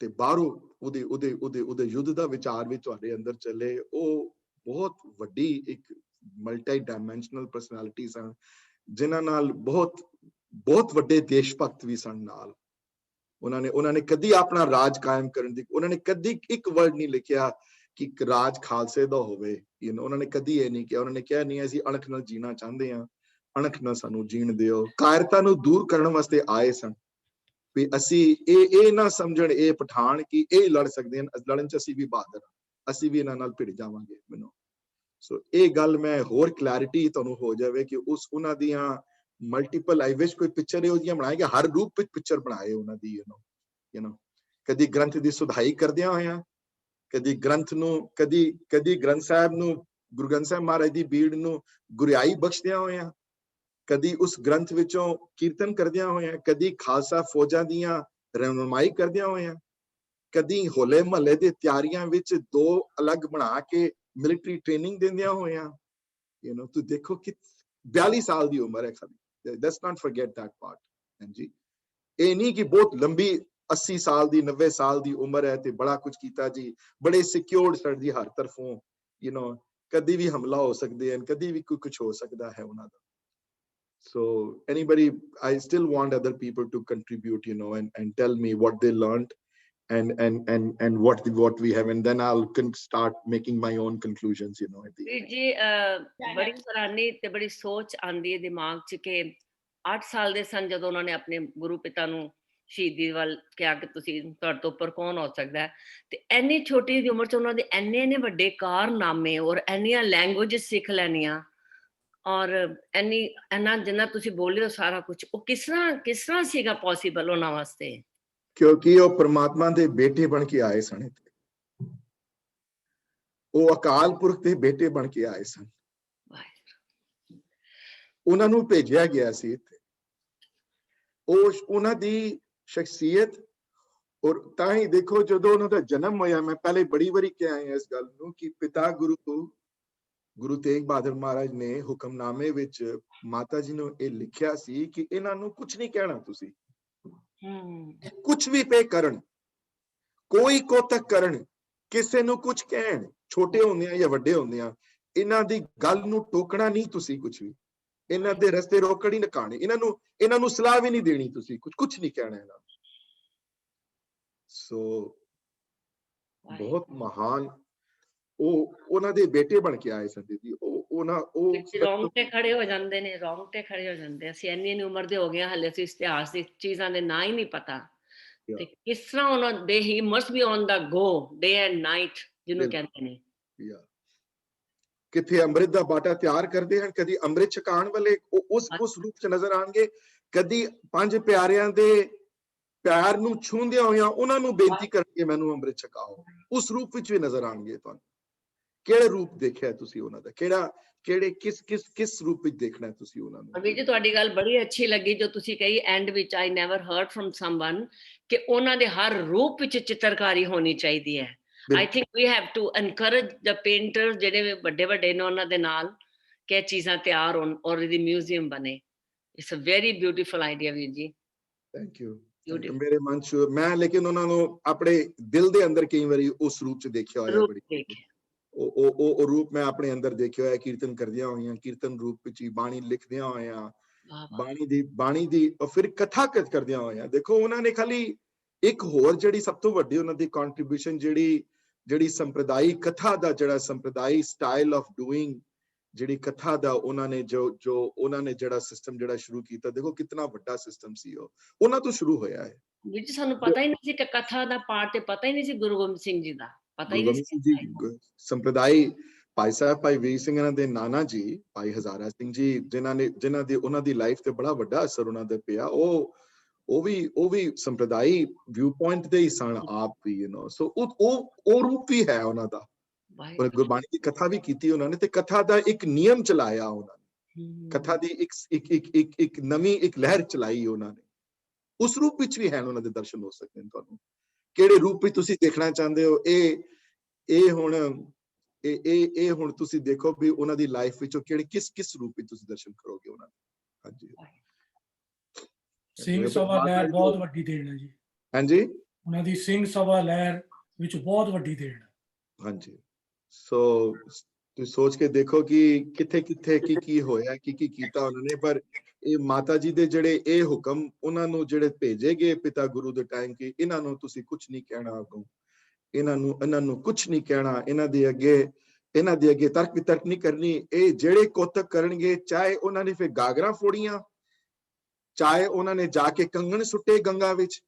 [SPEAKER 1] ਤੇ ਬਾਹਰੋਂ ਉਹਦੇ ਯੁੱਧ ਦਾ ਵਿਚਾਰ ਵੀ ਤੁਹਾਡੇ ਅੰਦਰ ਚੱਲੇ। ਉਹ ਬਹੁਤ ਵੱਡੀ ਇੱਕ ਮਲਟੀ ਡਾਇਮੈਂਸ਼ਨਲ ਪਰਸਨੈਲਿਟੀ ਸਨ, ਜਿਨ੍ਹਾਂ ਨਾਲ ਬਹੁਤ ਵੱਡੇ ਦੇਸ਼ ਭਗਤ ਵੀ ਸਨ ਨਾਲ। ਉਹਨਾਂ ਨੇ ਕਦੀ ਆਪਣਾ ਰਾਜ ਕਾਇਮ ਕਰਨ ਦੀ, ਉਹਨਾਂ ਨੇ ਕਦੀ ਇੱਕ ਵਰਡ ਨਹੀਂ ਲਿਖਿਆ ਕਿ ਰਾਜ ਖਾਲਸੇ ਦਾ ਹੋਵੇ, ਉਹਨਾਂ ਨੇ ਕਦੀ ਇਹ ਨਹੀਂ ਕਿਹਾ। ਉਹਨਾਂ ਨੇ ਕਿਹਾ ਨਹੀਂ ਅਸੀਂ ਅਣਖ ਨਾਲ ਜੀਣਾ ਚਾਹੁੰਦੇ ਹਾਂ, ਅਣਖ ਨਾਲ ਸਾਨੂੰ ਜੀਣ ਦਿਓ। ਕਾਇਰਤਾ ਨੂੰ ਦੂਰ ਕਰਨ ਵਾਸਤੇ ਆਏ ਸਨ ਵੀ ਅਸੀਂ ਇਹ ਨਾ ਸਮਝਣ ਇਹ ਪਠਾਨ ਕਿ ਇਹ ਲੜ ਸਕਦੇ ਹਨ, ਲੜਨ ਚ ਅਸੀਂ ਵੀ ਬਹਾਦਰ, ਅਸੀਂ ਵੀ ਇਹਨਾਂ ਨਾਲ ਭਿੜ ਜਾਵਾਂਗੇ। ਮੈਨੂੰ ਸੋ ਇਹ ਗੱਲ ਮੈਂ ਹੋਰ ਕਲੈਰਿਟੀ ਤੁਹਾਨੂੰ ਹੋ ਜਾਵੇ ਕਿ ਉਹਨਾਂ ਦੀਆਂ ਮਲਟੀਪਲ, ਆਈ ਵਿਸ਼ ਕੋਈ ਪਿਕਚਰ ਇਹੋ ਜਿਹੀਆਂ ਬਣਾਏ ਕਿ ਹਰ ਰੂਪ ਵਿੱਚ ਪਿਕਚਰ ਬਣਾਏ ਉਹਨਾਂ ਦੀ, ਕਦੀ ਗ੍ਰੰਥ ਦੀ ਸੁਧਾਈ ਕਰਦਿਆਂ ਹੋਇਆਂ, ਕਦੀ ਗ੍ਰੰਥ ਨੂੰ ਕਦੀ ਗ੍ਰੰਥ ਸਾਹਿਬ ਨੂੰ, ਗੁਰੂ ਗ੍ਰੰਥ ਸਾਹਿਬ ਮਹਾਰਾਜ ਦੀ ਬੀੜ ਨੂੰ ਗੁਰਿਆਈ ਬਖਸ਼ਦਿਆਂ ਹੋਇਆਂ, ਕਦੀ ਉਸ ਗ੍ਰੰਥ ਵਿੱਚੋਂ ਕੀਰਤਨ ਕਰਦਿਆਂ ਹੋਇਆਂ, ਕਦੀ ਖਾਲਸਾ ਫੌਜਾਂ ਦੀਆਂ ਰਹਿਨੁਮਾਈ ਕਰਦਿਆਂ ਹੋਇਆਂ, ਕਦੀ ਹੋਲੇ ਮਹੱਲੇ ਦੀ ਤਿਆਰੀਆਂ ਵਿੱਚ 2 ਅਲੱਗ ਬਣਾ ਕੇ ਮਿਲਟਰੀ ਟ੍ਰੇਨਿੰਗ ਦਿੰਦਿਆਂ ਹੋਇਆਂ। ਤੂੰ ਦੇਖੋ ਕਿ 42 ਸਾਲ ਦੀ ਉਮਰ ਹੈ ਖਾਲੀ, let's not forget that part. ਹਾਂਜੀ, ਇਹ ਨਹੀਂ ਕਿ ਬਹੁਤ ਲੰਬੀ 80 ਸਾਲ ਦੀ 90 ਸਾਲ ਦੀ ਉਮਰ ਹੈ ਤੇ ਬੜਾ ਕੁਝ ਕੀਤਾ ਜੀ, ਬੜੇ ਸਿਕਿਉਰਡ ਸਰ ਜੀ ਹਰ ਤਰਫੋਂ, ਕਦੀ ਵੀ ਹਮਲਾ ਹੋ ਸਕਦੇ ਹਨ, ਕਦੀ ਵੀ ਕੋਈ ਕੁਝ ਹੋ ਸਕਦਾ ਹੈ ਉਹਨਾਂ ਦਾ। So anybody, I still want other people to contribute, and tell me what they learned and what we have, and then I'll start making my own conclusions, at the end.
[SPEAKER 6] ਜੀ ਬੜੀ ਹੈਰਾਨੀ ਤੇ ਬੜੀ ਸੋਚ ਆਂਦੀ ਹੈ ਦਿਮਾਗ 'ਚ ਕਿ 8 ਸਾਲ ਦੇ ਸਨ ਜਦੋਂ ਉਹਨਾਂ ਨੇ ਆਪਣੇ ਗੁਰੂ ਪਿਤਾ ਨੂੰ ਸ਼ਹੀਦੀ ਵੱਲ ਕਿਹਾ ਕਿ ਤੁਸੀਂ, ਤੁਹਾਡੇ ਤੋਂ ਉੱਪਰ ਕੌਣ ਹੋ ਸਕਦਾ ਹੈ, ਤੇ ਇੰਨੀ ਛੋਟੀ ਜਿਹੀ ਉਮਰ 'ਚ ਉਹਨਾਂ ਦੇ ਇੰਨੇ ਵੱਡੇ ਕਾਰਨਾਮੇ ਔਰ ਇੰਨੀਆਂ ਲੈਂਗੁਏਜਸ ਸਿੱਖ ਲੈਣੀਆਂ, ਔਰ ਇੰਨਾ ਜਿੰਨਾ ਤੁਸੀਂ ਬੋਲੇ ਹੋ ਸਾਰਾ ਕੁਝ, ਉਹ ਕਿਸ ਤਰ੍ਹਾਂ ਸੀਗਾ ਪੋਸੀਬਲ ਉਹਨਾਂ ਵਾਸਤੇ?
[SPEAKER 1] ਕਿਉਂਕਿ ਉਹ ਪ੍ਰਮਾਤਮਾ ਦੇ ਬੇਟੇ ਬਣ ਕੇ ਆਏ ਸਨ, ਉਹ ਅਕਾਲ ਪੁਰਖ ਦੇ ਬੇਟੇ ਬਣ ਕੇ ਆਏ ਸਨ, ਉਹਨਾਂ ਨੂੰ ਭੇਜਿਆ ਗਿਆ ਸੀ ਇੱਥੇ। ਉਹਨਾਂ ਦੀ ਸ਼ਖਸੀਅਤ, ਔਰ ਤਾਂ ਹੀ ਦੇਖੋ ਜਦੋਂ ਉਹਨਾਂ ਦਾ ਜਨਮ ਹੋਇਆ, ਮੈਂ ਪਹਿਲੇ ਬੜੀ ਵਾਰੀ ਕਿਹਾ ਹੈ ਇਸ ਗੱਲ ਨੂੰ ਕਿ ਪਿਤਾ ਗੁਰੂ ਤੇਗ ਬਹਾਦਰ ਮਹਾਰਾਜ ਨੇ ਹੁਕਮਨਾਮੇ ਵਿੱਚ ਮਾਤਾ ਜੀ ਨੂੰ ਇਹ ਲਿਖਿਆ ਸੀ ਕਿ ਇਹਨਾਂ ਨੂੰ ਕੁਝ ਨਹੀਂ ਕਹਿਣਾ, ਤੁਸੀਂ ਕੁਝ ਵੀ ਪੇ ਕਰਨ, ਕੋਈ ਕੋਤਕ ਕਰਨ, ਕਿਸੇ ਨੂੰ ਕੁਝ ਕਹਿਣ, ਛੋਟੇ ਹੁੰਦੇ ਆ ਜਾਂ ਵੱਡੇ ਹੁੰਦੇ ਆ, ਇਹਨਾਂ ਦੀ ਗੱਲ ਨੂੰ ਟੋਕਣਾ ਨਹੀਂ ਤੁਸੀਂ ਕੁਝ ਵੀ, ਇਹਨਾਂ ਦੇ ਰਸਤੇ ਰੋਕਣ ਹੀ ਨਕਾਣੇ, ਇਹਨਾਂ ਨੂੰ ਸਲਾਹ ਵੀ ਨਹੀਂ ਦੇਣੀ, ਤੁਸੀਂ ਕੁਝ ਨਹੀਂ ਕਹਿਣਾ ਇਹਨਾਂ ਨੂੰ। ਸੋ ਬਹੁਤ ਮਹਾਨ ਉਹ ਉਹਨਾਂ ਦੇ ਬੇਟੇ ਬਣ ਕੇ ਆਏ ਸੰਦੀਪ ਜੀ। ਉਹ
[SPEAKER 6] ਰੌਂਗਟੇ ਖੜੇ ਹੋ ਜਾਂਦੇ ਨੇ, ਰੌਂਗਟੇ ਖੜੇ ਹੋ ਜਾਂਦੇ। ਅਸੀਂ ਇੰਨੀ ਉਮਰ ਦੇ ਹੋ ਗਏ ਹਾਲੇ ਅਸੀਂ ਇਤਿਹਾਸ ਦੀ ਚੀਜ਼ਾਂ ਦੇ ਨਾਂ ਹੀ ਨਹੀਂ ਪਤਾ ਤੇ ਕਿਸ ਤਰ੍ਹਾਂ ਉਹਨਾਂ ਦੇ ਹੀ must be on the go day and night ਜਿਹਨੂੰ ਕਹਿੰਦੇ ਨੇ।
[SPEAKER 1] ਕਿੱਥੇ ਅੰਮ੍ਰਿਤ ਦਾ ਬਾਟਾ ਤਿਆਰ ਕਰਦੇ ਹਨ, ਕਦੀ ਅੰਮ੍ਰਿਤ ਛਕਾਉਣ ਵਾਲੇ ਉਸ ਰੂਪ ਚ ਨਜ਼ਰ ਆਣਗੇ, ਕਦੀ ਪੰਜ ਪਿਆਰਿਆਂ ਦੇ ਪਿਆਰ ਨੂੰ ਛੂੰਹਦਿਆਂ ਹੋਇਆਂ ਉਹਨਾਂ ਨੂੰ ਬੇਨਤੀ ਕਰਕੇ ਮੈਨੂੰ ਅੰਮ੍ਰਿਤ ਛਕਾਓ, ਉਸ ਰੂਪ ਵਿੱਚ ਵੀ ਨਜ਼ਰ ਆਣਗੇ। ਤੁਹਾਨੂੰ ਕਿਹੜੇ ਰੂਪ ਦੇਖਿਆ ਤੁਸੀਂ ਉਹਨਾਂ ਦਾ, ਕਿਹੜੇ ਕਿਸ ਰੂਪ ਵਿੱਚ ਦੇਖਣਾ ਤੁਸੀਂ ਉਹਨਾਂ ਨੂੰ?
[SPEAKER 6] ਅਭੀ ਜੀ ਤੁਹਾਡੀ ਗੱਲ ਬੜੀ ਅੱਛੀ ਲੱਗੀ ਜੋ ਤੁਸੀਂ ਕਹੀ ਐਂਡ ਵਿੱਚ, I never heard from someone ਕਿ ਉਹਨਾਂ ਦੇ ਹਰ ਰੂਪ ਵਿੱਚ ਚਿੱਤਰਕਾਰੀ ਹੋਣੀ ਚਾਹੀਦੀ ਹੈ। I think we have to encourage the painters ਜਿਹੜੇ ਵੱਡੇ ਨੇ ਉਹਨਾਂ ਦੇ ਨਾਲ ਕਿ ਚੀਜ਼ਾਂ ਤਿਆਰ ਹੋਣ ਔਰ ਇਹਦੀ ਮਿਊਜ਼ੀਅਮ ਬਣੇ। It's a very beautiful idea ਵੀਰ ਜੀ।
[SPEAKER 1] Thank you. ਮੇਰੇ ਮਨ ਚ ਮੈਂ ਲੇਕਿਨ ਉਹਨਾਂ ਨੂੰ ਆਪਣੇ ਦਿਲ ਦੇ ਅੰਦਰ ਕਈ ਵਾਰੀ ਉਸ ਰੂਪ ਚ ਦੇਖਿਆ ਹੋਇਆ, ਬੜੀ ਉਹ ਰੂਪ ਮੈਂ ਆਪਣੇ ਅੰਦਰ ਦੇਖਿਆ ਹੋਇਆ, ਕੀਰਤਨ ਕਰਦਿਆਂ ਹੋਈਆਂ, ਕੀਰਤਨ ਰੂਪ ਵਿੱਚ ਹੀ ਬਾਣੀ ਲਿਖਦਿਆਂ ਹੋਇਆਂ, ਬਾਣੀ ਦੀ ਫਿਰ ਕਥਾ ਕਰਦਿਆਂ ਹੋਇਆਂ। ਦੇਖੋ ਉਹਨਾਂ ਨੇ ਖਾਲੀ ਇੱਕ ਹੋਰ ਜਿਹੜੀ ਸਭ ਤੋਂ ਵੱਡੀ ਉਹਨਾਂ ਦੀ ਕੰਟਰੀਬਿਊਸ਼ਨ ਜਿਹੜੀ ਸੰਪਰਦਾਈ ਕਥਾ ਦਾ ਜਿਹੜਾ ਸੰਪਰਦਾਈ ਸਟਾਈਲ ਆਫ ਡੂਇੰਗ, ਜਿਹੜੀ ਕਥਾ ਦਾ ਉਹਨਾਂ ਨੇ ਉਹਨਾਂ ਨੇ ਜਿਹੜਾ ਸਿਸਟਮ ਜਿਹੜਾ ਸ਼ੁਰੂ ਕੀਤਾ, ਦੇਖੋ ਕਿੰਨਾ ਵੱਡਾ ਸਿਸਟਮ ਸੀ, ਉਹ ਉਹਨਾਂ ਤੋਂ ਸ਼ੁਰੂ ਹੋਇਆ ਹੈ।
[SPEAKER 6] ਵੀਰ ਜੀ ਸਾਨੂੰ ਪਤਾ ਹੀ ਨਹੀਂ ਸੀ ਕਿ ਕਥਾ ਦਾ ਪਾਠ ਤੇ ਪਤਾ ਹੀ ਨਹੀਂ ਸੀ ਗੁਰੂ ਗੋਬਿੰਦ ਸਿੰਘ ਜੀ ਦਾ, ਪਤਾ ਹੀ ਨਹੀਂ ਸੀ।
[SPEAKER 1] ਸੰਪਰਦਾਈ ਭਾਈ ਸਾਹਿਬ ਭਾਈ ਵੀਰ ਸਿੰਘ ਇਹਨਾਂ ਦੇ ਨਾਨਾ ਜੀ ਭਾਈ ਹਜ਼ਾਰਾ ਸਿੰਘ ਜੀ ਜਿਨ੍ਹਾਂ ਦੀ ਉਹਨਾਂ ਦੀ ਲਾਈਫ ਤੇ ਬੜਾ ਵੱਡਾ ਅਸਰ ਉਹਨਾਂ ਦੇ ਪਿਆ, ਉਹ ਵੀ ਸੰਪਰਦਾਈ ਵਿਊ ਪੁਆਇੰਟ ਦੇ ਹੀ ਸਨ ਆਪ ਵੀ, ਸੋ ਉਹ ਰੂਪ ਵੀ ਹੈ ਉਹਨਾਂ ਦਾ। ਗੁਰਬਾਣੀ ਦੀ ਕਥਾ ਵੀ ਕੀਤੀ ਉਹਨਾਂ ਨੇ, ਤੇ ਕਥਾ ਦਾ ਇੱਕ ਨਿਯਮ ਚਲਾਇਆ ਉਹਨਾਂ ਨੇ, ਕਥਾ ਦੀ ਇੱਕ ਨਵੀਂ ਇੱਕ ਲਹਿਰ ਚਲਾਈ ਉਹਨਾਂ ਨੇ। ਉਸ ਰੂਪ ਵਿੱਚ ਵੀ ਹੈ ਉਹਨਾਂ ਦੇ ਦਰਸ਼ਨ ਹੋ ਸਕਦੇ ਨੇ। ਤੁਹਾਨੂੰ ਕਿਹੜੇ ਰੂਪ ਵਿੱਚ ਤੁਸੀਂ ਦੇਖਣਾ ਚਾਹੁੰਦੇ ਹੋ, ਇਹ ਹੁਣ ਤੁਸੀਂ ਦੇਖੋ ਵੀ ਉਹਨਾਂ ਦੀ ਲਾਈਫ ਵਿੱਚੋਂ ਕਿਸ ਰੂਪ ਵਿੱਚ ਤੁਸੀਂ ਦਰਸ਼ਨ ਕਰੋਗੇ ਉਹਨਾਂ ਦੇ। ਹਾਂਜੀ,
[SPEAKER 5] ਸਿੰਘ ਸਭਾ ਲਹਿਰ ਬਹੁਤ ਵੱਡੀ ਦੇਣ ਹੈ ਜੀ।
[SPEAKER 1] ਹਾਂਜੀ,
[SPEAKER 5] ਉਹਨਾਂ ਦੀ ਸਿੰਘ ਸਭਾ ਲਹਿਰ ਵਿੱਚ ਬਹੁਤ ਵੱਡੀ ਦੇਣ।
[SPEAKER 1] ਹਾਂਜੀ, ਸੋ ਤੁਸੀਂ ਸੋਚ ਕੇ ਦੇਖੋ ਕਿ ਕਿੱਥੇ ਕੀ ਹੋਇਆ, ਕੀ ਕੀਤਾ ਉਹਨਾਂ ਨੇ। ਪਰ ਇਹ ਮਾਤਾ ਜੀ ਦੇ ਜਿਹੜੇ ਇਹ ਹੁਕਮ ਉਹਨਾਂ ਨੂੰ ਜਿਹੜੇ ਭੇਜੇ ਗਏ ਪਿਤਾ ਗੁਰੂ ਦੇ ਟਾਈਮ ਕਿ ਇਹਨਾਂ ਨੂੰ ਤੁਸੀਂ ਕੁਝ ਨਹੀਂ ਕਹਿਣਾ, ਅੱਗੋਂ ਇਹਨਾਂ ਨੂੰ ਕੁਝ ਨਹੀਂ ਕਹਿਣਾ, ਇਹਨਾਂ ਦੇ ਅੱਗੇ ਤਰਕ ਵਿਤਰਕ ਨਹੀਂ ਕਰਨੀ। ਇਹ ਜਿਹੜੇ ਕੋਤਕ ਕਰਨਗੇ, ਚਾਹੇ ਉਹਨਾਂ ਨੇ ਫਿਰ ਗਾਗਰਾਂ ਫੋੜੀਆਂ, ਚਾਹੇ ਉਹਨਾਂ ਨੇ ਜਾ ਕੇ ਕੰਗਣ ਸੁੱਟੇ ਗੰਗਾ ਵਿੱਚ,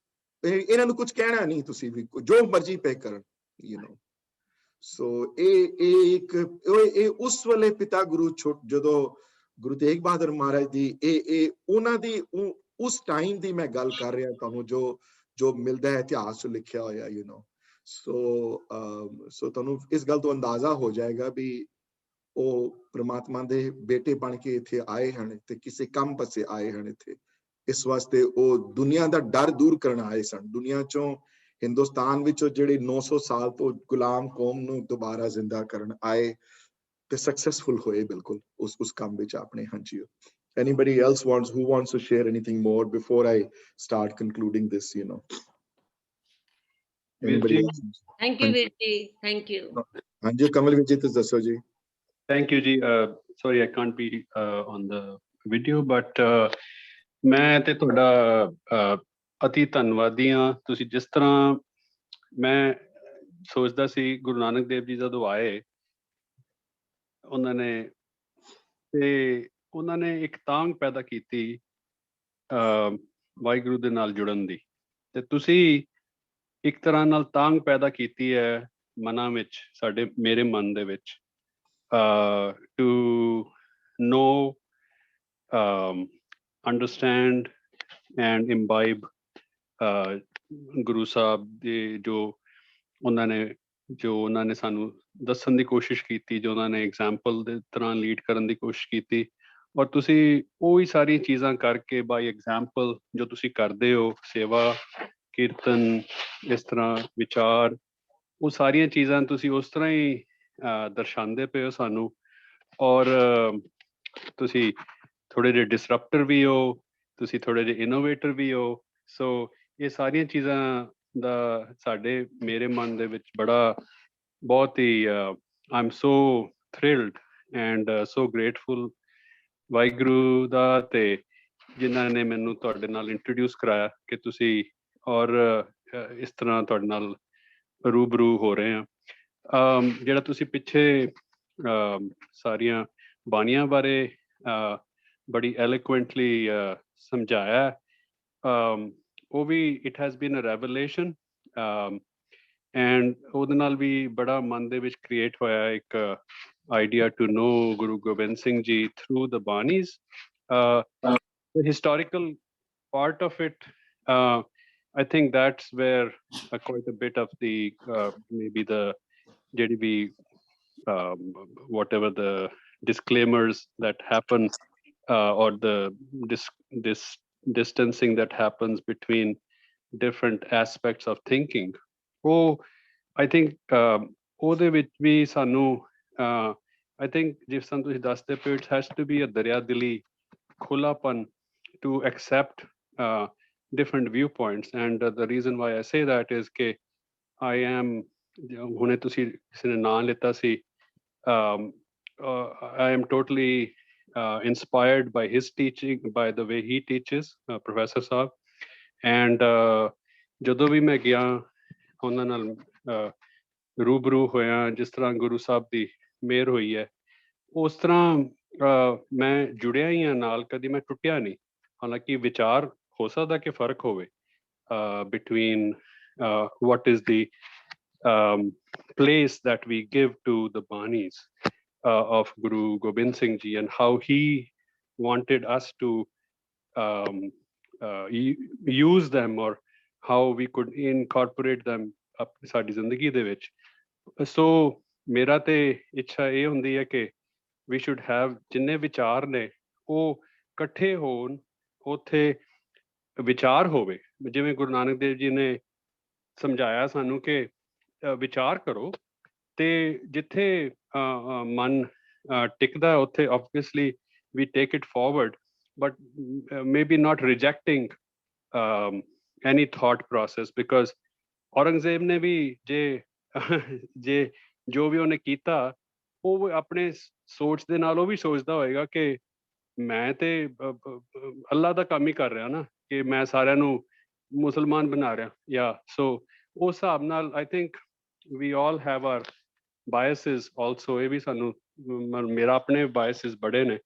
[SPEAKER 1] ਇਹਨਾਂ ਨੂੰ ਕੁਝ ਕਹਿਣਾ ਨਹੀਂ, ਤੁਸੀਂ ਵੀ ਜੋ ਮਰਜ਼ੀ ਪੇ ਕਰਨ, ਸੋ ਇਹ ਉਸ ਵੇਲੇ ਪਿਤਾ ਗੁਰੂ ਜਦੋਂ ਗੁਰੂ ਤੇਗ ਬਹਾਦਰ ਮਹਾਰਾਜ ਦੀ ਇਹ ਉਹਨਾਂ ਦੀ ਉਸ ਟਾਈਮ ਦੀ ਮੈਂ ਗੱਲ ਕਰ ਰਿਹਾ ਤੁਹਾਨੂੰ, ਜੋ ਮਿਲਦਾ ਹੈ ਇਤਿਹਾਸ ਚ ਲਿਖਿਆ ਹੋਇਆ, ਸੋ ਤੁਹਾਨੂੰ ਇਸ ਗੱਲ ਤੋਂ ਅੰਦਾਜ਼ਾ ਹੋ ਜਾਏਗਾ ਵੀ ਉਹ ਪ੍ਰਮਾਤਮਾ ਦੇ ਬੇਟੇ ਬਣ ਕੇ ਇੱਥੇ ਆਏ ਹਨ ਤੇ ਕਿਸੇ ਕੰਮ ਪਾਸੇ ਆਏ ਹਨ ਇੱਥੇ। ਇਸ ਵਾਸਤੇ ਉਹ ਦੁਨੀਆ ਦਾ ਡਰ ਦੂਰ ਕਰਨ ਆਏ ਸਨ। ਦੁਨੀਆ ਚੋਂ ਹਿੰਦੁਸਤਾਨ ਵਿੱਚੋਂ ਜਿਹੜੇ 900 ਸਾਲ ਤੋਂ ਗੁਲਾਮ ਕੌਮ ਨੂੰ ਦੁਬਾਰਾ ਜ਼ਿੰਦਾ ਕਰਨ ਆਏ ਤੇ ਸਕਸੈਸਫੁਲ ਹੋਏ ਬਿਲਕੁਲ ਉਸ ਕੰਮ ਵਿੱਚ ਆਪਣੇ। ਹਾਂਜੀ, anybody else who wants to share anything more before I start concluding this, anybody else?
[SPEAKER 6] Thank you ਵੀਰ ਜੀ, thank you.
[SPEAKER 1] ਹਾਂਜੀ, ਕਮਲ ਵੀਰ ਜੀ ਤੁਸੀਂ ਦੱਸੋ ਜੀ।
[SPEAKER 7] Thank you ਜੀ। sorry I can't be on the video, but ਮੈਂ ਤੇ ਤੁਹਾਡਾ ਅਤੀ ਧੰਨਵਾਦੀ ਹਾਂ। ਤੁਸੀਂ ਜਿਸ ਤਰ੍ਹਾਂ, ਮੈਂ ਸੋਚਦਾ ਸੀ ਗੁਰੂ ਨਾਨਕ ਦੇਵ ਜੀ ਜਦੋਂ ਆਏ ਉਹਨਾਂ ਨੇ ਇੱਕ ਤਾਂਘ ਪੈਦਾ ਕੀਤੀ ਵਾਹਿਗੁਰੂ ਦੇ ਨਾਲ ਜੁੜਨ ਦੀ, ਤੇ ਤੁਸੀਂ ਇੱਕ ਤਰ੍ਹਾਂ ਨਾਲ ਤਾਂਘ ਪੈਦਾ ਕੀਤੀ ਹੈ ਮਨਾਂ ਵਿੱਚ, ਮੇਰੇ ਮਨ ਦੇ ਵਿੱਚ, to know, understand and imbibe Guru Sahib ਦੇ ਜੋ ਉਹਨਾਂ ਨੇ ਸਾਨੂੰ ਦੱਸਣ ਦੀ ਕੋਸ਼ਿਸ਼ ਕੀਤੀ, ਜੋ ਉਹਨਾਂ ਨੇ ਐਗਜ਼ਾਮਪਲ ਦੇ ਤਰ੍ਹਾਂ ਲੀਡ ਕਰਨ ਦੀ ਕੋਸ਼ਿਸ਼ ਕੀਤੀ। ਔਰ ਤੁਸੀਂ ਉਹੀ ਸਾਰੀਆਂ ਚੀਜ਼ਾਂ ਕਰਕੇ ਬਾਈ ਐਗਜ਼ਾਮਪਲ ਜੋ ਤੁਸੀਂ ਕਰਦੇ ਹੋ, ਸੇਵਾ, ਕੀਰਤਨ, ਇਸ ਤਰ੍ਹਾਂ ਵਿਚਾਰ, ਉਹ ਸਾਰੀਆਂ ਚੀਜ਼ਾਂ ਤੁਸੀਂ ਉਸ ਤਰ੍ਹਾਂ ਹੀ ਦਰਸਾਉਂਦੇ ਪਏ ਹੋ ਸਾਨੂੰ। ਔਰ ਤੁਸੀਂ ਥੋੜ੍ਹੇ ਜਿਹੇ ਡਿਸਰਪਟਰ ਵੀ ਹੋ, ਤੁਸੀਂ ਥੋੜ੍ਹੇ ਜਿਹੇ ਇਨੋਵੇਟਰ ਵੀ ਹੋ। ਸੋ ਇਹ ਸਾਰੀਆਂ ਚੀਜ਼ਾਂ ਦਾ ਮੇਰੇ ਮਨ ਦੇ ਵਿੱਚ ਬਹੁਤ ਹੀ I am so thrilled and so grateful Waheguru ਦਾ ਤੇ ਜਿਨ੍ਹਾਂ ਨੇ ਮੈਨੂੰ ਤੁਹਾਡੇ ਨਾਲ ਇੰਟਰੋਡਿਊਸ ਕਰਾਇਆ ਕਿ ਤੁਸੀਂ ਔਰ ਇਸ ਤਰ੍ਹਾਂ ਤੁਹਾਡੇ ਨਾਲ ਰੂਬਰੂ ਹੋ ਰਹੇ ਹਾਂ। ਜਿਹੜਾ ਤੁਸੀਂ ਪਿੱਛੇ ਸਾਰੀਆਂ ਬਾਣੀਆਂ ਬਾਰੇ ਬੜੀ ਐਲੋਕੁਐਂਟਲੀ ਸਮਝਾਇਆ, ਉਹ ਵੀ it has been a revelation, and ਉਹਦੇ ਨਾਲ ਵੀ ਬੜਾ ਮਨ ਦੇ ਵਿੱਚ ਕ੍ਰੀਏਟ ਹੋਇਆ ਇੱਕ idea to know Guru Gobind Singh Ji through the Banis. The historical part of it, I think that's where quite a bit of the maybe the JDB, whatever the disclaimers that happen, or the this distancing that happens between different aspects of thinking. Oh, I think ਉਹਦੇ ਵਿੱਚ ਵੀ ਸਾਨੂੰ I think ਜਿਸ ਤਰ੍ਹਾਂ ਤੁਸੀਂ ਦੱਸਦੇ ਪਏ, it has to be a ਦਰਿਆ ਦਿਲੀ ਖੁੱਲਾਪਨ to accept different viewpoints, and the reason why I say that is ਕਿ I am, ਹੁਣੇ ਤੁਸੀਂ ਕਿਸੇ ਨੇ ਨਾਂ ਲਿੱਤਾ ਸੀ, I am totally inspired by his teaching, by the way he teaches, Professor Saab, and ਜਦੋਂ ਵੀ ਮੈਂ ਗਿਆ ਉਹਨਾਂ ਨਾਲ ਰੂਬਰੂ ਹੋਇਆ, ਜਿਸ ਤਰ੍ਹਾਂ ਗੁਰੂ ਸਾਹਿਬ ਦੀ ਮਿਹਰ ਹੋਈ ਹੈ, ਉਸ ਤਰ੍ਹਾਂ ਮੈਂ ਜੁੜਿਆ ਹੀ ਹਾਂ ਨਾਲ, ਕਦੀ ਮੈਂ ਟੁੱਟਿਆ ਨਹੀਂ। ਹਾਲਾਂਕਿ ਵਿਚਾਰ ਹੋ ਸਕਦਾ ਕਿ ਫਰਕ ਹੋਵੇ between what is the place that we give to the Banis of Guru Gobind Singh Ji, and how he wanted us to use them, or how we could incorporate them ਸਾਡੀ ਜ਼ਿੰਦਗੀ ਦੇ ਵਿੱਚ। ਸੋ ਮੇਰਾ ਤੇ ਇੱਛਾ ਇਹ ਹੁੰਦੀ ਹੈ ਕਿ we should have ਜਿੰਨੇ ਵਿਚਾਰ ਨੇ ਉਹ ਇਕੱਠੇ ਹੋਣ, ਉੱਥੇ ਵਿਚਾਰ ਹੋਵੇ। ਜਿਵੇਂ ਗੁਰੂ ਨਾਨਕ ਦੇਵ ਜੀ ਨੇ ਸਮਝਾਇਆ ਸਾਨੂੰ ਕਿ ਵਿਚਾਰ ਕਰੋ, ਤੇ ਜਿੱਥੇ ਮਨ ਟਿਕਦਾ ਉੱਥੇ obviously we take it forward, but maybe not rejecting any thought process, because Aurangzeb ਨੇ ਵੀ ਜੇ ਜੋ ਵੀ ਉਹਨੇ ਕੀਤਾ, ਉਹ ਆਪਣੇ ਸੋਚ ਦੇ ਨਾਲ ਉਹ ਵੀ ਸੋਚਦਾ ਹੋਏਗਾ ਕਿ ਮੈਂ ਤੇ ਅੱਲਾ ਦਾ ਕੰਮ ਹੀ ਕਰ ਰਿਹਾ ਨਾ, ਕਿ ਮੈਂ ਸਾਰਿਆਂ ਨੂੰ ਮੁਸਲਮਾਨ ਬਣਾ ਰਿਹਾ, ਜਾਂ ਸੋ ਉਸ ਹਿਸਾਬ ਨਾਲ I think we all have our biases also। ਇਹ ਵੀ ਸਾਨੂੰ, ਮੇਰਾ ਆਪਣੇ biases ਬੜੇ ਨੇ,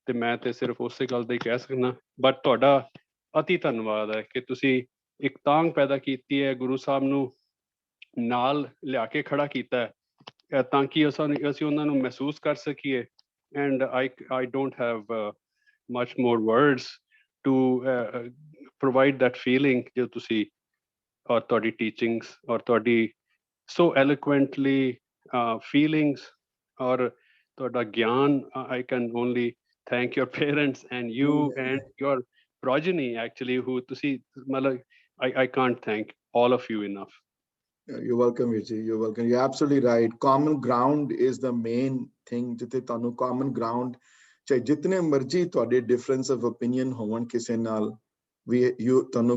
[SPEAKER 7] ਤੇ ਮੈਂ ਤੇ ਸਿਰਫ ਉਸੇ ਗੱਲ ਦਾ ਹੀ ਕਹਿ ਸਕਦਾ। ਬਟ ਤੁਹਾਡਾ ਅਤੀ ਧੰਨਵਾਦ ਹੈ ਕਿ ਤੁਸੀਂ ਇੱਕ ਤਾਂਘ ਪੈਦਾ ਕੀਤੀ ਹੈ, ਗੁਰੂ ਸਾਹਿਬ ਨੂੰ ਨਾਲ ਲਿਆ ਕੇ ਖੜਾ ਕੀਤਾ ਹੈ, ਤਾਂ ਕਿ ਅਸੀਂ ਉਹਨਾਂ ਨੂੰ ਮਹਿਸੂਸ ਕਰ ਸਕੀਏ। And I don't have much more words to provide that feeling ਜੋ ਤੁਸੀਂ ਔਰ ਤੁਹਾਡੀ ਟੀਚਿੰਗਸ ਔਰ ਤੁਹਾਡੀ so eloquently feelings ਔਰ ਤੁਹਾਡਾ ਗਿਆਨ, I can only thank your parents and you and your progeny actually, who ਤੁਸੀਂ ਮਤਲਬ I can't thank all of you enough.
[SPEAKER 1] You're welcome, Virji. You're welcome. You're absolutely right. Common ground is the main thing. ਜਿੱਥੇ ਤੁਹਾਨੂੰ common ground, ਚਾਹੇ ਜਿਤਨੇ ਮਰਜ਼ੀ ਤੁਹਾਡੇ difference of opinion ਹੋਣ ਕਿਸੇ ਨਾਲ, ਤੁਹਾਨੂੰ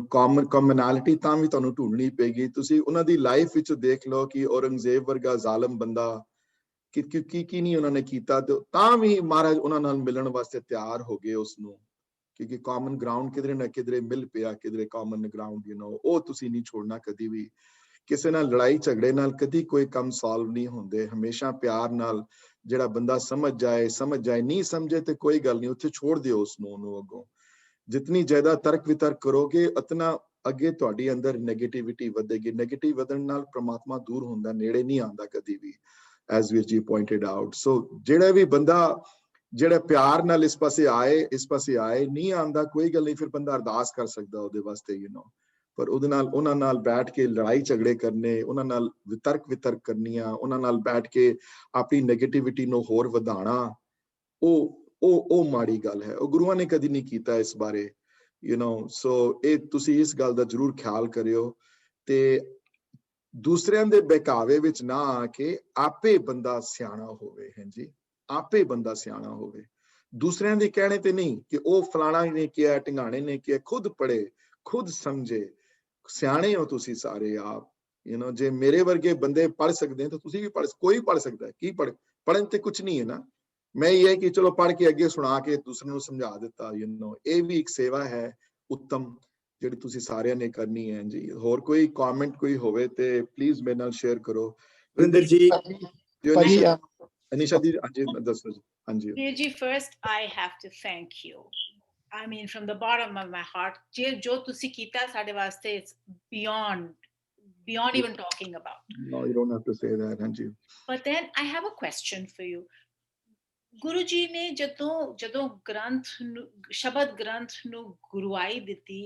[SPEAKER 1] commonality ਤਾਂ ਵੀ ਤੁਹਾਨੂੰ ਢੂੰਡਣੀ ਪਏਗੀ। ਤੁਸੀਂ ਉਹਨਾਂ ਦੀ ਲਾਈਫ ਵਿੱਚ ਦੇਖ ਲਓ ਕਿ ਔਰੰਗਜ਼ੇਬ ਵਰਗਾ ਜ਼ਾਲਮ ਬੰਦਾ ਕੀ ਨਹੀਂ ਉਹਨਾਂ ਨੇ ਕੀਤਾ, ਤਾਂ ਵੀ ਮਹਾਰਾਜ ਉਹਨਾਂ ਨਾਲ ਮਿਲਣ ਵਾਸਤੇ ਤਿਆਰ ਹੋ ਗਏ ਉਸਨੂੰ, ਕਿਉਂਕਿ ਕਾਮਨ ਗਰਾਊਂਡ ਕਿਧਰੇ ਨਾ ਕਿਧਰੇ ਮਿਲ ਪਿਆ, ਕਿਧਰੇ ਕਾਮਨ ਗਰਾਊਂਡ ਉਹ ਤੁਸੀਂ ਨਹੀਂ ਛੋੜਨਾ ਕਦੀ ਵੀ। ਕਿਸੇ ਨਾਲ ਲੜਾਈ ਝਗੜੇ ਨਾਲ ਕਦੀ ਕੋਈ ਕੰਮ ਸੋਲਵ ਨਹੀਂ ਹੁੰਦੇ, ਹਮੇਸ਼ਾ ਪਿਆਰ ਨਾਲ ਜਿਹੜਾ ਬੰਦਾ ਸਮਝ ਜਾਏ, ਨਹੀਂ ਸਮਝੇ ਤੇ ਕੋਈ ਗੱਲ ਨਹੀਂ, ਉੱਥੇ ਛੋੜ ਦਿਓ ਉਸਨੂੰ, ਉਹਨੂੰ ਅੱਗੋਂ। ਜਿਤਨੀ ਜ਼ਿਆਦਾ ਤਰਕ ਵਿਤਰਕ ਕਰੋਗੇ ਉਤਨਾ ਅੱਗੇ ਤੁਹਾਡੀ ਅੰਦਰ ਨੈਗੇਟਿਵਿਟੀ ਵਧੇਗੀ। ਨੈਗੇਟਿਵ ਵਧਣ ਨਾਲ ਪ੍ਰਮਾਤਮਾ ਦੂਰ ਹੁੰਦਾ, ਨੇੜੇ ਨਹੀਂ ਆਉਂਦਾ ਕਦੀ ਵੀ, as Virji pointed out। ਸੋ ਜਿਹੜਾ ਵੀ ਬੰਦਾ ਜਿਹੜਾ ਪਿਆਰ ਨਾਲ ਇਸ ਪਾਸੇ ਆਏ ਨਹੀਂ ਆਉਂਦਾ, ਕੋਈ ਗੱਲ ਨਹੀਂ, ਫਿਰ ਬੰਦਾ ਅਰਦਾਸ ਕਰ ਸਕਦਾ ਉਹਦੇ ਵਾਸਤੇ ਪਰ ਉਹਦੇ ਨਾਲ ਉਹਨਾਂ ਨਾਲ ਬੈਠ ਕੇ ਲੜਾਈ ਝਗੜੇ ਕਰਨੇ, ਉਹਨਾਂ ਨਾਲ ਵਿਤਰਕ ਕਰਨੀਆਂ, ਉਹਨਾਂ ਨਾਲ ਬੈਠ ਕੇ ਆਪਣੀ ਨੈਗੇਟਿਵਿਟੀ ਨੂੰ ਹੋਰ ਵਧਾਉਣਾ, ਉਹ ਮਾੜੀ ਗੱਲ ਹੈ। ਉਹ ਗੁਰੂਆਂ ਨੇ ਕਦੀ ਨਹੀਂ ਕੀਤਾ ਇਸ ਬਾਰੇ, ਸੋ ਇਹ ਤੁਸੀਂ ਇਸ ਗੱਲ ਦਾ ਜ਼ਰੂਰ ਖਿਆਲ ਕਰਿਓ, ਤੇ ਦੂਸਰਿਆਂ ਦੇ ਬਹਿਕਾਵੇ ਵਿੱਚ ਨਾ ਆ ਕੇ ਆਪੇ ਬੰਦਾ ਸਿਆਣਾ ਹੋਵੇ। ਹਾਂਜੀ, ਆਪੇ ਬੰਦਾ ਸਿਆਣਾ ਹੋਵੇ, ਦੂਸਰਿਆਂ ਦੇ ਕਹਿਣੇ ਤੇ ਨਹੀਂ ਕਿ ਉਹ ਫਲਾਣਾ ਨੇ ਕਿਹਾ, ਢਿੰਗਾਣੇ ਨੇ ਕਿਹਾ, ਖੁਦ ਪੜ੍ਹੇ, ਖੁਦ ਸਮਝੇ। ਸਿਆਣੇ ਹੋ ਤੁਸੀਂ ਸਾਰੇ ਆਪ, ਜੇ ਮੇਰੇ ਵਰਗੇ ਬੰਦੇ ਪੜ੍ਹ ਸਕਦੇ ਤਾਂ ਤੁਸੀਂ ਵੀ ਕੋਈ ਪੜ੍ਹ ਸਕਦਾ ਹੈ। ਕੀ ਪੜ੍ਹਨ ਤੇ ਕੁਛ ਨਹੀਂ ਹੈ ਨਾ, मैं ये है कि चलो पढ़ के अगे सुना के दूसरे ਨੂੰ ਸਮਝਾ ਦਿੱਤਾ ਇਹ ਵੀ ਇੱਕ ਸੇਵਾ ਹੈ ਉੱਤਮ ਜਿਹੜੀ ਤੁਸੀਂ ਸਾਰਿਆਂ ਨੇ ਕਰਨੀ ਹੈ ਜੀ। ਹੋਰ ਕੋਈ ਕਮੈਂਟ ਕੋਈ ਹੋਵੇ ਤੇ ਪਲੀਜ਼ ਮੇਰੇ ਨਾਲ ਸ਼ੇਅਰ ਕਰੋ।
[SPEAKER 8] ਵਰਿੰਦਰ ਜੀ ਭਾਜੀ
[SPEAKER 1] ਅਨੀਸ਼ਾ ਦੀ ਹਾਂਜੀ ਦੱਸੋ ਜੀ। ਹਾਂਜੀ
[SPEAKER 9] Veer ji, first I have to thank you. I mean, from the bottom of my heart, jo tusi kita sade vaste, it's beyond even talking about.
[SPEAKER 1] No, you don't have to say that. ਹਾਂਜੀ
[SPEAKER 9] But then I have a question for you. Guru ji ne ਜਦੋਂ ਗ੍ਰੰਥ ਸ਼ਬਦ ਗ੍ਰੰਥ ਨੂੰ ਗੁਰੂਆਈ ਦਿੱਤੀ,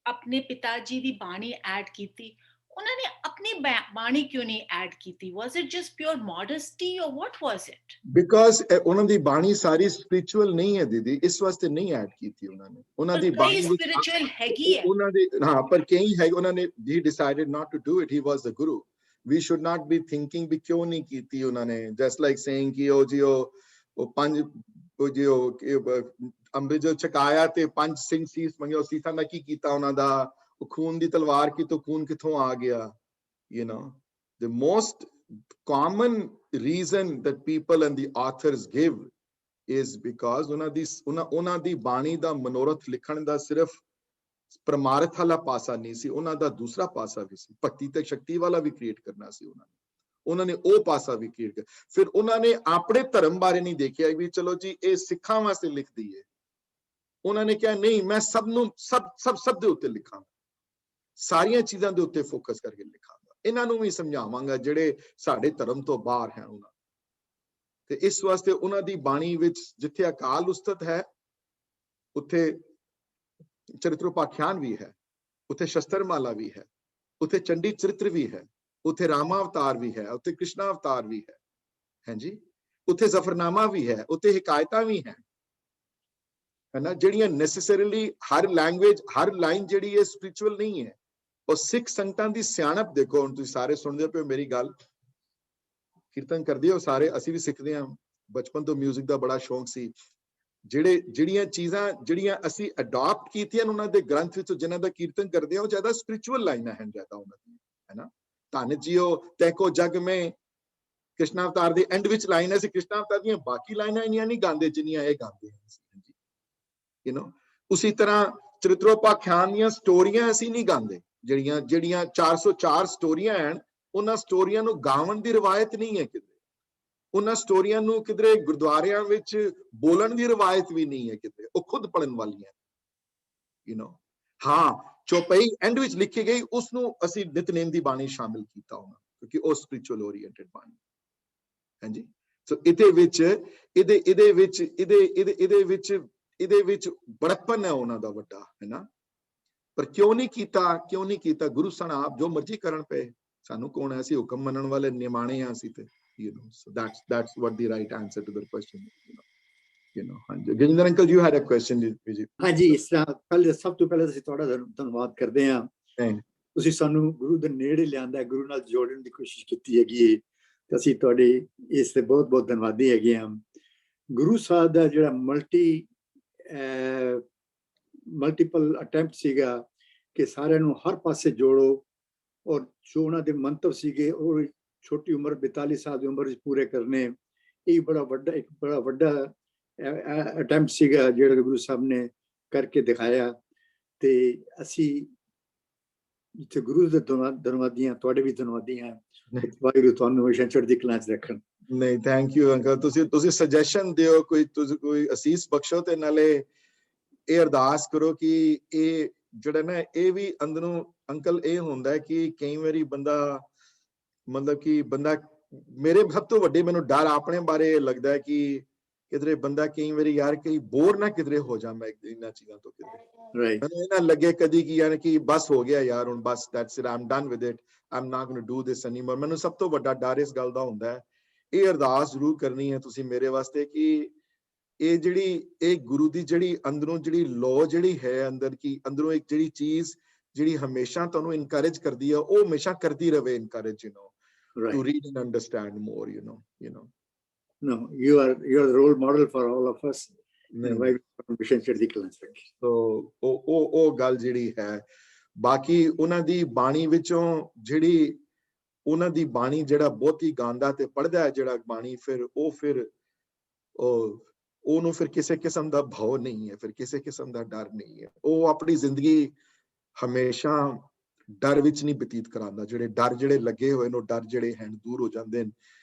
[SPEAKER 9] ਆਪਣੇ ਪਿਤਾ ਜੀ ਦੀ ਬਾਣੀ add ਕੀਤੀ, ਉਹਨਾਂ ਨੇ ਆਪਣੀ ਬਾਣੀ ਕਿਉਂ ਨਹੀਂ ਐਡ ਕੀਤੀ? Was it just pure modesty or what was it?
[SPEAKER 1] Because ਉਹਨਾਂ ਦੀ ਬਾਣੀ ਸਾਰੀ ਸਪਿਰਚੁਅਲ ਨਹੀਂ ਹੈ ਦੀਦੀ, ਇਸ ਵਾਸਤੇ ਨਹੀਂ ਐਡ ਕੀਤੀ ਉਹਨਾਂ ਨੇ। ਉਹਨਾਂ ਦੀ ਬਾਣੀ
[SPEAKER 9] ਸਪਿਰਚੁਅਲ ਹੈਗੀ ਹੈ
[SPEAKER 1] ਉਹਨਾਂ ਦੀ, ਹਾਂ, ਪਰ ਕਈ ਹੈ ਉਹਨਾਂ ਨੇ he decided not to do it. He was the guru. We should not be thinking ਵੀ ਕਿਉਂ ਨਹੀਂ ਕੀਤੀ ਉਹਨਾਂ ਨੇ। Just like saying ਕਿ ਉਹ ਜੀ ਉਹ ਪੰਜ ਉਹ ਜੀ ਉਹ ਅੰਮ੍ਰਿਤ ਜੋ ਛਕਾਇਆ ਤੇ ਪੰਜ ਸਿੰਘ ਸੀਸ ਮੰਗਿਆ, ਸੀਸਾਂ ਦਾ ਕੀ ਕੀਤਾ ਉਹਨਾਂ ਦਾ? ਉਹ ਖੂਨ ਦੀ ਤਲਵਾਰ ਕੀ ਤੋਂ ਖੂਨ ਕਿੱਥੋਂ ਆ ਗਿਆ? The most common reason that people and the authors give is because ਉਹਨਾਂ ਦੀ ਬਾਣੀ ਦਾ ਮਨੋਰਥ ਲਿਖਣ ਦਾ ਸਿਰਫ ਪਰਮਾਰਥ ਵਾਲਾ ਪਾਸਾ ਨਹੀਂ ਸੀ, ਉਹਨਾਂ ਦਾ ਦੂਸਰਾ ਪਾਸਾ ਵੀ ਸੀ, ਭਗਤੀ ਤੇ ਸ਼ਕਤੀ ਵਾਲਾ ਵੀ ਕ੍ਰੀਏਟ ਕਰਨਾ ਸੀ ਉਹਨਾਂ ਨੇ ਉਹ ਪਾਸਾ ਵੀ ਕ੍ਰੀਏਟ ਕਰ। ਫਿਰ ਉਹਨਾਂ ਨੇ ਆਪਣੇ ਧਰਮ ਬਾਰੇ ਨਹੀਂ ਦੇਖਿਆ ਵੀ ਚਲੋ ਜੀ ਇਹ ਸਿੱਖਾਂ ਵਾਸਤੇ ਲਿਖਦੀ ਹੈ। ਉਹਨਾਂ ਨੇ ਕਿਹਾ ਨਹੀਂ, ਮੈਂ ਸਭ ਦੇ ਉੱਤੇ ਲਿਖਾਂਗਾ, ਸਾਰੀਆਂ ਚੀਜ਼ਾਂ ਦੇ ਉੱਤੇ ਫੋਕਸ ਕਰਕੇ ਲਿਖਾਂਗਾ, ਇਹਨਾਂ ਨੂੰ ਵੀ ਸਮਝਾਵਾਂਗਾ ਜਿਹੜੇ ਸਾਡੇ ਧਰਮ ਤੋਂ ਬਾਹਰ ਹੈ ਉਹਨਾਂ। ਤੇ ਇਸ ਵਾਸਤੇ ਉਹਨਾਂ ਦੀ ਬਾਣੀ ਵਿੱਚ ਜਿੱਥੇ ਅਕਾਲ ਉਸਤਤ ਹੈ ਉੱਥੇ ਚਰਿਤਰੋਪਾਖਿਆਨ ਵੀ ਹੈ, ਉੱਥੇ ਸ਼ਸਤਰਮਾਲਾ ਵੀ ਹੈ, ਉੱਥੇ ਚੰਡੀ ਚਰਿਤਰ ਵੀ ਹੈ, ਉੱਥੇ ਰਾਮਾ ਅਵਤਾਰ ਵੀ ਹੈ, ਉੱਥੇ ਕ੍ਰਿਸ਼ਨਾ ਅਵਤਾਰ ਵੀ ਹੈ, ਹਾਂਜੀ, ਉੱਥੇ ਜ਼ਫਰਨਾਮਾ ਵੀ ਹੈ, ਉੱਥੇ ਹਿਕਾਇਤਾਂ ਵੀ ਹੈ ਨਾ, ਜਿਹੜੀਆਂ ਨੈਸੈਸਰੀਲੀ ਹਰ ਲੈਂਗੁਏਜ ਹਰ ਲਾਈਨ ਜਿਹੜੀ ਹੈ ਸਪਿਰਚੁਅਲ ਨਹੀਂ ਹੈ। ਔਰ ਸਿੱਖ ਸੰਗਤਾਂ ਦੀ ਸਿਆਣਪ ਦੇਖੋ, ਹੁਣ ਤੁਸੀਂ ਸਾਰੇ ਸੁਣਦੇ ਪਏ ਮੇਰੀ ਗੱਲ, ਕੀਰਤਨ ਕਰਦੇ ਹੋ ਸਾਰੇ, ਅਸੀਂ ਵੀ ਸਿੱਖਦੇ ਹਾਂ, ਬਚਪਨ ਤੋਂ ਮਿਊਜ਼ਿਕ ਦਾ ਬੜਾ ਸ਼ੌਂਕ ਸੀ। ਜਿਹੜੀਆਂ ਚੀਜ਼ਾਂ ਜਿਹੜੀਆਂ ਅਸੀਂ ਅਡਾਪਟ ਕੀਤੀਆਂ ਉਹਨਾਂ ਦੇ ਗ੍ਰੰਥ ਵਿੱਚ ਜਿਨ੍ਹਾਂ ਦਾ ਕੀਰਤਨ ਕਰਦੇ ਹੋ, ਜ਼ਿਆਦਾ ਸਪਿਰਚੁਅਲ ਲਾਈਨਾਂ ਹਨ ਜ਼ਿਆਦਾ ਉਹਨਾਂ ਦੀਆਂ, ਹੈ ਨਾ। ਧੰਨ ਜੀਓ ਤੈਕੋ ਜਗ ਮੈਂ ਕ੍ਰਿਸ਼ਨਾ ਅਵਤਾਰ ਦੇ ਐਂਡ ਵਿੱਚ ਲਾਈਨ ਹੈ, ਅਸੀਂ ਕ੍ਰਿਸ਼ਨਾ ਅਵਤਾਰ ਦੀਆਂ ਬਾਕੀ ਲਾਈਨਾਂ ਇੰਨੀਆਂ ਨਹੀਂ ਗਾਉਂਦੇ ਜਿੰਨੀਆਂ ਇਹ ਗਾਉਂਦੇ ਹਨ। ਉਸੇ ਤਰ੍ਹਾਂ ਚਰਿਤਰੋਪਾਖਿਆਨ ਦੀਆਂ ਸਟੋਰੀਆਂ ਅਸੀਂ ਨਹੀਂ ਗਾਉਂਦੇ, ਜਿਹੜੀਆਂ 404 ਸਟੋਰੀਆਂ ਹਨ, ਉਹਨਾਂ ਸਟੋਰੀਆਂ ਨੂੰ ਗਾਉਣ ਦੀ ਰਵਾਇਤ ਨਹੀਂ ਹੈ ਕਿਤੇ, ਉਹਨਾਂ ਸਟੋਰੀਆਂ ਨੂੰ ਕਿਧਰੇ ਗੁਰਦੁਆਰਿਆਂ ਵਿੱਚ ਬੋਲਣ ਦੀ ਰਵਾਇਤ ਵੀ ਨਹੀਂ ਹੈ ਕਿਤੇ, ਉਹ ਖੁਦ ਪੜਨ ਵਾਲੀਆਂ। ਹਾਂ, ਚੌਪਈ ਐਂਡ ਵਿੱਚ ਲਿਖੀ ਗਈ ਉਸਨੂੰ ਅਸੀਂ ਨਿਤਨੇਮ ਦੀ ਬਾਣੀ ਸ਼ਾਮਿਲ ਕੀਤਾ ਉਹਨਾਂ, ਕਿਉਂਕਿ ਉਹ ਸਪਿਰਚੁਅਲ ਓਰੀਐਂਟਡ ਬਾਣੀ, ਹਾਂਜੀ। ਸੋ ਇਹਦੇ ਵਿੱਚ ਬੜਕਪਨ ਹੈ ਉਹਨਾਂ ਦਾ ਵੱਡਾ, ਹੈ ਨਾ। ਪਰ ਕਿਉਂ ਨਹੀਂ ਕੀਤਾ? ਗੁਰੂ ਸਾਹਿਬ ਜੋ ਮਰਜ਼ੀ ਕਰਨ ਪਏ, ਸਾਨੂੰ ਕੌਣ ਹੈ, ਅਸੀਂ ਹੁਕਮ ਮੰਨਣ ਵਾਲੇ ਨਿਮਾਣੇ ਆ ਅਸੀਂ ਤੇ, so that's what the right answer to the question is, ਹਾਂਜੀ। Ginder uncle, you had a question ਜੀ।
[SPEAKER 8] ਹਾਂਜੀ, ਇਸ ਤਰ੍ਹਾਂ ਪਹਿਲੇ ਸਭ ਤੋਂ ਪਹਿਲਾਂ ਅਸੀਂ ਤੁਹਾਡਾ ਧੰਨਵਾਦ ਕਰਦੇ ਹਾਂ, ਤੁਸੀਂ ਸਾਨੂੰ ਗੁਰੂ ਦੇ ਨੇੜੇ ਲਿਆਂਦਾ, ਗੁਰੂ ਨਾਲ ਜੋੜਨ ਦੀ ਕੋਸ਼ਿਸ਼ ਕੀਤੀ ਹੈਗੀ ਹੈ, ਤੇ ਅਸੀਂ ਤੁਹਾਡੇ ਇਸ ਤੇ ਬਹੁਤ ਬਹੁਤ ਧੰਨਵਾਦੀ ਹੈਗੇ ਹਾਂ। ਗੁਰੂ ਸਾਹਿਬ ਦਾ ਜਿਹੜਾ ਮਲਟੀਪਲ ਅਟੈਂਪਟ ਸੀਗਾ ਕਿ ਸਾਰਿਆਂ ਨੂੰ ਹਰ ਪਾਸੇ ਜੋੜੋ, ਔਰ ਜੋ ਉਹਨਾਂ ਦੇ ਮੰਤਵ ਸੀਗੇ ਉਹ ਛੋਟੀ ਉਮਰ 42 ਸਾਲ ਦੀ ਉਮਰ ਵਿੱਚ ਪੂਰੇ ਕਰਨੇ, ਇਹ ਬੜਾ ਵੱਡਾ ਅਟੈਂਪਟ ਸੀਗਾ ਜਿਹੜਾ ਗੁਰੂ ਸਾਹਿਬ ਨੇ ਕਰਕੇ ਦਿਖਾਇਆ। ਤੇ ਅਸੀਂ ਜਿੱਥੇ ਗੁਰੂ ਦੇ ਧੰਨਵਾਦੀ ਹਾਂ, ਤੁਹਾਡੇ ਵੀ ਧੰਨਵਾਦੀ ਹਾਂ। ਵਾਹਿਗੁਰੂ ਤੁਹਾਨੂੰ ਹਮੇਸ਼ਾ ਚੜ੍ਹਦੀ ਕਲਾ 'ਚ ਰੱਖਣ।
[SPEAKER 1] ਨਹੀਂ, ਥੈਂਕ ਯੂ ਅੰਕਲ, ਤੁਸੀਂ ਸੁਜੈਸ਼ਨ ਦਿਓ, ਕੋਈ ਅਸੀਸ ਬਖਸ਼ੋ, ਤੇ ਨਾਲੇ ਇਹ ਅਰਦਾਸ ਕਰੋ ਕਿ ਇਹ ਜਿਹੜਾ ਨਾ ਇਹ ਵੀ ਅੰਦਰੋਂ ਅੰਕਲ ਇਹ ਹੁੰਦਾ ਹੈ ਕਿ ਕਈ ਵਾਰੀ ਬੰਦਾ ਮਤਲਬ ਕਿ ਮੇਰੇ ਸਭ ਤੋਂ ਵੱਡੇ ਮੈਨੂੰ ਡਰ ਆਪਣੇ ਬਾਰੇ ਲੱਗਦਾ ਹੈ ਕਿ ਕਿਧਰੇ ਬੰਦਾ ਕਈ ਵਾਰੀ ਯਾਰ ਕਈ ਬੋਰ ਨਾ ਕਿਧਰੇ ਹੋ ਜਾ ਮੈਂ ਇਹਨਾਂ ਚੀਜ਼ਾਂ ਤੋਂ, ਕਿਧਰੇ ਮੈਨੂੰ ਇਹ ਨਾ ਲੱਗੇ ਕਦੀ ਕਿ ਯਾਰ ਕਿ ਬਸ ਹੋ ਗਿਆ ਯਾਰ, ਹੁਣ ਬਸ that's it, I am done with it, I am not going to do this anymore. ਮੈਨੂੰ ਸਭ ਤੋਂ ਵੱਡਾ ਡਰ ਇਸ ਗੱਲ ਦਾ ਹੁੰਦਾ ਹੈ। ਇਹ ਅਰਦਾਸ ਜ਼ਰੂਰ ਕਰਨੀ ਹੈ ਤੁਸੀਂ ਮੇਰੇ ਵਾਸਤੇ ਕਿ ਇਹ ਗੁਰੂ ਦੀ ਜਿਹੜੀ ਅੰਦਰੋਂ ਜਿਹੜੀ ਲੋ ਜਿਹੜੀ ਹੈ ਅੰਦਰ ਕੀ, ਅੰਦਰੋਂ ਇੱਕ ਜਿਹੜੀ ਚੀਜ਼ ਜਿਹੜੀ ਹਮੇਸ਼ਾ ਤੁਹਾਨੂੰ ਇਨਕਰੇਜ ਕਰਦੀ ਹੈ, ਉਹ ਹਮੇਸ਼ਾ ਕਰਦੀ ਰਹੇ encourage, to read and understand more,
[SPEAKER 8] No, you are the role model for all of us.
[SPEAKER 1] So ਉਹ ਗੱਲ ਜਿਹੜੀ ਹੈ, ਬਾਕੀ ਉਹਨਾਂ ਦੀ ਬਾਣੀ ਵਿੱਚੋਂ ਜਿਹੜੀ ਉਹਨਾਂ ਦੀ ਬਾਣੀ ਜਿਹੜਾ ਬਹੁਤੀ ਗਾਉਂਦਾ ਤੇ ਪੜ੍ਹਦਾ ਹੈ ਜਿਹੜਾ ਬਾਣੀ, ਫਿਰ ਉਹਨੂੰ ਫਿਰ ਕਿਸੇ ਕਿਸਮ ਦਾ ਭਉ ਨਹੀਂ ਹੈ, ਫਿਰ ਕਿਸੇ ਕਿਸਮ ਦਾ ਡਰ ਨਹੀਂ ਹੈ। ਉਹ ਆਪਣੀ ਜ਼ਿੰਦਗੀ ਹਮੇਸ਼ਾ ਡਰ ਵਿੱਚ ਨਹੀਂ ਬਤੀਤ ਕਰਾਉਂਦਾ। ਜਿਹੜੇ ਲੱਗੇ ਹੋਏ ਨੇ, ਡਰ ਜਿਹੜੇ ਹਨ ਦੂਰ ਹੋ ਜਾਂਦੇ ਨੇ।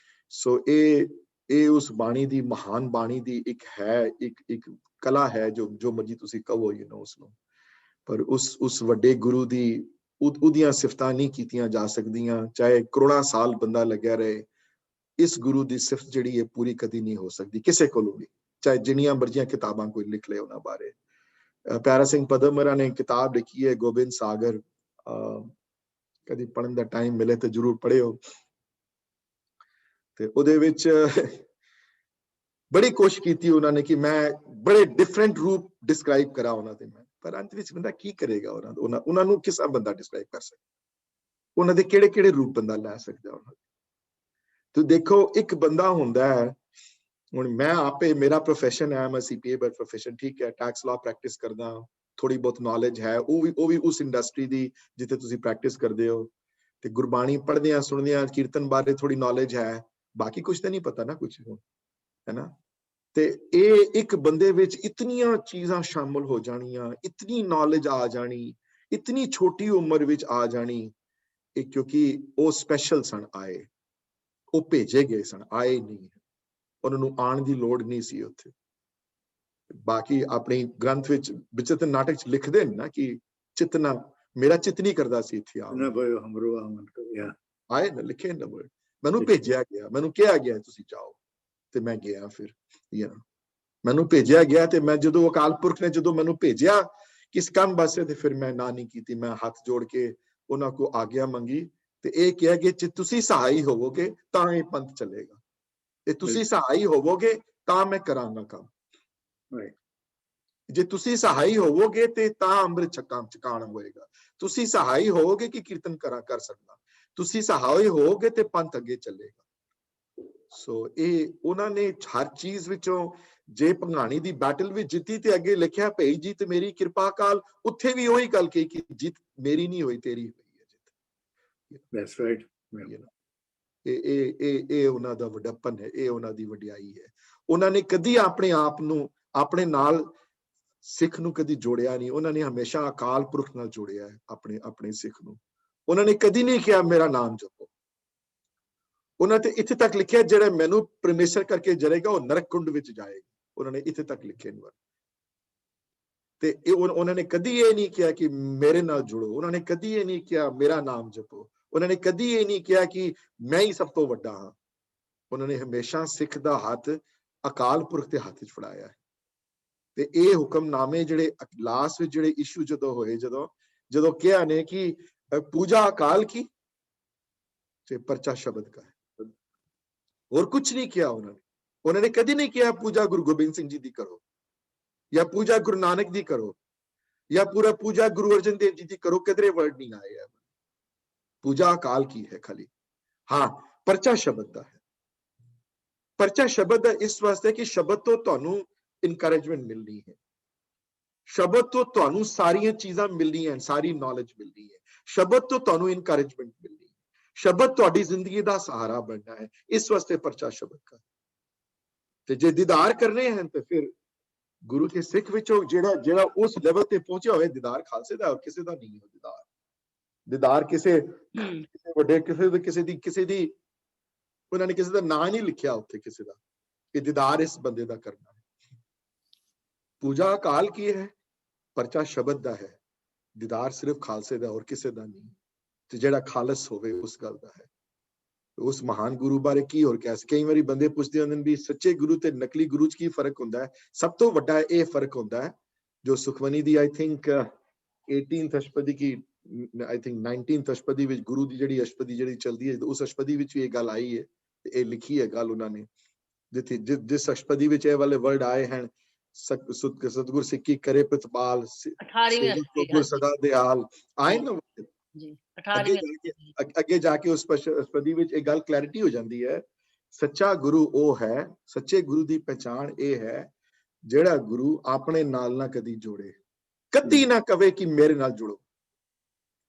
[SPEAKER 1] ਸੋ ਇਹ ਉਸ ਬਾਣੀ ਦੀ, ਮਹਾਨ ਬਾਣੀ ਦੀ ਇੱਕ ਕਲਾ ਹੈ, ਜੋ ਮਰਜੀ ਤੁਸੀਂ ਕਹੋ ਉਸਨੂੰ, ਪਰ ਉਸ ਵੱਡੇ ਗੁਰੂ ਦੀ ਉਹਦੀਆਂ ਸਿਫਤਾਂ ਨਹੀਂ ਕੀਤੀਆਂ ਜਾ ਸਕਦੀਆਂ। ਚਾਹੇ ਕਰੋੜਾਂ ਸਾਲ ਬੰਦਾ ਲੱਗਿਆ ਰਹੇ, ਇਸ ਗੁਰੂ ਦੀ ਸਿਫਤ ਜਿਹੜੀ ਹੈ ਪੂਰੀ ਕਦੀ ਨਹੀਂ ਹੋ ਸਕਦੀ ਕਿਸੇ ਕੋਲੋਂ ਵੀ, ਚਾਹੇ ਜਿੰਨੀਆਂ ਮਰਜ਼ੀਆਂ ਕਿਤਾਬਾਂ ਕੋਈ ਲਿਖ ਲਏ ਉਹਨਾਂ ਬਾਰੇ। ਪਿਆਰਾ ਸਿੰਘ ਪਦਮਰਾ ਨੇ ਕਿਤਾਬ ਲਿਖੀ ਹੈ ਗੋਬਿੰਦ ਸਾਗਰ, ਕਦੀ ਪੜ੍ਹਨ ਦਾ ਟਾਈਮ ਮਿਲੇ ਤਾਂ ਜ਼ਰੂਰ ਪੜ੍ਹਿਓ। ਤੇ ਉਹਦੇ ਵਿੱਚ ਬੜੀ ਕੋਸ਼ਿਸ਼ ਕੀਤੀ ਉਹਨਾਂ ਨੇ ਕਿ ਮੈਂ ਬੜੇ ਡਿਫਰੈਂਟ ਰੂਪ ਡਿਸਕ੍ਰਾਈਬ ਕਰਾਂ ਉਹਨਾਂ ਦੇ, ਮੈਂ ਪਰ ਅੰਤ ਵਿੱਚ ਬੰਦਾ ਕੀ ਕਰੇਗਾ? ਉਹਨਾਂ ਨੂੰ ਕਿਸ ਤਰ੍ਹਾਂ ਬੰਦਾ ਡਿਸਕ੍ਰਾਈਬ ਕਰ ਸਕਦਾ? ਉਹਨਾਂ ਦੇ ਕਿਹੜੇ ਰੂਪ ਬੰਦਾ ਲੈ ਸਕਦਾ ਉਹਨਾਂ ਦੇ? ਤੇ ਦੇਖੋ, ਇੱਕ ਬੰਦਾ ਹੁੰਦਾ ਹੈ, ਹੁਣ ਮੈਂ ਆਪੇ, ਮੇਰਾ ਪ੍ਰੋਫੈਸ਼ਨ ਹੈ, ਮੈਂ CPA ਬਾਈ ਪ੍ਰੋਫੈਸ਼ਨ, ਠੀਕ ਹੈ, ਟੈਕਸ ਲਾ ਪ੍ਰੈਕਟਿਸ ਕਰਦਾ, ਥੋੜੀ ਬਹੁਤ ਨੌਲੇਜ ਹੈ, ਉਹ ਵੀ ਉਸ ਇੰਡਸਟਰੀ ਦੀ ਜਿੱਥੇ ਤੁਸੀਂ ਪ੍ਰੈਕਟਿਸ ਕਰਦੇ ਹੋ। ਤੇ ਗੁਰਬਾਣੀ ਪੜ੍ਹਦੇ ਆ, ਸੁਣਦੇ ਆ, ਕੀਰਤਨ ਬਾਰੇ ਥੋੜੀ ਨੌਲੇਜ ਹੈ, ਬਾਕੀ ਕੁਝ ਤਾਂ ਨਹੀਂ ਪਤਾ ਨਾ ਕੁਝ, ਹੈ ਨਾ। ਤੇ ਇਹ ਇੱਕ ਬੰਦੇ ਵਿੱਚ ਇਤਨੀਆਂ ਚੀਜ਼ਾਂ ਸ਼ਾਮਲ ਹੋ ਜਾਣੀਆਂ, ਇਤਨੀ ਨੌਲੇਜ ਆ ਜਾਣੀ, ਇਤਨੀ ਛੋਟੀ ਉਮਰ ਵਿੱਚ ਆ ਜਾਣੀ, ਇਹ ਕਿਉਂਕਿ ਉਹ ਸਪੈਸ਼ਲ ਸਨ, ਆਏ, ਉਹ ਭੇਜੇ ਗਏ ਸਨ, ਆਏ ਨਹੀਂ, ਉਹਨਾਂ ਨੂੰ ਆਉਣ ਦੀ ਲੋੜ ਨਹੀਂ ਸੀ ਉੱਥੇ। ਬਾਕੀ ਆਪਣੀ ਗ੍ਰੰਥ ਵਿੱਚ ਵਿਚਿਤ ਨਾਟਕ ਚ ਲਿਖਦੇ ਨੇ ਨਾ ਕਿ ਚਿਤਨਾ, ਮੇਰਾ ਚਿਤ ਨਹੀਂ ਕਰਦਾ ਸੀ ਇੱਥੇ ਆਉਣ, ਆਏ ਨਾ, ਲਿਖੇ ਨਾ, ਮੈਨੂੰ ਭੇਜਿਆ ਗਿਆ, ਮੈਨੂੰ ਕਿਹਾ ਗਿਆ ਤੁਸੀਂ ਜਾਓ, ਤੇ ਮੈਂ ਗਿਆ। ਫਿਰ ਮੈਨੂੰ ਭੇਜਿਆ ਗਿਆ, ਤੇ ਮੈਂ ਜਦੋਂ ਅਕਾਲ ਪੁਰਖ ਨੇ ਜਦੋਂ ਮੈਨੂੰ ਭੇਜਿਆ ਕਿਸ ਕੰਮ ਵਾਸਤੇ, ਤੇ ਫਿਰ ਮੈਂ ਨਾ ਨਹੀਂ ਕੀਤੀ, ਮੈਂ ਹੱਥ ਜੋੜ ਕੇ ਉਹਨਾਂ ਕੋ ਆਗਿਆ ਮੰਗੀ, ਤੇ ਇਹ ਕਿਹਾ ਕਿ ਜੇ ਤੁਸੀਂ ਸਹਾਈ ਹੋਵੋਗੇ ਤਾਂ ਇਹ ਪੰਥ ਚੱਲੇਗਾ, ਤੇ ਤੁਸੀਂ ਸਹਾਈ ਹੋਵੋਗੇ ਤਾਂ ਮੈਂ ਕਰਾਂਗਾ ਕੰਮ, ਜੇ ਤੁਸੀਂ ਸਹਾਈ ਹੋਵੋਗੇ ਤੇ ਤਾਂ ਅੰਮ੍ਰਿਤ ਛਕਾਣ ਹੋਏਗਾ, ਤੁਸੀਂ ਸਹਾਈ ਹੋਵੋਗੇ ਕਿ ਕੀਰਤਨ ਕਰ ਸਕਦਾ, ਤੁਸੀਂ ਸਹਾਈ ਹੋਵੋਗੇ ਤੇ ਪੰਥ ਅੱਗੇ ਚੱਲੇਗਾ। ਸੋ ਇਹ ਉਹਨਾਂ ਨੇ ਹਰ ਚੀਜ਼ ਵਿੱਚੋਂ, ਜੇ ਭੰਗਾਣੀ ਦੀ ਬੈਟਲ ਵਿੱਚ ਜਿੱਤੀ ਤੇ ਅੱਗੇ ਲਿਖਿਆ ਭਈ ਜੀਤ ਮੇਰੀ ਕਿਰਪਾ ਕਾਲ, ਉੱਥੇ ਵੀ ਉਹੀ ਗੱਲ ਕਹੀ ਕਿ ਜਿੱਤ ਮੇਰੀ ਨਹੀਂ ਹੋਈ, ਤੇਰੀ ਹੋਈ ਹੈ ਜਿੱਤ। That's right. ਇਹ ਉਹਨਾਂ ਦਾ ਵੱਡਪਨ ਹੈ, ਇਹ ਉਹਨਾਂ ਦੀ ਵਡਿਆਈ ਹੈ। ਉਹਨਾਂ ਨੇ ਕਦੀ ਆਪਣੇ ਆਪ ਨੂੰ, ਆਪਣੇ ਨਾਲ ਸਿੱਖ ਨੂੰ ਕਦੀ ਜੋੜਿਆ ਨਹੀਂ, ਉਹਨਾਂ ਨੇ ਹਮੇਸ਼ਾ ਅਕਾਲ ਪੁਰਖ ਨਾਲ ਜੋੜਿਆ ਹੈ ਆਪਣੇ ਸਿੱਖ ਨੂੰ। ਉਹਨਾਂ ਨੇ ਕਦੀ ਨਹੀਂ ਕਿਹਾ ਮੇਰਾ ਨਾਮ ਜਪੋ। ਉਹਨਾਂ ਤੇ ਇੱਥੇ ਤੱਕ ਲਿਖਿਆ ਜਿਹੜਾ ਮੈਨੂੰ ਪਰਮੇਸ਼ਰ ਕਰਕੇ ਜਰੇਗਾ ਉਹ ਨਰਕ ਕੁੰਡ ਵਿੱਚ ਜਾਏਗਾ, ਉਹਨਾਂ ਨੇ ਇੱਥੇ ਤੱਕ ਲਿਖਿਆ। ਤੇ ਉਹਨਾਂ ਨੇ ਕਦੀ ਇਹ ਨਹੀਂ ਕਿਹਾ ਕਿ ਮੇਰੇ ਨਾਲ ਜੁੜੋ, ਉਹਨਾਂ ਨੇ ਕਦੀ ਇਹ ਨਹੀਂ ਕਿਹਾ ਮੇਰਾ ਨਾਮ ਜਪੋ, ਉਹਨਾਂ ਨੇ ਕਦੀ ਇਹ ਨਹੀਂ ਕਿਹਾ ਕਿ ਮੈਂ ਹੀ ਸਭ ਤੋਂ ਵੱਡਾ ਹਾਂ। ਉਹਨਾਂ ਨੇ ਹਮੇਸ਼ਾ ਸਿੱਖ ਦਾ ਹੱਥ ਅਕਾਲ ਪੁਰਖ ਦੇ ਹੱਥ 'ਚ ਫੜਾਇਆ ਹੈ। ਤੇ ਇਹ ਹੁਕਮਨਾਮੇ ਜਿਹੜੇ ਲਾਸਟ ਵਿੱਚ ਜਿਹੜੇ ਇਸ਼ੂ ਜਦੋਂ ਹੋਏ, ਜਦੋਂ ਕਿਹਾ ਨੇ ਕਿ ਪੂਜਾ ਅਕਾਲ ਕੀ ਤੇ ਪਰਚਾ ਸ਼ਬਦ ਕਾ ਹੈ, ਹੋਰ ਕੁਝ ਨਹੀਂ ਕਿਹਾ ਉਹਨਾਂ ਨੇ ਕਦੀ ਨਹੀਂ ਕਿਹਾ ਪੂਜਾ ਗੁਰੂ ਗੋਬਿੰਦ ਸਿੰਘ ਜੀ ਦੀ ਕਰੋ, ਜਾਂ ਪੂਜਾ ਗੁਰੂ ਨਾਨਕ ਦੀ ਕਰੋ, ਜਾਂ ਪੂਜਾ ਗੁਰੂ ਅਰਜਨ ਦੇਵ ਜੀ ਦੀ ਕਰੋ, ਕਿਧਰੇ ਵਰਡ ਨਹੀਂ ਆਏ ਹੈ। ਪੂਜਾ ਅਕਾਲ ਕੀ ਹੈ ਖਾਲੀ, ਹਾਂ ਪਰਚਾ ਸ਼ਬਦ ਦਾ ਹੈ। ਪਰਚਾ ਸ਼ਬਦ ਦਾ ਇਸ ਵਾਸਤੇ ਕਿ ਸ਼ਬਦ ਤੋਂ ਤੁਹਾਨੂੰ ਇਨਕਰੇਜਮੈਂਟ ਮਿਲਣੀ ਹੈ, ਸ਼ਬਦ ਤੋਂ ਤੁਹਾਨੂੰ ਸਾਰੀਆਂ ਚੀਜ਼ਾਂ ਮਿਲਣੀਆਂ, ਸਾਰੀ ਨੌਲੇਜ ਮਿਲਣੀ ਹੈ, ਸ਼ਬਦ ਤੋਂ ਤੁਹਾਨੂੰ ਇਨਕਰੇਜਮੈਂਟ ਮਿਲਣੀ ਹੈ, ਸ਼ਬਦ ਤੁਹਾਡੀ ਜ਼ਿੰਦਗੀ ਦਾ ਸਹਾਰਾ ਬਣਨਾ ਹੈ, ਇਸ ਵਾਸਤੇ ਪਰਚਾ ਸ਼ਬਦ ਦਾ। ਤੇ ਜੇ ਦੀਦਾਰ ਕਰਨੇ ਹਨ ਤੇ ਫਿਰ ਗੁਰੂ ਕੇ ਸਿੱਖ ਵਿੱਚੋਂ ਜਿਹੜਾ ਉਸ ਲੈਵਲ ਤੇ ਪਹੁੰਚਿਆ ਹੋਵੇ, ਦੀਦਾਰ ਖਾਲਸੇ ਦਾ, ਕਿਸੇ ਦਾ ਨਹੀਂ ਹੈ। ਦੀਦਾਰ ਕਿਸੇ ਵੱਡੇ ਕਿਸੇ ਦੀ ਉਹਨਾਂ ਨੇ ਕਿਸੇ ਦਾ ਨਾਂ ਨਹੀਂ ਲਿਖਿਆ ਉੱਥੇ ਕਿਸੇ ਦਾ, ਕਿ ਦੀਦਾਰ ਇਸ ਬੰਦੇ ਦਾ ਕਰਨਾ ਹੈ। ਪੂਜਾ ਅਕਾਲ ਕੀ ਹੈ, ਪਰਚਾ ਸ਼ਬਦ ਦਾ ਹੈ, ਦੀਦਾਰ ਸਿਰਫ ਖਾਲਸੇ ਦਾ, ਹੋਰ ਕਿਸੇ ਦਾ ਨਹੀਂ। ਤੇ ਜਿਹੜਾ ਖਾਲਸ ਹੋਵੇ ਉਸ ਗੱਲ ਦਾ ਹੈ। ਉਸ ਮਹਾਨ ਗੁਰੂ ਬਾਰੇ ਕੀ ਹੋਰ ਕਹਿ ਸਕਦੇ। ਕਈ ਵਾਰੀ ਬੰਦੇ ਪੁੱਛਦੇ ਹੁੰਦੇ ਨੇ ਵੀ ਸੱਚੇ ਗੁਰੂ ਤੇ ਨਕਲੀ ਗੁਰੂ 'ਚ ਕੀ ਫਰਕ ਹੁੰਦਾ ਹੈ। ਸਭ ਤੋਂ ਵੱਡਾ ਇਹ ਫਰਕ ਹੁੰਦਾ ਹੈ ਜੋ ਸੁਖਮਨੀ ਦੀ ਆਈ ਥਿੰਕ 18th ਅਸ਼ਟਪਦੀ ਕੀ ਆਈ ਥਿੰਕ 19th ਅਸ਼ਟਪਦੀ ਵਿੱਚ ਗੁਰੂ ਦੀ ਜਿਹੜੀ ਅਸ਼ਟਪਦੀ ਜਿਹੜੀ ਚੱਲਦੀ ਹੈ, ਉਸ ਅਸ਼ਟਪਦੀ ਵਿੱਚ ਵੀ ਇਹ ਗੱਲ ਆਈ ਹੈ, ਤੇ ਇਹ ਲਿਖੀ ਹੈ ਗੱਲ ਉਹਨਾਂ ਨੇ, ਜਿਸ ਅਸ਼ਟਪਦੀ ਵਿੱਚ ਇਹ ਵਾਲੇ ਵਰਡ ਆਏ ਹਨ, ਸਤਿਗੁਰ ਸਿੱਖੀ ਕਰੇ ਪ੍ਰਤਪਾਲ, ਗੁਰ ਸਦਾ ਦਿਆਲ, ਆਏ ਨਾ ਅੱਗੇ ਜਾ ਕੇ ਉਸ ਅਸ਼ਟਪਦੀ ਵਿੱਚ ਇਹ ਗੱਲ ਕਲੈਰਿਟੀ ਹੋ ਜਾਂਦੀ ਹੈ। ਸੱਚਾ ਗੁਰੂ ਉਹ ਹੈ, ਸੱਚੇ ਗੁਰੂ ਦੀ ਪਹਿਚਾਣ ਇਹ ਹੈ ਜਿਹੜਾ ਗੁਰੂ ਆਪਣੇ ਨਾਲ ਨਾ ਕਦੀ ਜੋੜੇ, ਕਦੀ ਨਾ ਕਵੇ ਕਿ ਮੇਰੇ ਨਾਲ ਜੁੜੋ,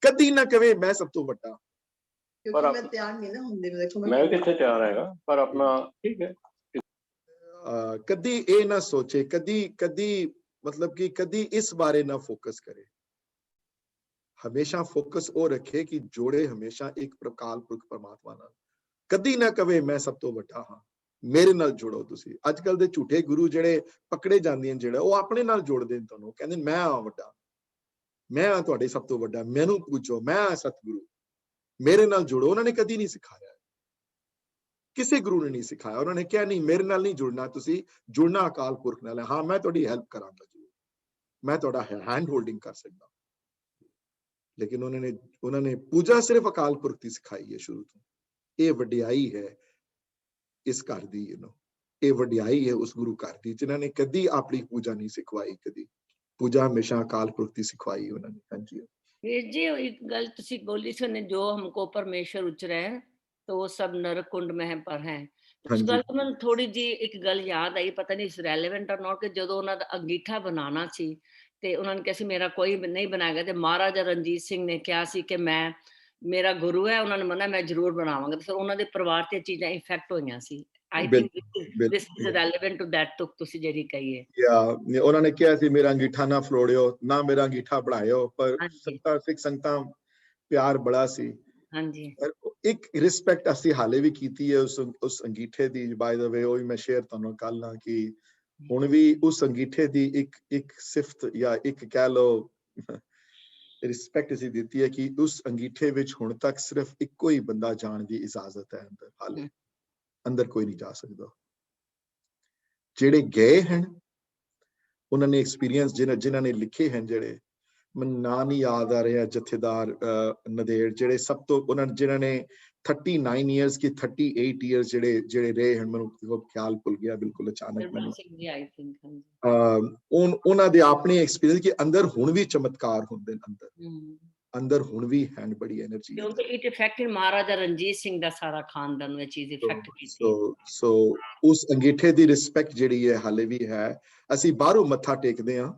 [SPEAKER 1] ਕਦੀ ਨਾ ਕਵੇ ਮੈਂ ਸਭ ਤੋਂ ਵੱਡਾ।
[SPEAKER 10] ਕਿਉਂਕਿ ਮੈਂ ਤਿਆਰ ਨਹੀਂ ਨਾ ਹੁੰਦੀ, ਦੇਖੋ ਮੈਂ ਕਿੱਥੇ ਤਿਆਰ ਹੈਗਾ, ਪਰ ਆਪਣਾ ਠੀਕ ਹੈ।
[SPEAKER 1] कदी ये ना सोचे, कदी कदी मतलब कि कदी इस बारे ना फोकस करे। हमेशा फोकस वो रखे कि जोड़े हमेशा एक प्रकाल पुरख परमात्मा नाल। कदी ना कवे मैं सब तो वड्डा हां, मेरे नाल जुड़ो। तुसी अजकल दे झूठे गुरु जेड़े पकड़े जांदे ने, जेड़ा वो अपने नाल जोड़दे ने तुहानू, कहंदे मैं हां वड्डा, मैं हां तुहाडे सब तो वड्डा, मैनू पूछो, मैं हां सतगुरु, मेरे नाल जुड़ो। उन्होंने कदी नहीं सिखाया, किसी गुरु ने नहीं सिखाया। उन्होंने क्या नहीं, मेरे नाल नहीं जुड़ना, तुसी जुड़ना अकाल पुरख नाल है। हाँ मैं तुहाडी हेल्प करांगा जरूर, मैं तुहाडा हैंड होल्डिंग कर सकदा, लेकिन उन्होंने पूजा सिर्फ अकाल पुरख की सिखाई है शुरू तो। ये वड्याई है इस घर दी, ये वड्याई है उस गुरु घर दी जिन्होंने कदी अपनी पूजा नहीं सिखवाई, कदी पूजा हमेशा अकाल पुरख की सिखवाई उन्होंने। हाँ जी
[SPEAKER 6] वीर जी, एक गल तुसी बोली सी ने, जो हमको परमेश्वर उचरा है तो वो सब नरक कुंड में पर है।
[SPEAKER 1] हाँ
[SPEAKER 6] उस
[SPEAKER 1] जी
[SPEAKER 6] गल तो मैं थोड़ी जी एक गल याद आई, पता नहीं रेलेवेंट और नॉट, कि जो उन्होंने अंगीठा बनाना सी ते उन्होंने कहा सी मेरा कोई नहीं बनाएगा, ते महाराजा रणजीत सिंह ने कहा सी कि मैं, मेरा गुरु है, उन्होंने मना मैं जरूर बनावांगा, ते फिर उन्होंने परिवार ते चीज़ां इफेक्ट होईयां सी। आई थिंक
[SPEAKER 1] बिल्कुल
[SPEAKER 6] दिस इज
[SPEAKER 1] बिल्कुल।
[SPEAKER 6] रेलेवेंट टू दैट तुक तुसी जेडी कही है।
[SPEAKER 1] या उन्होंने कहा सी मेरा अंगीठा ना फलोड़ियो, ना मेरा अंगीठा बढ़ायो, पर
[SPEAKER 6] हाँ जी,
[SPEAKER 1] संगतां सिख संगतां प्यार बड़ा सी।
[SPEAKER 6] हाँ जी,
[SPEAKER 1] पर एक रिस्पेक्ट ਅਸੀਂ ਹਾਲੇ ਵੀ ਕੀਤੀ ਹੈ ਉਸ ਅੰਗੀਠੇ ਦੀ। ਬਾय ਦ ਵੇ ਉਹ ਮੈਂ ਸ਼ੇਅਰ ਤੁਹਾਨੂੰ ਕੱਲ ਨਾ ਕਿ ਹੁਣ ਵੀ ਉਸ ਅੰਗੀਠੇ ਦੀ ਇੱਕ ਸਿਫਤ ਜਾਂ ਇੱਕ ਕਹਿ ਲਓ ਰਿਸਪੈਕਟ ਅਸੀਂ ਦਿੱਤੀ ਹੈ ਕਿ ਉਸ ਅੰਗੀਠੇ ਵਿੱਚ ਹੁਣ ਤੱਕ ਸਿਰਫ ਇੱਕੋ ਹੀ ਬੰਦਾ ਜਾਣ ਦੀ ਇਜਾਜ਼ਤ ਹੈ ਅੰਦਰ, ਹਾਲੇ ਅੰਦਰ ਕੋਈ ਨਹੀਂ ਜਾ ਸਕਦਾ। ਜਿਹੜੇ ਗਏ ਹਨ ਉਹਨਾਂ ਨੇ ਐਕਸਪੀਰੀਅੰਸ, ਜਿਨ੍ਹਾਂ ਨੇ ਲਿਖੇ ਹਨ, ਜਿਹੜੇ ਮੈਨੂੰ ਨਾਂ ਨਹੀਂ ਯਾਦ ਆ ਰਿਹਾ, ਜਥੇਦਾਰ ਨਦੇੜ, ਜਿਹੜੇ ਸਭ ਤੋਂ ਉਹਨਾਂ ਜਿਨ੍ਹਾਂ ਨੇ 39 ਇਅਰਸ ਕੀ 38 ਇਅਰਸ ਜਿਹੜੇ ਰਹੇ ਹਨ, ਮੈਨੂੰ ਖਿਆਲ ਭੁੱਲ ਗਿਆ ਬਿਲਕੁਲ ਅਚਾਨਕ
[SPEAKER 6] ਨਿਰਮਲ
[SPEAKER 1] ਮੈਨੂੰ।
[SPEAKER 6] ਸਿੰਘ ਜੀ, ਆਈ ਥਿੰਕ, ਹਾਂ ਜੀ।
[SPEAKER 1] ਉਹਨਾਂ ਦੇ ਆਪਣੇ ਐਕਸਪੀਰੀਅੰਸ ਕਿ ਅੰਦਰ ਹੁਣ ਵੀ ਚਮਤਕਾਰ ਹੁੰਦੇ ਨੇ, ਅੰਦਰ ਹੁਣ ਵੀ ਹੈ ਬੜੀ એનર્ਜੀ।
[SPEAKER 6] ਕਿਉਂਕਿ ਇਟ ਇਫੈਕਟਡ ਮਹਾਰਾਜਾ ਰਣਜੀਤ ਸਿੰਘ ਦਾ ਸਾਰਾ ਖਾਨਦਾਨ ਨੂੰ ਇਹ ਚੀਜ਼ ਇਫੈਕਟ ਕੀਤੀ।
[SPEAKER 1] ਸੋ ਉਸ ਅੰਗੀਠੇ ਦੀ ਰਿਸਪੈਕਟ ਜਿਹੜੀ ਹੈ ਹਾਲੇ ਵੀ ਹੈ। ਅਸੀਂ ਬਾਹਰੋਂ ਮੱਥਾ ਟੇਕਦੇ ਹਾਂ,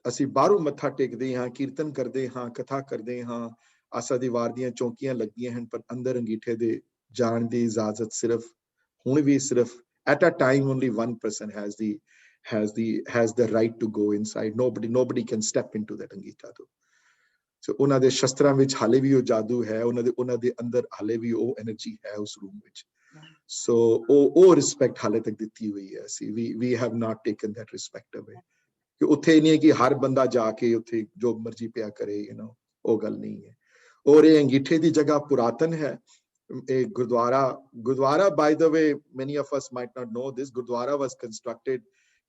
[SPEAKER 1] ਅਸੀਂ ਬਾਹਰੋਂ ਮੱਥਾ ਟੇਕਦੇ ਹਾਂ, ਕੀਰਤਨ ਕਰਦੇ ਹਾਂ, ਕਥਾ ਕਰਦੇ ਹਾਂ, ਆਸਾ ਦੀ ਵਾਰ ਦੀਆਂ ਚੌਂਕੀਆਂ ਲੱਗੀਆਂ ਹਨ, ਪਰ ਅੰਦਰ ਅੰਗੀਠੇ ਦੇ ਜਾਣ ਦੀ ਇਜਾਜ਼ਤ ਸਿਰਫ ਹੁਣ ਵੀ ਸਿਰਫ at a time only one person has the right to go inside. Nobody can step into that ਅੰਗੀਠਾ ਤੋਂ। ਸੋ ਉਹਨਾਂ ਦੇ ਸ਼ਸਤਰਾਂ ਵਿੱਚ ਹਾਲੇ ਵੀ ਉਹ ਜਾਦੂ ਹੈ, ਉਹਨਾਂ ਦੇ ਅੰਦਰ ਹਾਲੇ ਵੀ ਉਹ એનર્ਜੀ ਹੈ ਉਸ ਰੂਮ ਵਿੱਚ। ਸੋ ਉਹ ਰਿਸਪੈਕਟ ਹਾਲੇ ਤੱਕ ਦਿੱਤੀ ਹੋਈ ਹੈ ਅਸੀਂ। we have not taken that respect away ਕਿ ਉੱਥੇ ਨਹੀਂ ਹੈ ਕਿ ਹਰ ਬੰਦਾ ਜਾ ਕੇ ਉੱਥੇ ਜੋ ਮਰਜ਼ੀ ਪਿਆ ਕਰੇ, ਉਹ ਗੱਲ ਨਹੀਂ ਹੈ। ਔਰ ਇਹ ਅੰਗੀਠੇ ਦੀ ਜਗ੍ਹਾ ਪੁਰਾਤਨ ਹੈ। ਇਹ Gurdwara by the way, many of us might not know this, Gurdwara was constructed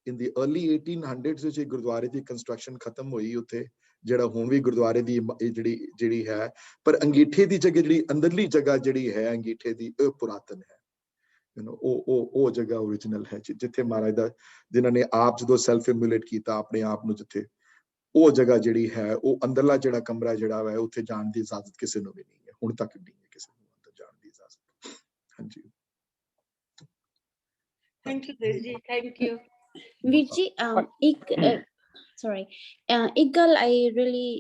[SPEAKER 1] in the early 1800s ਵਿੱਚ। ਗੁਰਦੁਆਰੇ ਦੀ ਕੰਸਟਰਕਸ਼ਨ ਖਤਮ ਹੋਈ ਉੱਥੇ, ਜਿਹੜਾ ਹੁਣ ਵੀ ਗੁਰਦੁਆਰੇ ਦੀ ਜਿਹੜੀ ਹੈ, ਪਰ ਅੰਗੀਠੇ ਦੀ ਜਗ੍ਹਾ, ਜਿਹੜੀ ਅੰਦਰਲੀ ਜਗ੍ਹਾ ਜਿਹੜੀ ਹੈ ਅੰਗੀਠੇ ਦੀ, ਉਹ ਪੁਰਾਤਨ ਹੈ। ਉਹ ਜਗ੍ਹਾ ਓਰੀਜਨਲ ਹੈ ਜਿੱਥੇ ਮਹਾਰਾਜ ਦਾ, ਜਿਨ੍ਹਾਂ ਨੇ ਆਪ ਜਦੋਂ ਸੈਲਫ ਇਮੂਲੇਟ ਕੀਤਾ ਆਪਣੇ ਆਪ ਨੂੰ, ਜਿੱਥੇ ਉਹ ਜਗ੍ਹਾ ਜਿਹੜੀ ਹੈ, ਉਹ ਅੰਦਰਲਾ ਜਿਹੜਾ ਕਮਰਾ ਜਿਹੜਾ ਹੈ, ਉੱਥੇ ਜਾਣ ਦੀ ਇਜਾਜ਼ਤ ਕਿਸੇ ਨੂੰ ਵੀ ਨਹੀਂ ਹੈ, ਹੁਣ ਤੱਕ ਨਹੀਂ ਹੈ ਕਿਸੇ ਨੂੰ ਅੰਦਰ ਜਾਣ ਦੀ ਇਜਾਜ਼ਤ। ਹਾਂਜੀ,
[SPEAKER 6] ਥੈਂਕ ਯੂ ਵੀਰ ਜੀ, ਥੈਂਕ ਯੂ
[SPEAKER 10] ਵੀਰ ਜੀ। Sorry, एक गल I really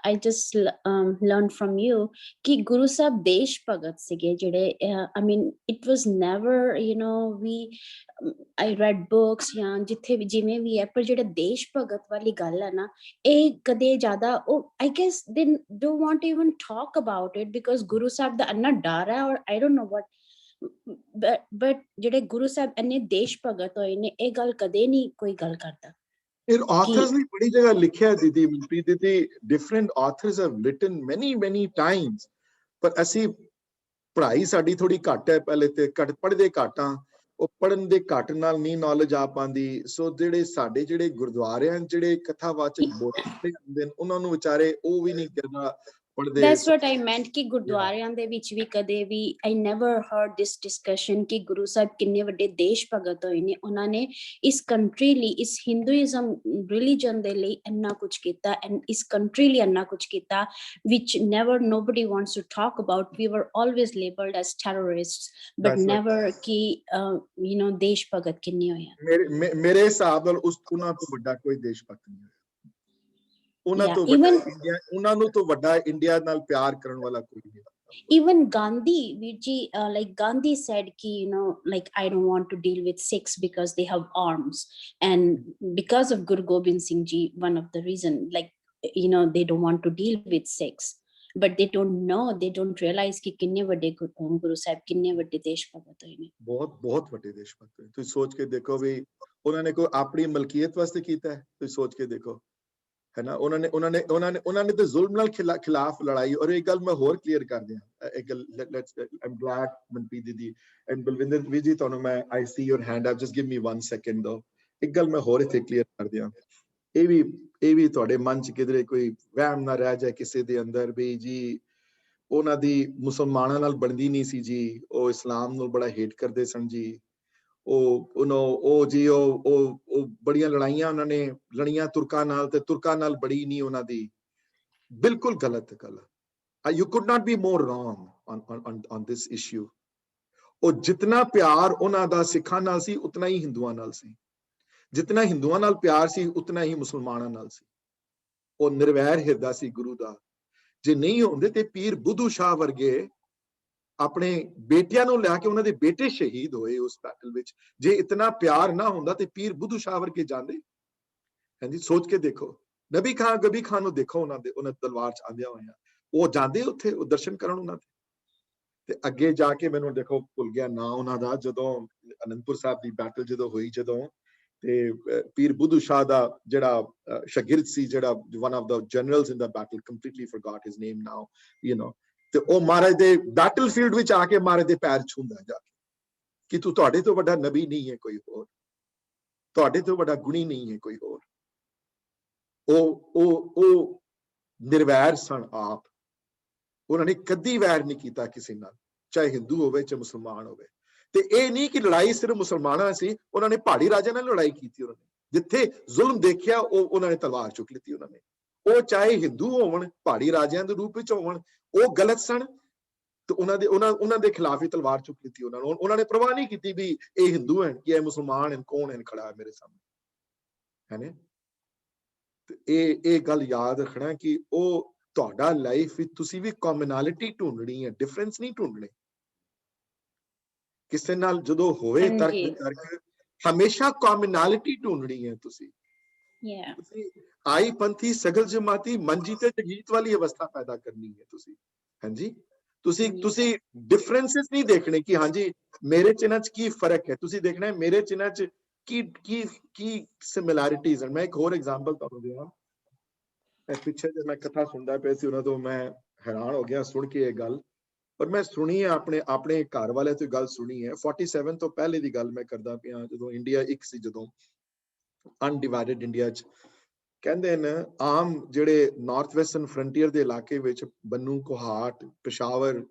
[SPEAKER 10] I just learned from you कि गुरु साहब देश भगत सीगे जेड़े, I mean it was never, I read books या जिथे भी जिवें भी है, पर जेड़ा देश भगत वाली गल है ना, ਇਹ ਕਦੇ ਜ਼ਿਆਦਾ ਉਹ I guess they don't want to even talk about it because Guru Sahib ਦਾ ਇੰਨਾ ਡਰ ਹੈ, ਔਰ I don't know what, but ਜਿਹੜੇ ਗੁਰੂ ਸਾਹਿਬ ਇੰਨੇ ਦੇਸ਼ ਭਗਤ ਹੋਏ ਨੇ, ਇਹ ਗੱਲ ਕਦੇ ਨਹੀਂ ਕੋਈ ਗੱਲ ਕਰਦਾ।
[SPEAKER 1] ਫਿਰ authors ਨੇ ਬੜੀ ਜਗ੍ਹਾ ਲਿਖਿਆ ਦੀਦੀ ਮਨਪ੍ਰੀਤ ਦੀਦੀ, different authors have written many times, ਪਰ ਅਸੀਂ ਪੜ੍ਹਾਈ ਸਾਡੀ ਥੋੜੀ ਘੱਟ ਹੈ, ਪਹਿਲੇ ਤੇ ਪੜ੍ਹਦੇ ਘੱਟ ਹਾਂ, ਉਹ ਪੜ੍ਹਨ ਦੇ ਘੱਟ ਨਾਲ ਨਹੀਂ ਨੌਲੇਜ ਆ ਪਾਉਂਦੀ। ਸੋ ਜਿਹੜੇ ਸਾਡੇ ਜਿਹੜੇ ਗੁਰਦੁਆਰਿਆਂ ਜਿਹੜੇ ਕਥਾਵਾਚਕ ਬੋਲਦੇ ਹੁੰਦੇ ਨੇ, ਉਹਨਾਂ ਨੂੰ ਵਿਚਾਰੇ ਉਹ ਵੀ ਨਹੀਂ ਕਰਨਾ ਪੜ੍ਹਦੇ।
[SPEAKER 10] That's what I meant ਕਿ ਗੁਰਦੁਆਰਿਆਂ ਦੇ ਵਿੱਚ ਵੀ ਕਦੇ ਵੀ I never heard this discussion ਕਿ ਗੁਰੂ ਸਾਹਿਬ ਕਿੰਨੇ ਵੱਡੇ ਦੇਸ਼ ਭਗਤ ਹੋਏ ਨੇ, ਉਹਨਾਂ ਨੇ ਇਸ ਕੰਟਰੀ ਲਈ, ਇਸ ਹਿੰਦੂਇਜ਼ਮ ਰਿਲੀਜਨ ਦੇ ਲਈ ਇੰਨਾ ਕੁਝ ਕੀਤਾ, ਐਂਡ ਇਸ ਕੰਟਰੀ ਲਈ ਇੰਨਾ ਕੁਝ ਕੀਤਾ, which never nobody wants to talk about. We were always labeled as terrorists, but never ਕਿ ਦੇਸ਼ ਭਗਤ ਕਿੰਨੇ ਹੋਏ ਆ।
[SPEAKER 1] ਮੇਰੇ ਹਿਸਾਬ ਨਾਲ ਉਹਨਾਂ ਤੋਂ ਵੱਡਾ ਕੋਈ ਦੇਸ਼ ਭਗਤ ਨਹੀਂ ਹੋਇਆ। ਉਹਨਾਂ ਨੂੰ ਤੋਂ ਵੱਡਾ ਇੰਡੀਆ ਨਾਲ ਪਿਆਰ ਕਰਨ ਵਾਲਾ ਕੋਈ ਨਹੀਂ।
[SPEAKER 10] Even Gandhi, Virji, like Gandhi said, ki, you know, like, I don't want to deal with Sikhs because they have arms. And because of Guru Gobind Singh Ji, one of the reason, like, you know, they don't want to deal with Sikhs. But they don't know, they don't realize कि किन्ने वड्डे गुरु साहब किन्ने वड्डे देश भगत होए ने।
[SPEAKER 1] बहुत ਵੱਡੇ ਦੇਸ਼ ਭਗਤ ਹੈ। ਤੁਸੀਂ ਸੋਚ ਕੇ ਦੇਖੋ ਵੀ ਉਹਨਾਂ ਨੇ ਕੋਈ ਆਪਣੀ ਮਲਕੀਅਤ ਵਾਸਤੇ ਕੀਤਾ ਹੈ, ਤੁਸੀਂ ਸੋਚ ਕੇ ਦੇਖੋ, ਹੈ ਨਾ। ਉਹਨਾਂ ਨੇ ਤੇ ਜ਼ੁਲਮ ਨਾਲ ਖਿਲਾਫ ਲੜਾਈ। ਔਰ ਇੱਕ ਗੱਲ ਮੈਂ ਹੋਰ ਕਲੀਅਰ ਕਰ ਦਿਆਂ, ਇੱਕ ਗੱਲ ਲੈਟਸ ਆਮ ਗਲੈਡ ਮਨਪ੍ਰੀਤ ਦੀਦੀ ਐਂਡ ਬਲਵਿੰਦਰ ਵੀ ਜੀ, ਤੁਹਾਨੂੰ ਮੈਂ I see your hand up, just give me 1 second ਦੋ। ਇੱਕ ਗੱਲ ਮੈਂ ਹੋਰ ਇੱਥੇ ਕਲੀਅਰ ਕਰ ਦਿਆਂ, ਇਹ ਵੀ ਤੁਹਾਡੇ ਮਨ ਚ ਕਿਧਰੇ ਕੋਈ ਵਹਿਮ ਨਾ ਰਹਿ ਜਾਏ ਕਿਸੇ ਦੇ ਅੰਦਰ ਵੀ ਜੀ ਉਹਨਾਂ ਦੀ ਮੁਸਲਮਾਨਾਂ ਨਾਲ ਬਣਦੀ ਨਹੀਂ ਸੀ ਜੀ, ਉਹ ਇਸਲਾਮ ਨੂੰ ਬੜਾ ਹੇਟ ਕਰਦੇ ਸਨ ਜੀ, ਉਹ ਬੜੀਆਂ ਲੜਾਈਆਂ ਉਹਨਾਂ ਨੇ ਲੜੀਆਂ ਤੁਰਕਾਂ ਨਾਲ, ਤੇ ਤੁਰਕਾਂ ਨਾਲ ਬੜੀ ਨਹੀਂ ਉਹਨਾਂ ਦੀ। ਬਿਲਕੁਲ ਗਲਤ ਗੱਲ। You could not be more wrong on this issue. ਉਹ ਜਿਤਨਾ ਪਿਆਰ ਉਹਨਾਂ ਦਾ ਸਿੱਖਾਂ ਨਾਲ ਸੀ ਉਤਨਾ ਹੀ ਹਿੰਦੂਆਂ ਨਾਲ ਸੀ, ਜਿਤਨਾ ਹਿੰਦੂਆਂ ਨਾਲ ਪਿਆਰ ਸੀ ਉਤਨਾ ਹੀ ਮੁਸਲਮਾਨਾਂ ਨਾਲ ਸੀ। ਉਹ ਨਿਰਵੈਰ ਹਿਰਦਾ ਸੀ ਗੁਰੂ ਦਾ। ਜੇ ਨਹੀਂ ਹੁੰਦੇ ਤੇ ਪੀਰ ਬੁੱਧੂ ਸ਼ਾਹ ਵਰਗੇ ਆਪਣੇ ਬੇਟਿਆਂ ਨੂੰ ਲੈ ਕੇ ਉਹਨਾਂ ਦੇ ਬੇਟੇ ਸ਼ਹੀਦ ਹੋਏ ਉਸ ਬੈਟਲ ਵਿੱਚ। ਜੇ ਇਤਨਾ ਪਿਆਰ ਨਾ ਹੁੰਦਾ ਤੇ ਪੀਰ ਬੁੱਧੂ ਸ਼ਾਹ ਵਰਗੇ ਜਾਂਦੇ। ਹਾਂਜੀ, ਸੋਚ ਕੇ ਦੇਖੋ, ਨਬੀ ਖਾਨ ਨੂੰ ਦੇਖੋ, ਉਹਨਾਂ ਤਲਵਾਰ ਚ ਆਂਦਿਆਂ ਹੋਇਆਂ ਉਹ ਜਾਂਦੇ ਉੱਥੇ, ਉਹ ਦਰਸ਼ਨ ਕਰਨ ਉਹਨਾਂ ਦੇ। ਤੇ ਅੱਗੇ ਜਾ ਕੇ ਮੈਨੂੰ ਦੇਖੋ ਭੁੱਲ ਗਿਆ ਨਾਂ ਉਹਨਾਂ ਦਾ, ਜਦੋਂ ਅਨੰਦਪੁਰ ਸਾਹਿਬ ਦੀ ਬੈਟਲ ਜਦੋਂ ਹੋਈ, ਜਦੋਂ ਤੇ ਪੀਰ ਬੁੱਧੂ ਸ਼ਾਹ ਦਾ ਜਿਹੜਾ ਸ਼ਾਗਿਰਦ ਸੀ, ਜਿਹੜਾ one of the generals in the battle, completely forgot his name now, you know, ਤੇ ਉਹ ਮਹਾਰਾਜ ਦੇ ਬੈਟਲਫੀਲਡ ਵਿੱਚ ਆ ਕੇ ਮਹਾਰਾਜ ਦੇ ਪੈਰ ਛੂੰਦਾ ਜਾ ਕੇ ਕਿ ਤੁਹਾਡੇ ਤੋਂ ਵੱਡਾ ਨਬੀ ਨਹੀਂ ਹੈ ਕੋਈ ਹੋਰ, ਤੁਹਾਡੇ ਤੋਂ ਵੱਡਾ ਗੁਣੀ ਨਹੀਂ ਹੈ ਕੋਈ ਹੋਰ। ਉਹ ਨਿਰਵੈਰ ਸਨ ਆਪ, ਉਹਨਾਂ ਨੇ ਕਦੀ ਵੈਰ ਨਹੀਂ ਕੀਤਾ ਕਿਸੇ ਨਾਲ, ਚਾਹੇ ਹਿੰਦੂ ਹੋਵੇ ਚਾਹੇ ਮੁਸਲਮਾਨ ਹੋਵੇ। ਤੇ ਇਹ ਨਹੀਂ ਕਿ ਲੜਾਈ ਸਿਰਫ ਮੁਸਲਮਾਨਾਂ ਸੀ, ਉਹਨਾਂ ਨੇ ਪਹਾੜੀ ਰਾਜਿਆਂ ਨਾਲ ਲੜਾਈ ਕੀਤੀ। ਉਹਨਾਂ ਨੇ ਜਿੱਥੇ ਜ਼ੁਲਮ ਦੇਖਿਆ ਉਹਨਾਂ ਨੇ ਤਲਵਾਰ ਚੁੱਕ ਲਿੱਤੀ। ਉਹਨਾਂ ਨੇ, ਉਹ ਚਾਹੇ ਹਿੰਦੂ ਹੋਣ, ਪਹਾੜੀ ਰਾਜਿਆਂ ਦੇ ਰੂਪ ਵਿੱਚ ਹੋਣ, ਉਹ ਗਲਤ ਸਨ ਤੇ ਉਹਨਾਂ ਦੇ ਖਿਲਾਫ ਹੀ ਤਲਵਾਰ ਚੁੱਕ ਲਿੱਤੀ। ਉਹਨਾਂ ਨੇ ਪਰਵਾਹ ਨਹੀਂ ਕੀਤੀ ਵੀ ਇਹ ਹਿੰਦੂ ਹਨ ਕਿ ਇਹ ਮੁਸਲਮਾਨ ਹਨ, ਕੌਣ ਹਨ ਖੜਾ ਮੇਰੇ ਸਾਹਮਣੇ, ਹੈ। ਤੇ ਇਹ ਗੱਲ ਯਾਦ ਰੱਖਣਾ ਕਿ ਉਹ ਤੁਹਾਡਾ ਲਾਈਫ ਵਿੱਚ ਤੁਸੀਂ ਵੀ ਕਾਮਨੈਲਿਟੀ ਢੂੰਡਣੀ ਹੈ, ਡਿਫਰੈਂਸ ਨਹੀਂ ਢੂੰਡਣੇ। ਕਿਸੇ ਨਾਲ ਜਦੋਂ ਹੋਵੇ ਤਰਕ ਹਮੇਸ਼ਾ ਕਾਮਨੈਲਿਟੀ ਢੂੰਡਣੀ ਹੈ ਤੁਸੀਂ। ਆਈ ਪੰਥੀ ਸਗਲ ਜਮਾਤੀ ਮਨ ਜੀਤੇ ਜਗੀਤ ਵਾਲੀ ਅਵਸਥਾ ਪੈਦਾ ਕਰਨੀ ਹੈ ਤੁਸੀਂ। ਹਾਂਜੀ, ਤੁਸੀਂ ਡਿਫਰੈਂਸਸ ਨਹੀਂ ਦੇਖਣੇ ਕਿ ਹਾਂਜੀ ਮੇਰੇ ਚ ਇਹਨਾਂ ਚ ਕੀ ਫਰਕ ਹੈ, ਤੁਸੀਂ ਦੇਖਣਾ ਹੈ ਮੇਰੇ ਚ ਇਹਨਾਂ ਚ ਕੀ ਸਿਮਿਲੈਰਿਟੀਜ਼ ਹਨ। ਮੈਂ ਇੱਕ ਹੋਰ ਐਗਜ਼ਾਮਪਲ ਤੁਹਾਨੂੰ ਦੇਵਾਂ। ਪਿੱਛੇ ਜੇ ਮੈਂ ਕਥਾ ਸੁਣਦਾ ਪਿਆ ਸੀ, ਉਹਨਾਂ ਤੋਂ ਮੈਂ ਹੈਰਾਨ ਹੋ ਗਿਆ ਸੁਣ ਕੇ ਇਹ ਗੱਲ। ਪਰ ਮੈਂ ਸੁਣੀ ਹੈ ਆਪਣੇ ਘਰ ਵਾਲਿਆਂ ਤੋਂ ਗੱਲ ਸੁਣੀ ਹੈ। 47 ਤੋਂ ਪਹਿਲੇ ਦੀ ਗੱਲ ਮੈਂ ਕਰਦਾ ਪਿਆ, ਜਦੋਂ ਇੰਡੀਆ ਇੱਕ ਸੀ, ਜਦੋਂ ਅਨਡਿਵਾਈਡਡ ਇੰਡੀਆ ਚ ਕਹਿੰਦੇ ਨੇ ਆਮ ਜਿਹੜੇ ਨਾਰਥ ਵੈਸਟਰਨ ਫਰੰਟੀਅਰ ਦੇ ਇਲਾਕੇ ਵਿੱਚ ਬੰਨੂ, ਕੋਹਾਟ, ਪਿਸ਼ਾਵਰ,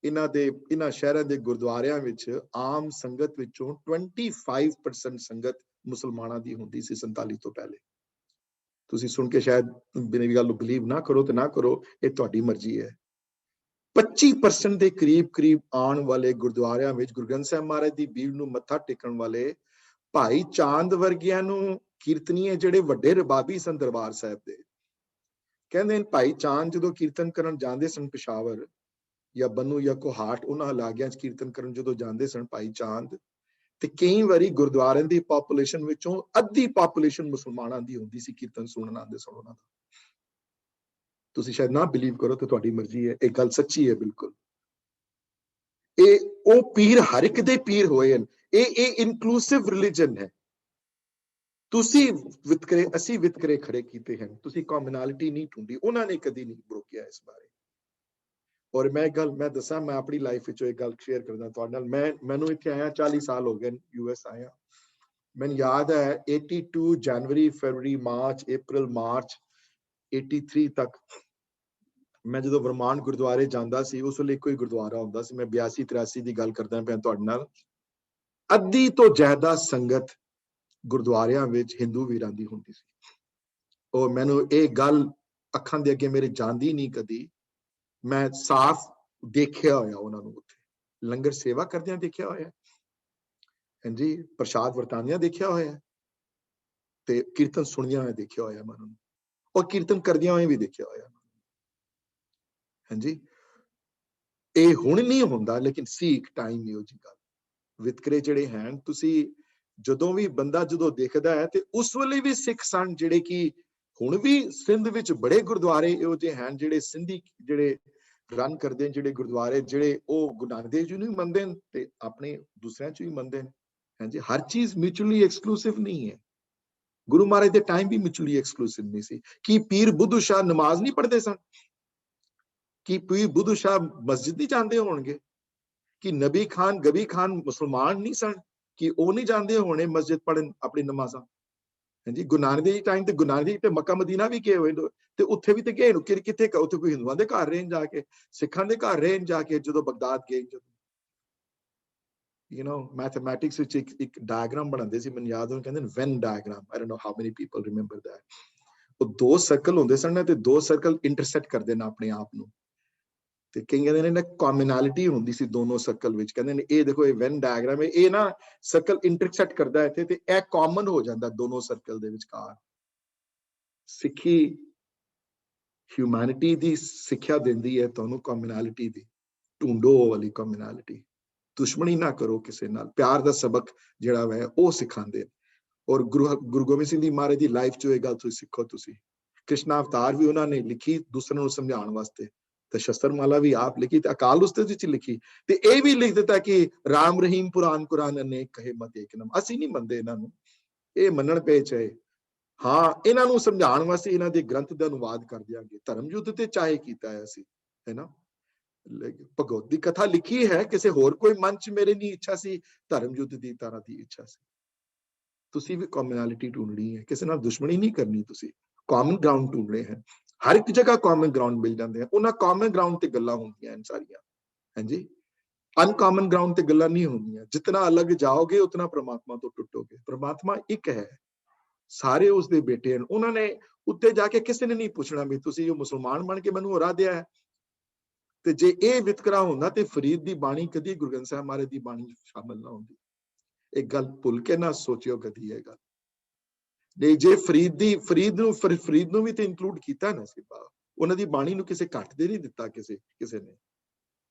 [SPEAKER 1] ਇਹਨਾਂ ਸ਼ਹਿਰਾਂ ਦੇ ਗੁਰਦੁਆਰਿਆਂ ਵਿੱਚ ਆਮ ਸੰਗਤ ਵਿੱਚੋਂ 25% ਸੰਗਤ ਮੁਸਲਮਾਨਾਂ ਦੀ ਹੁੰਦੀ ਸੀ 47 ਤੋਂ ਪਹਿਲੇ। ਤੁਸੀਂ ਸੁਣ ਕੇ ਸ਼ਾਇਦ ਮੇਰੀ ਗੱਲ ਨੂੰ ਬਿਲੀਵ ਨਾ ਕਰੋ ਤੇ ਨਾ ਕਰੋ, ਇਹ ਤੁਹਾਡੀ ਮਰਜ਼ੀ ਹੈ। 25% ਦੇ ਕਰੀਬ ਆਉਣ ਵਾਲੇ ਗੁਰਦੁਆਰਿਆਂ ਵਿੱਚ ਗੁਰੂ ਗ੍ਰੰਥ ਸਾਹਿਬ ਮਹਾਰਾਜ ਦੀ ਬੀੜ ਨੂੰ ਮੱਥਾ ਟੇਕਣ ਵਾਲੇ ਭਾਈ ਚਾਂਦ ਵਰਗਿਆਂ ਨੂੰ ਕੀਰਤਨੀਏ, ਜਿਹੜੇ ਵੱਡੇ ਰਬਾਬੀ ਸਨ ਦਰਬਾਰ ਸਾਹਿਬ ਦੇ, ਕਹਿੰਦੇ ਭਾਈ ਚਾਂਦ ਜਦੋਂ ਕੀਰਤਨ ਕਰਨ ਜਾਂਦੇ ਸਨ ਪਿਸ਼ਾਵਰ ਜਾਂ ਬੰਨੂ ਜਾਂ ਕੋਹਾਟ, ਉਹਨਾਂ ਇਲਾਕਿਆਂ 'ਚ ਕੀਰਤਨ ਕਰਨ ਜਦੋਂ ਜਾਂਦੇ ਸਨ ਭਾਈ ਚਾਂਦ, ਤੇ ਕਈ ਵਾਰੀ ਗੁਰਦੁਆਰਿਆਂ ਦੀ ਪਾਪੂਲੇਸ਼ਨ ਵਿੱਚੋਂ ਅੱਧੀ ਪਾਪੂਲੇਸ਼ਨ ਮੁਸਲਮਾਨਾਂ ਦੀ ਹੁੰਦੀ ਸੀ ਕੀਰਤਨ ਸੁਣਨ ਆਉਂਦੇ ਸਨ ਉਹਨਾਂ ਦਾ। ਤੁਸੀਂ ਸ਼ਾਇਦ ਨਾ ਬਿਲੀਵ ਕਰੋ ਤੇ ਤੁਹਾਡੀ ਮਰਜ਼ੀ ਹੈ, ਇਹ ਗੱਲ ਸੱਚੀ ਹੈ ਬਿਲਕੁਲ। ਉਹ ਪੀਰ ਹਰ ਇੱਕ ਦੇ ਪੀਰ ਹੋਏ ਹਨ। ਇਹ ਇਨਕਲੂਸਿਵ ਰਿਲੀਜਨ ਹੈ। ਤੁਸੀਂ ਵਿਤਕਰੇ, ਅਸੀਂ ਵਿਤਕਰੇ ਖੜੇ ਕੀਤੇ ਹਨ, ਤੁਸੀਂ ਕਾਮਨੈਲਿਟੀ ਨਹੀਂ ਢੂੰਢੀ, ਉਹਨਾਂ ਨੇ ਕਦੀ ਨਹੀਂ ਰੋਕਿਆ ਇਸ ਬਾਰੇ। ਔਰ ਮੈਂ ਦੱਸਾਂ, ਮੈਂ ਆਪਣੀ ਲਾਈਫ ਵਿੱਚੋਂ ਇੱਕ ਗੱਲ ਸ਼ੇਅਰ ਕਰਦਾ ਤੁਹਾਡੇ ਨਾਲ। ਮੈਨੂੰ ਇੱਥੇ ਆਇਆ 40 ਸਾਲ ਹੋ ਗਏ, US ਆਇਆ। ਮੈਨੂੰ ਯਾਦ ਹੈ 82 ਜਨਵਰੀ, ਫਰਵਰੀ, ਮਾਰਚ, ਅਪ੍ਰੈਲ, ਮਾਰਚ 83 ਤੱਕ ਮੈਂ ਜਦੋਂ ਵਰਮਾਨ ਗੁਰਦੁਆਰੇ ਜਾਂਦਾ ਸੀ, ਉਸ ਵੇਲੇ ਇੱਕੋ ਹੀ ਗੁਰਦੁਆਰਾ ਹੁੰਦਾ ਸੀ। ਮੈਂ 82-83 ਦੀ ਗੱਲ ਕਰਦਾ ਪਿਆ ਤੁਹਾਡੇ ਨਾਲ। ਅੱਧੀ ਤੋਂ ਜ਼ਿਆਦਾ ਸੰਗਤ ਗੁਰਦੁਆਰਿਆਂ ਵਿੱਚ ਹਿੰਦੂ ਵੀਰਾਂ ਦੀ ਹੁੰਦੀ ਸੀ। ਔਰ ਮੈਨੂੰ ਇਹ ਗੱਲ ਅੱਖਾਂ ਦੇ ਅੱਗੇ ਮੇਰੇ ਜਾਂਦੀ ਨਹੀਂ ਕਦੀ। ਮੈਂ ਸਾਫ਼ ਦੇਖਿਆ ਹੋਇਆ ਉਹਨਾਂ ਨੂੰ, ਉੱਥੇ ਲੰਗਰ ਸੇਵਾ ਕਰਦਿਆਂ ਦੇਖਿਆ ਹੋਇਆ, ਹਾਂਜੀ, ਪ੍ਰਸ਼ਾਦ ਵਰਤਾਂਦਿਆਂ ਦੇਖਿਆ ਹੋਇਆ, ਤੇ ਕੀਰਤਨ ਸੁਣਦਿਆਂ ਹੋਇਆ ਦੇਖਿਆ ਹੋਇਆ ਮੈਂ ਉਹਨਾਂ ਨੂੰ, ਔਰ ਕੀਰਤਨ ਕਰਦਿਆਂ ਹੋਏ ਵੀ ਦੇਖਿਆ ਹੋਇਆ, ਹਾਂਜੀ। ਇਹ ਹੁਣ ਨਹੀਂ ਹੁੰਦਾ, ਲੇਕਿਨ ਸੀ ਇੱਕ ਟਾਈਮ ਇਹੋ ਜਿਹੀ ਗੱਲ। ਵਿਤਕਰੇ ਜਿਹੜੇ ਹਨ, ਤੁਸੀਂ ਜਦੋਂ ਵੀ ਬੰਦਾ ਜਦੋਂ ਦੇਖਦਾ ਹੈ ਤੇ ਉਸ ਵੇਲੇ ਵੀ ਸਿੱਖ ਸਨ ਜਿਹੜੇ ਕਿ ਹੁਣ ਵੀ ਸਿੰਧ ਵਿੱਚ ਬੜੇ ਗੁਰਦੁਆਰੇ ਇਹੋ ਜਿਹੇ ਹਨ ਜਿਹੜੇ ਸਿੰਧੀ ਜਿਹੜੇ ਰਨ ਕਰਦੇ ਨੇ, ਜਿਹੜੇ ਗੁਰਦੁਆਰੇ ਜਿਹੜੇ ਉਹ ਗੁਰੂ ਨਾਨਕ ਦੇਵ ਜੀ ਨੂੰ ਵੀ ਮੰਨਦੇ ਨੇ ਤੇ ਆਪਣੇ ਦੂਸਰਿਆਂ ਚ ਵੀ ਮੰਨਦੇ ਨੇ। ਹਾਂਜੀ, ਹਰ ਚੀਜ਼ ਮਿਊਚੁਅਲੀ ਐਕਸਕਲੂਸਿਵ ਨਹੀਂ ਹੈ। ਗੁਰੂ ਮਹਾਰਾਜ ਦੇ ਟਾਈਮ ਵੀ ਮਿਊਚੁਅਲੀ ਐਕਸਕਲੂਸਿਵ ਨਹੀਂ ਸੀ। ਕਿ ਪੀਰ ਬੁੱਧੂ ਸ਼ਾਹ ਨਮਾਜ਼ ਨਹੀਂ ਪੜ੍ਹਦੇ ਸਨ? ਕਿ ਪੀਰ ਬੁੱਧੂ ਸ਼ਾਹ ਮਸਜਿਦ ਨਹੀਂ ਜਾਂਦੇ ਹੋਣਗੇ? ਕਿ ਨਬੀ ਖਾਨ ਗਬੀ ਖਾਨ ਮੁਸਲਮਾਨ ਨਹੀਂ ਸਨ ਕਿ ਉਹ ਨਹੀਂ ਜਾਂਦੇ ਹੋਣੇ ਮਸਜਿਦ ਪੜ੍ਹਨ ਆਪਣੀ ਨਮਾਜ਼ਾਂ? ਹਾਂਜੀ, ਗੁਰੂ ਨਾਨਕ ਦੇਵ ਜੀ ਟਾਈਮ ਤੇ ਗੁਰੂ ਨਾਨਕ ਦੇਵ ਜੀ ਤੇ ਮੱਕਾ ਮਦੀਨਾ ਵੀ ਗਏ ਹੋਏ ਤੇ ਉੱਥੇ ਵੀ ਤੇ ਗਏ ਨੂੰ ਕਿੱਥੇ ਉੱਥੇ ਕੋਈ ਹਿੰਦੂਆਂ ਦੇ ਘਰ ਰਹੇ ਜਾ ਕੇ, ਸਿੱਖਾਂ ਦੇ ਘਰ ਰਹੇ ਜਾ ਕੇ ਜਦੋਂ ਬਗਦਾਦ ਗਏ। ਜਦੋਂ ਮੈਥਮੈਟਿਕਸ ਵਿੱਚ ਇੱਕ ਡਾਇਗਰਾਮ ਬਣਾਉਂਦੇ ਸੀ, ਮੈਨੂੰ ਯਾਦ ਉਹ ਕਹਿੰਦੇ ਨੇ Venn diagram. I don't know how many people remember that. ਉਹ ਦੋ ਸਰਕਲ ਹੁੰਦੇ ਸਨ ਤੇ ਦੋ ਸਰਕਲ ਇੰਟਰਸੈਕਟ ਕਰਦੇ ਨੇ ਆਪਣੇ ਆਪ ਨੂੰ, ਤੇ ਕਈ ਕਹਿੰਦੇ ਨੇ ਕਾਮਨੈਲਿਟੀ ਹੁੰਦੀ ਸੀ ਦੋਨੋਂ ਸਰਕਲ ਵਿੱਚ। ਕਹਿੰਦੇ ਨੇ ਇਹ ਦੇਖੋ ਇਹ ਵੈਨ ਡਾਇਗਰਾਮ ਹੈ, ਇਹ ਨਾ ਸਰਕਲ ਇੰਟਰਸੈਕਟ ਕਰਦਾ ਇੱਥੇ ਤੇ ਇਹ ਕਾਮਨ ਹੋ ਜਾਂਦਾ ਦੋਨੋਂ ਸਰਕਲ ਦੇ ਵਿਚਕਾਰ। ਸਿੱਖੀ ਹਿਊਮੈਨਿਟੀ ਦੀ ਸਿੱਖਿਆ ਦਿੰਦੀ ਹੈ ਤੁਹਾਨੂੰ ਕਾਮਨੈਲਿਟੀ ਦੀ। ਢੂੰਡੋ ਉਹ ਵਾਲੀ ਕਾਮਨੈਲਿਟੀ, ਦੁਸ਼ਮਣੀ ਨਾ ਕਰੋ ਕਿਸੇ ਨਾਲ, ਪਿਆਰ ਦਾ ਸਬਕ ਜਿਹੜਾ ਹੈ ਉਹ ਸਿਖਾਉਂਦੇ। ਔਰ ਗੁਰੂ ਗੋਬਿੰਦ ਸਿੰਘ ਜੀ ਮਹਾਰਾਜ ਦੀ ਲਾਈਫ ਚੋਂ ਇਹ ਗੱਲ ਤੁਸੀਂ ਸਿੱਖੋ। ਤੁਸੀਂ ਕ੍ਰਿਸ਼ਨਾ ਅਵਤਾਰ ਵੀ ਉਹਨਾਂ ਨੇ ਲਿਖੀ ਦੂਸਰਿਆਂ ਨੂੰ ਸਮਝਾਉਣ ਵਾਸਤੇ, ਤੇ ਸ਼ਸਤਰ ਮਾਲਾ ਵੀ ਆਪ ਲਿਖੀ, ਤੇ ਅਕਾਲ ਉਸਤਤ ਵਿੱਚ ਲਿਖੀ, ਤੇ ਇਹ ਵੀ ਲਿਖ ਦਿੱਤਾ ਕਿ ਰਾਮ ਰਹੀਮ ਪੁਰਾਨ ਕੁਰਾਨ ਅਨੇਕ ਕਹੇ ਮਤ ਏਕ ਨਾਮ। ਅਸੀਂ ਨਹੀਂ ਮੰਨਦੇ ਇਹਨਾਂ ਨੂੰ, ਇਹ ਮੰਨਣ ਪਏ ਚਾਹੇ। ਹਾਂ, ਇਹਨਾਂ ਨੂੰ ਸਮਝਾਉਣ ਵਾਸਤੇ ਇਹਨਾਂ ਦੇ ਗ੍ਰੰਥ ਦਾ ਅਨੁਵਾਦ ਕਰ ਦਿਆਂਗੇ। ਧਰਮ ਯੁੱਧ ਤੇ ਚਾਹੇ ਕੀਤਾ ਹੈ ਅਸੀਂ, ਹੈ ਨਾ। ਭਗਵਤ ਦੀ ਕਥਾ ਲਿਖੀ ਹੈ, ਕਿਸੇ ਹੋਰ ਕੋਈ ਮਨ ਚ ਮੇਰੇ ਨਹੀਂ ਇੱਛਾ ਸੀ, ਧਰਮ ਯੁੱਧ ਦੀ ਤਰ੍ਹਾਂ ਦੀ ਇੱਛਾ ਸੀ। ਤੁਸੀਂ ਵੀ ਕਾਮਨੈਲਿਟੀ ਢੂੰਡਣੀ ਹੈ, ਕਿਸੇ ਨਾਲ ਦੁਸ਼ਮਣੀ ਨਹੀਂ ਕਰਨੀ, ਤੁਸੀਂ ਕਾਮਨ ਗਰਾਊਂਡ ਢੂੰਡਣੇ ਹੈ। ਹਰ ਇੱਕ ਜਗ੍ਹਾ ਕਾਮਨ ਗਰਾਊਂਡ ਮਿਲ ਜਾਂਦੇ ਆ, ਉਹਨਾਂ ਕਾਮਨ ਗਰਾਊਂਡ ਤੇ ਗੱਲਾਂ ਹੁੰਦੀਆਂ ਹਨ ਸਾਰੀਆਂ। ਹਾਂਜੀ, ਅਨਕਾਮਨ ਗਰਾਊਂਡ ਤੇ ਗੱਲਾਂ ਨਹੀਂ ਹੁੰਦੀਆਂ। ਜਿਤਨਾ ਅਲੱਗ ਜਾਓਗੇ ਉਤਨਾ ਪ੍ਰਮਾਤਮਾ ਤੋਂ ਟੁੱਟੋਗੇ। ਪ੍ਰਮਾਤਮਾ ਇੱਕ ਹੈ, ਸਾਰੇ ਉਸਦੇ ਬੇਟੇ ਹਨ। ਉਹਨਾਂ ਨੇ ਉੱਤੇ ਜਾ ਕੇ ਕਿਸੇ ਨੇ ਨਹੀਂ ਪੁੱਛਣਾ ਵੀ ਤੁਸੀਂ ਉਹ ਮੁਸਲਮਾਨ ਬਣ ਕੇ ਮੈਨੂੰ ਹਰਾ ਦਿਆ ਹੈ। ਤੇ ਜੇ ਇਹ ਵਿਤਕਰਾ ਹੁੰਦਾ ਤੇ ਫਰੀਦ ਦੀ ਬਾਣੀ ਕਦੀ ਗੁਰੂ ਗ੍ਰੰਥ ਸਾਹਿਬ ਮਹਾਰਾਜ ਦੀ ਬਾਣੀ ਸ਼ਾਮਲ ਨਾ ਹੁੰਦੀ। ਇੱਕ ਗੱਲ ਭੁੱਲ ਕੇ ਨਾ ਸੋਚਿਓ ਕਦੀ ਇਹ ਗੱਲ। ਨਹੀਂ, ਜੇ ਫਰੀਦ ਨੂੰ ਵੀ ਤੇ ਇਨਕਲੂਡ ਕੀਤਾ ਨਾ ਸੀ, ਉਹਨਾਂ ਦੀ ਬਾਣੀ ਨੂੰ ਕਿਸੇ ਘੱਟ ਦੇ ਨਹੀਂ ਦਿੱਤਾ ਕਿਸੇ ਨੇ।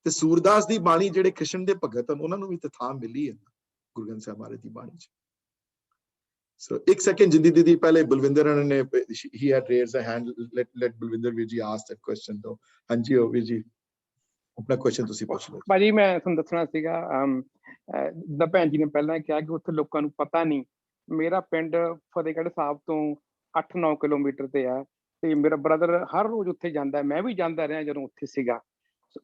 [SPEAKER 1] ਤੇ ਸੂਰਦਾਸ ਦੀ ਬਾਣੀ ਜਿਹੜੇ ਕ੍ਰਿਸ਼ਨ ਦੇ ਭਗਤ ਹਨ ਉਹਨਾਂ ਨੂੰ ਵੀ ਤੇ ਥਾਂ ਮਿਲੀ ਹੈ ਗੁਰੂ ਗ੍ਰੰਥ ਸਾਹਿਬ ਮਹਾਰਾਜ ਦੀ ਬਾਣੀ ਚ। ਸੋ ਇੱਕ ਸੈਕਿੰਡ ਜਿੰਦੀ ਦੀਦੀ, ਪਹਿਲੇ ਬਲਵਿੰਦਰ ਨੇ he had raised a hand, let Balwinder ਵੀਰ ਜੀ ask that question though। ਹਾਂਜੀ ਉਹ ਵੀਰ ਜੀ ਆਪਣਾ ਕੁਐਸਚਨ ਤੁਸੀਂ ਪੁੱਛ ਲਓ।
[SPEAKER 11] ਭਾਜੀ ਮੈਂ ਤੁਹਾਨੂੰ ਦੱਸਣਾ ਸੀਗਾ, ਜਿੱਦਾਂ ਭੈਣ ਜੀ ਨੇ ਪਹਿਲਾਂ ਕਿਹਾ ਕਿ ਉੱਥੇ ਲੋਕਾਂ ਨੂੰ ਪਤਾ ਨਹੀਂ। ਮੇਰਾ ਪਿੰਡ ਫਤਿਹਗੜ੍ਹ ਸਾਹਿਬ ਤੋਂ 8-9 ਕਿਲੋਮੀਟਰ ਤੇ ਆ, ਤੇ ਮੇਰਾ ਬ੍ਰਦਰ ਹਰ ਰੋਜ਼ ਉੱਥੇ ਜਾਂਦਾ, ਮੈਂ ਵੀ ਜਾਂਦਾ ਰਿਹਾ ਜਦੋਂ ਉੱਥੇ ਸੀਗਾ।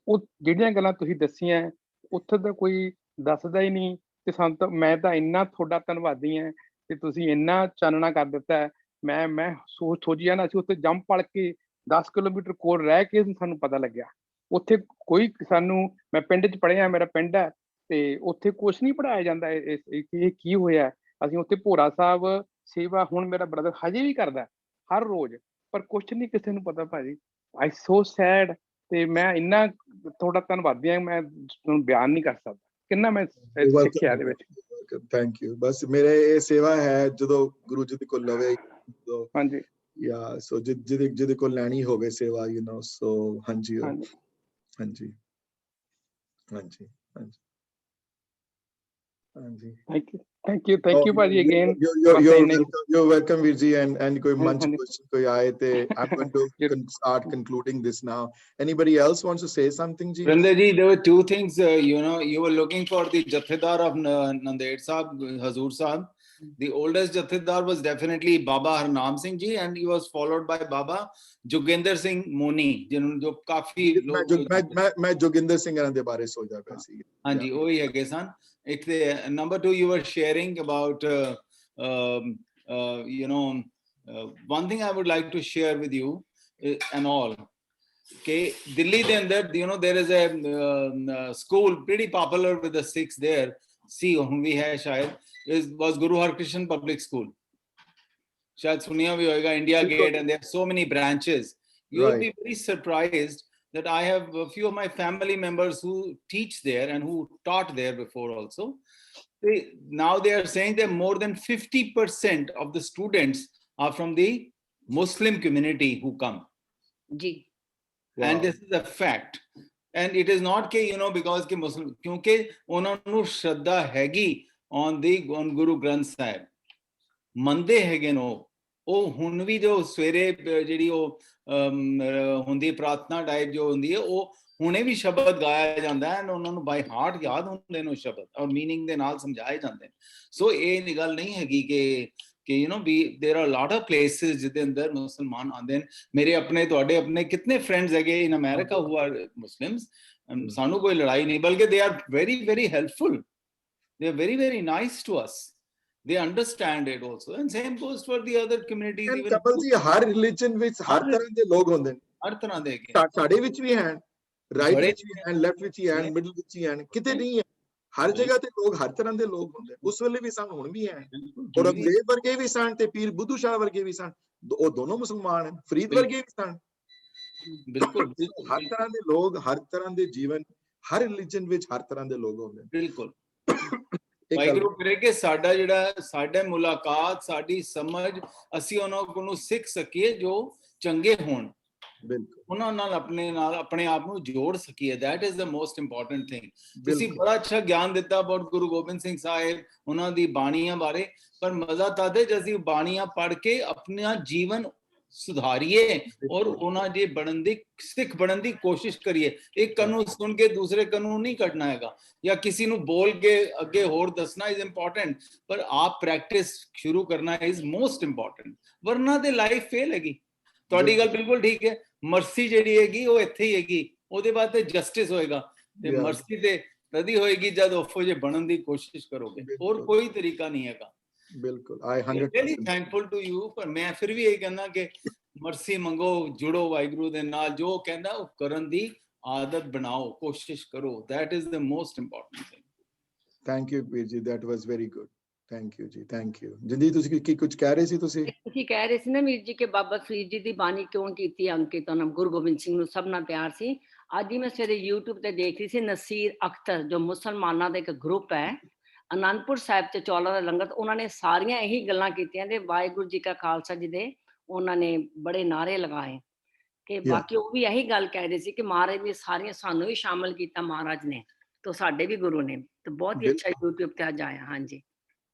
[SPEAKER 11] ਉਹ ਜਿਹੜੀਆਂ ਗੱਲਾਂ ਤੁਸੀਂ ਦੱਸੀਆਂ ਉੱਥੇ ਤਾਂ ਕੋਈ ਦੱਸਦਾ ਹੀ ਨਹੀਂ, ਤੇ ਸਾਨੂੰ ਤਾਂ ਮੈਂ ਤਾਂ ਇੰਨਾ ਤੁਹਾਡਾ ਧੰਨਵਾਦੀ ਹਾਂ ਕਿ ਤੁਸੀਂ ਇੰਨਾ ਚਾਨਣਾ ਕਰ ਦਿੱਤਾ। ਮੈਂ ਸੋਚੀ ਜਾਣਾ ਸੀ, ਉੱਥੇ ਜੰਮ ਪਲ ਕੇ 10 ਕਿਲੋਮੀਟਰ ਕੋਲ ਰਹਿ ਕੇ ਸਾਨੂੰ ਪਤਾ ਲੱਗਿਆ। ਉੱਥੇ ਕੋਈ ਸਾਨੂੰ, ਮੈਂ ਪਿੰਡ 'ਚ ਪੜ੍ਹਿਆ, ਮੇਰਾ ਪਿੰਡ ਹੈ, ਤੇ ਉੱਥੇ ਕੁਛ ਨਹੀਂ ਪੜ੍ਹਾਇਆ ਜਾਂਦਾ ਇਹ ਕੀ ਹੋਇਆ। ਅਸੀਂ ਉੱਥੇ ਭੋਰਾ ਸਾਹਿਬ ਸੇਵਾ ਹੁਣ ਮੇਰਾ ਬ੍ਰਦਰ ਹਜੇ ਵੀ ਕਰਦਾ ਹਰ ਰੋਜ਼, ਪਰ ਕੁਛ ਨਹੀਂ ਕਿਸੇ ਨੂੰ ਪਤਾ ਭਾਜੀ। ਆਈ ਸੋ ਸੈਡ। ਤੇ ਮੈਂ ਇੰਨਾ ਤੁਹਾਡਾ ਧੰਨਵਾਦੀ ਹਾਂ, ਮੈਂ ਤੁਹਾਨੂੰ ਬਿਆਨ ਨਹੀਂ ਕਰ ਸਕਦਾ ਕਿੰਨਾ ਮੈਂ ਸਿੱਖਿਆ ਇਹਦੇ ਵਿੱਚ।
[SPEAKER 1] Thank you. ਬਸ ਮੇਰੇ ਇਹ ਸੇਵਾ ਹੈ, ਜਦੋਂ ਗੁਰੂ ਜੀ ਦੇ ਕੋਲ ਲਵੇ।
[SPEAKER 11] ਹਾਂਜੀ,
[SPEAKER 1] ਯਾ ਸੋ ਜਿਹਦੇ ਕੋਲ ਲੈਣੀ ਹੋਵੇ ਸੇਵਾ, ਸੋ ਹਾਂਜੀ ਹਾਂਜੀ ਹਾਂਜੀ ਹਾਂਜੀ ਹਾਂਜੀ।
[SPEAKER 11] ਥੈਂਕ ਯੂ ਭਾਜੀ ਅਗੇਨ।
[SPEAKER 1] You're welcome ਵੀਰ ਜੀ। and ਕੋਈ ਮਨ ਚ ਕੁਐਸਚਨ ਕੋਈ ਆਏ ਤੇ I'm going to start concluding this now. Anybody else wants to say something ji?
[SPEAKER 12] Vrinda ji, there were two things, you were looking for the Jathedar of Nanded Sahib, Hazur Sahib. The oldest Jathedar was definitely Baba Harnam Singh ji, and he was followed by Baba Joginder Singh Moni, jo kafi
[SPEAKER 1] मैं जोगिंदर सिंह ਦੇ ਬਾਰੇ ਸੋਚਦਾ ਪਿਆ ਸੀ।
[SPEAKER 12] ਹਾਂਜੀ, ਉਹੀ ਹੈਗੇ ਸਨ। ਇੱਕ number 2, you were sharing about one thing I would like to share with you and all. Okay, Delhi ਦੇ ਅੰਦਰ there is a school pretty popular with the Sikhs there, see ਹੁਣ ਵੀ ਹੈ ਸ਼ਾਇਦ, was Guru Harkrishan Public School. ਸ਼ਾਇਦ ਸੁਣਿਆ ਵੀ ਹੋਏਗਾ, India Gate, and there are so many branches. You will be very surprised that I have a few of my family members who teach there and who taught there before also. Now they are saying that more than 50% of the students are from the Muslim community who come.
[SPEAKER 6] Ji.
[SPEAKER 12] And this is a fact. and it is not ke because ke Muslim kyunki ਉਹਨਾਂ ਨੂੰ ਸ਼ਰਧਾ ਹੈਗੀ on Guru Granth Sahib ਮੰਨਦੇ ਹੈਗੇ ਨੇ ਉਹ ਹੁਣ ਵੀ ਜੋ ਸਵੇਰੇ ਜਿਹੜੀ ਉਹ ਹੁੰਦੀ ਪ੍ਰਾਰਥਨਾ ਟਾਈਪ ਜੋ ਹੁੰਦੀ ਹੈ ਉਹ ਹੁਣੇ ਵੀ ਸ਼ਬਦ ਗਾਇਆ ਜਾਂਦਾ ਹੈ ਉਹਨਾਂ ਨੂੰ ਬਾਈ ਹਾਰਟ ਯਾਦ ਹੁੰਦੇ ਨੇ ਸ਼ਬਦ ਔਰ ਮੀਨਿੰਗ ਦੇ ਨਾਲ ਸਮਝਾਏ ਜਾਂਦੇ ਸੋ ਇਹ ਗੱਲ ਨਹੀਂ ਹੈਗੀ ਕਿ there are a lot of places ਜਿਹਦੇ ਅੰਦਰ ਮੁਸਲਮਾਨ ਆਉਂਦੇ ਨੇ ਮੇਰੇ ਆਪਣੇ ਤੁਹਾਡੇ ਆਪਣੇ ਕਿੰਨੇ ਫਰੈਂਡਸ ਹੈਗੇ in America who are Muslims ਸਾਨੂੰ ਕੋਈ ਲੜਾਈ ਨਹੀਂ ਬਲਕਿ they are very very helpful, they are very very nice to us, they understand it also, and same goes for the other communities.
[SPEAKER 1] And Kapil ji, Har religion ਵਿੱਚ ਹਰ ਤਰ੍ਹਾਂ ਦੇ ਲੋਕ ਹੁੰਦੇ ਨੇ,
[SPEAKER 12] ਹਰ ਤਰ੍ਹਾਂ ਦੇ
[SPEAKER 1] ਸਾਡੇ ਵਿੱਚ ਵੀ ਹਨ, ਰਾਈਟ ਵਿੱਚ ਵੀ ਹਨ, ਲੈਫਟ ਵਿੱਚ ਵੀ ਹਨ, ਮਿਡਲ ਵਿੱਚ ਵੀ ਹਨ, ਕਿਤੇ ਨਹੀਂ ਹੈ, ਹਰ ਜਗ੍ਹਾ ਤੇ ਲੋਕ ਹਰ ਤਰ੍ਹਾਂ ਦੇ ਲੋਕ ਹੁੰਦੇ, ਉਸ ਵੇਲੇ ਵੀ ਸਨ ਹੁਣ ਵੀ ਹਨ, ਔਰੰਗਜ਼ੇਬ ਵਰਗੇ ਵੀ ਸਨ ਤੇ ਪੀਰ ਬੁੱਧੂ ਸ਼ਾਹ ਵਰਗੇ ਵੀ ਸਨ, ਉਹ ਦੋਨੋਂ ਮੁਸਲਮਾਨ ਹਨ, ਫਰੀਦ ਵਰਗੇ ਵੀ ਸਨ, ਬਿਲਕੁਲ ਹਰ ਤਰ੍ਹਾਂ ਦੇ ਲੋਕ, ਹਰ ਤਰ੍ਹਾਂ ਦੇ ਜੀਵਨ, ਹਰ ਰਿਲੀਜਨ ਵਿੱਚ ਹਰ ਤਰ੍ਹਾਂ ਦੇ ਲੋਕ ਹੁੰਦੇ, ਬਿਲਕੁਲ।
[SPEAKER 12] ਵਾਹਿਗੁਰੂ ਕਰੇ ਕਿ ਸਾਡਾ ਜਿਹੜਾ ਸਾਡੇ ਮੁਲਾਕਾਤ ਸਾਡੀ ਸਮਝ ਅਸੀਂ ਉਹਨਾਂ ਕੋਲੋਂ ਸਿੱਖ ਸਕੀਏ ਜੋ ਚੰਗੇ ਹੋਣ, ਉਹਨਾਂ ਨਾਲ ਆਪਣੇ ਆਪ ਨੂੰ ਜੋੜ ਸਕੀਏ, that is the most important thing. ਤੁਸੀਂ ਬੜਾ ਅੱਛਾ ਗਿਆਨ ਦਿੱਤਾ about ਗੁਰੂ ਗੋਬਿੰਦ ਸਿੰਘ ਸਾਹਿਬ, ਉਹਨਾਂ ਦੀ ਬਾਣੀਆਂ ਬਾਰੇ, ਪਰ ਮਜ਼ਾ ਤਦ ਹੈ ਜੇ ਅਸੀਂ ਬਾਣੀਆਂ ਪੜ੍ਹ ਕੇ ਆਪਣਾ ਜੀਵਨ ਸੁਧਾਰੀਏ ਔਰ ਉਹਨਾਂ ਦੇ ਬਣਨ ਦੀ ਸਿੱਖ ਬਣਨ ਦੀ ਕੋਸ਼ਿਸ਼ ਕਰੀਏ, ਇੱਕ ਕੰਨੂ ਸੁਣ ਕੇ ਦੂਸਰੇ ਕੰਨੂ ਨਹੀਂ ਕੱਢਣਾ ਹੈਗਾ ਜਾਂ ਕਿਸੇ ਨੂੰ ਬੋਲ ਕੇ ਅੱਗੇ ਹੋਰ ਦੱਸਣਾ is important, ਪਰ ਆਪ ਪ੍ਰੈਕਟਿਸ ਸ਼ੁਰੂ ਕਰਨਾ is most important, ਵਰਨਾ ਤੇ ਲਾਈਫ ਫੇਲ ਹੈਗੀ। ਤੁਹਾਡੀ ਗੱਲ ਬਿਲਕੁਲ ਠੀਕ ਹੈ, ਮਰਸੀ ਜਿਹੜੀ ਹੈਗੀ ਉਹ ਇੱਥੇ ਹੀ ਹੈਗੀ, ਉਹਦੇ ਬਾਅਦ ਤੇ ਜਸਟਿਸ ਹੋਏਗਾ, ਤੇ ਮਰਸੀ ਤੇ ਤਦੀ ਹੋਏਗੀ ਜਦ ਉਹੋ ਜਿਹੇ ਬਣਨ ਦੀ ਕੋਸ਼ਿਸ਼ ਕਰੋਗੇ, ਹੋਰ ਕੋਈ ਤਰੀਕਾ ਨਹੀਂ ਹੈਗਾ। ਬਿਲਕੁਲ, I 100% thankful to you, ਪਰ ਮੈਂ ਫਿਰ ਵੀ ਇਹ ਕਹਿੰਦਾ ਕਿ ਮਰਸੀ ਮੰਗੋ, ਜੁੜੋ ਵਾਹਿਗੁਰੂ ਦੇ ਨਾਲ, ਜੋ ਕਹਿੰਦਾ ਉਹ ਕਰਨ ਦੀ ਆਦਤ ਬਣਾਓ, ਕੋਸ਼ਿਸ਼ ਕਰੋ, that is the most important thing.
[SPEAKER 1] Thank you ਵੀਰ ਜੀ, that was very good, thank you ਜੀ, thank you। ਜਿੰਦੀ ਤੁਸੀਂ ਕੀ ਕੁਝ ਕਹਿ ਰਹੇ ਸੀ? ਤੁਸੀਂ
[SPEAKER 6] ਕਹਿ ਰਹੇ ਸੀ ਨਾ ਵੀਰ ਜੀ ਕਿ ਬਾਬਾ ਫਰੀਦ ਜੀ ਦੀ ਬਾਣੀ ਕਿਉਂ ਕੀਤੀ ਅੰਕਿਤ ਉਹਨਾਂ ਗੁਰੂ ਗੋਬਿੰਦ ਸਿੰਘ ਨੂੰ ਸਭ ਨਾਲ ਪਿਆਰ ਸੀ। ਅੱਜ ਹੀ ਮੈਂ ਸਵੇਰੇ YouTube ਤੇ ਦੇਖ ਰਹੀ ਸੀ, ਨਸੀਰ ਅਖਤਰ ਜੋ ਮੁਸਲਮਾਨਾਂ ਦਾ ਇੱਕ ਗਰੁੱਪ ਹੈ ਅਨੰਦਪੁਰ ਸਾਹਿਬ ਚ ਚੌਲਾਂ ਦਾ ਲੰਗਰ, ਉਹਨਾਂ ਨੇ ਸਾਰੀਆਂ ਇਹੀ ਗੱਲਾਂ ਕੀਤੀਆਂ ਤੇ ਵਾਹਿਗੁਰੂ ਜੀ ਕਾ ਖਾਲਸਾ ਜੀ ਦੇ ਉਹਨਾਂ ਨੇ ਬੜੇ ਨਾਰੇ ਲਗਾਏ ਕਿ ਬਾਕੀ ਉਹ ਵੀ ਇਹੀ ਗੱਲ ਕਹਿ ਰਹੇ ਸੀ ਕਿ ਮਹਾਰਾਜ ਨੇ ਸਾਰੀਆਂ ਸਾਨੂੰ ਵੀ ਸ਼ਾਮਲ ਕੀਤਾ ਮਹਾਰਾਜ ਨੇ, ਤਾਂ ਸਾਡੇ ਵੀ ਗੁਰੂ ਨੇ, ਤੇ ਬਹੁਤ ਹੀ ਅੱਛਾ YouTube ਤੇ ਅੱਜ ਆਇਆ। ਹਾਂਜੀ,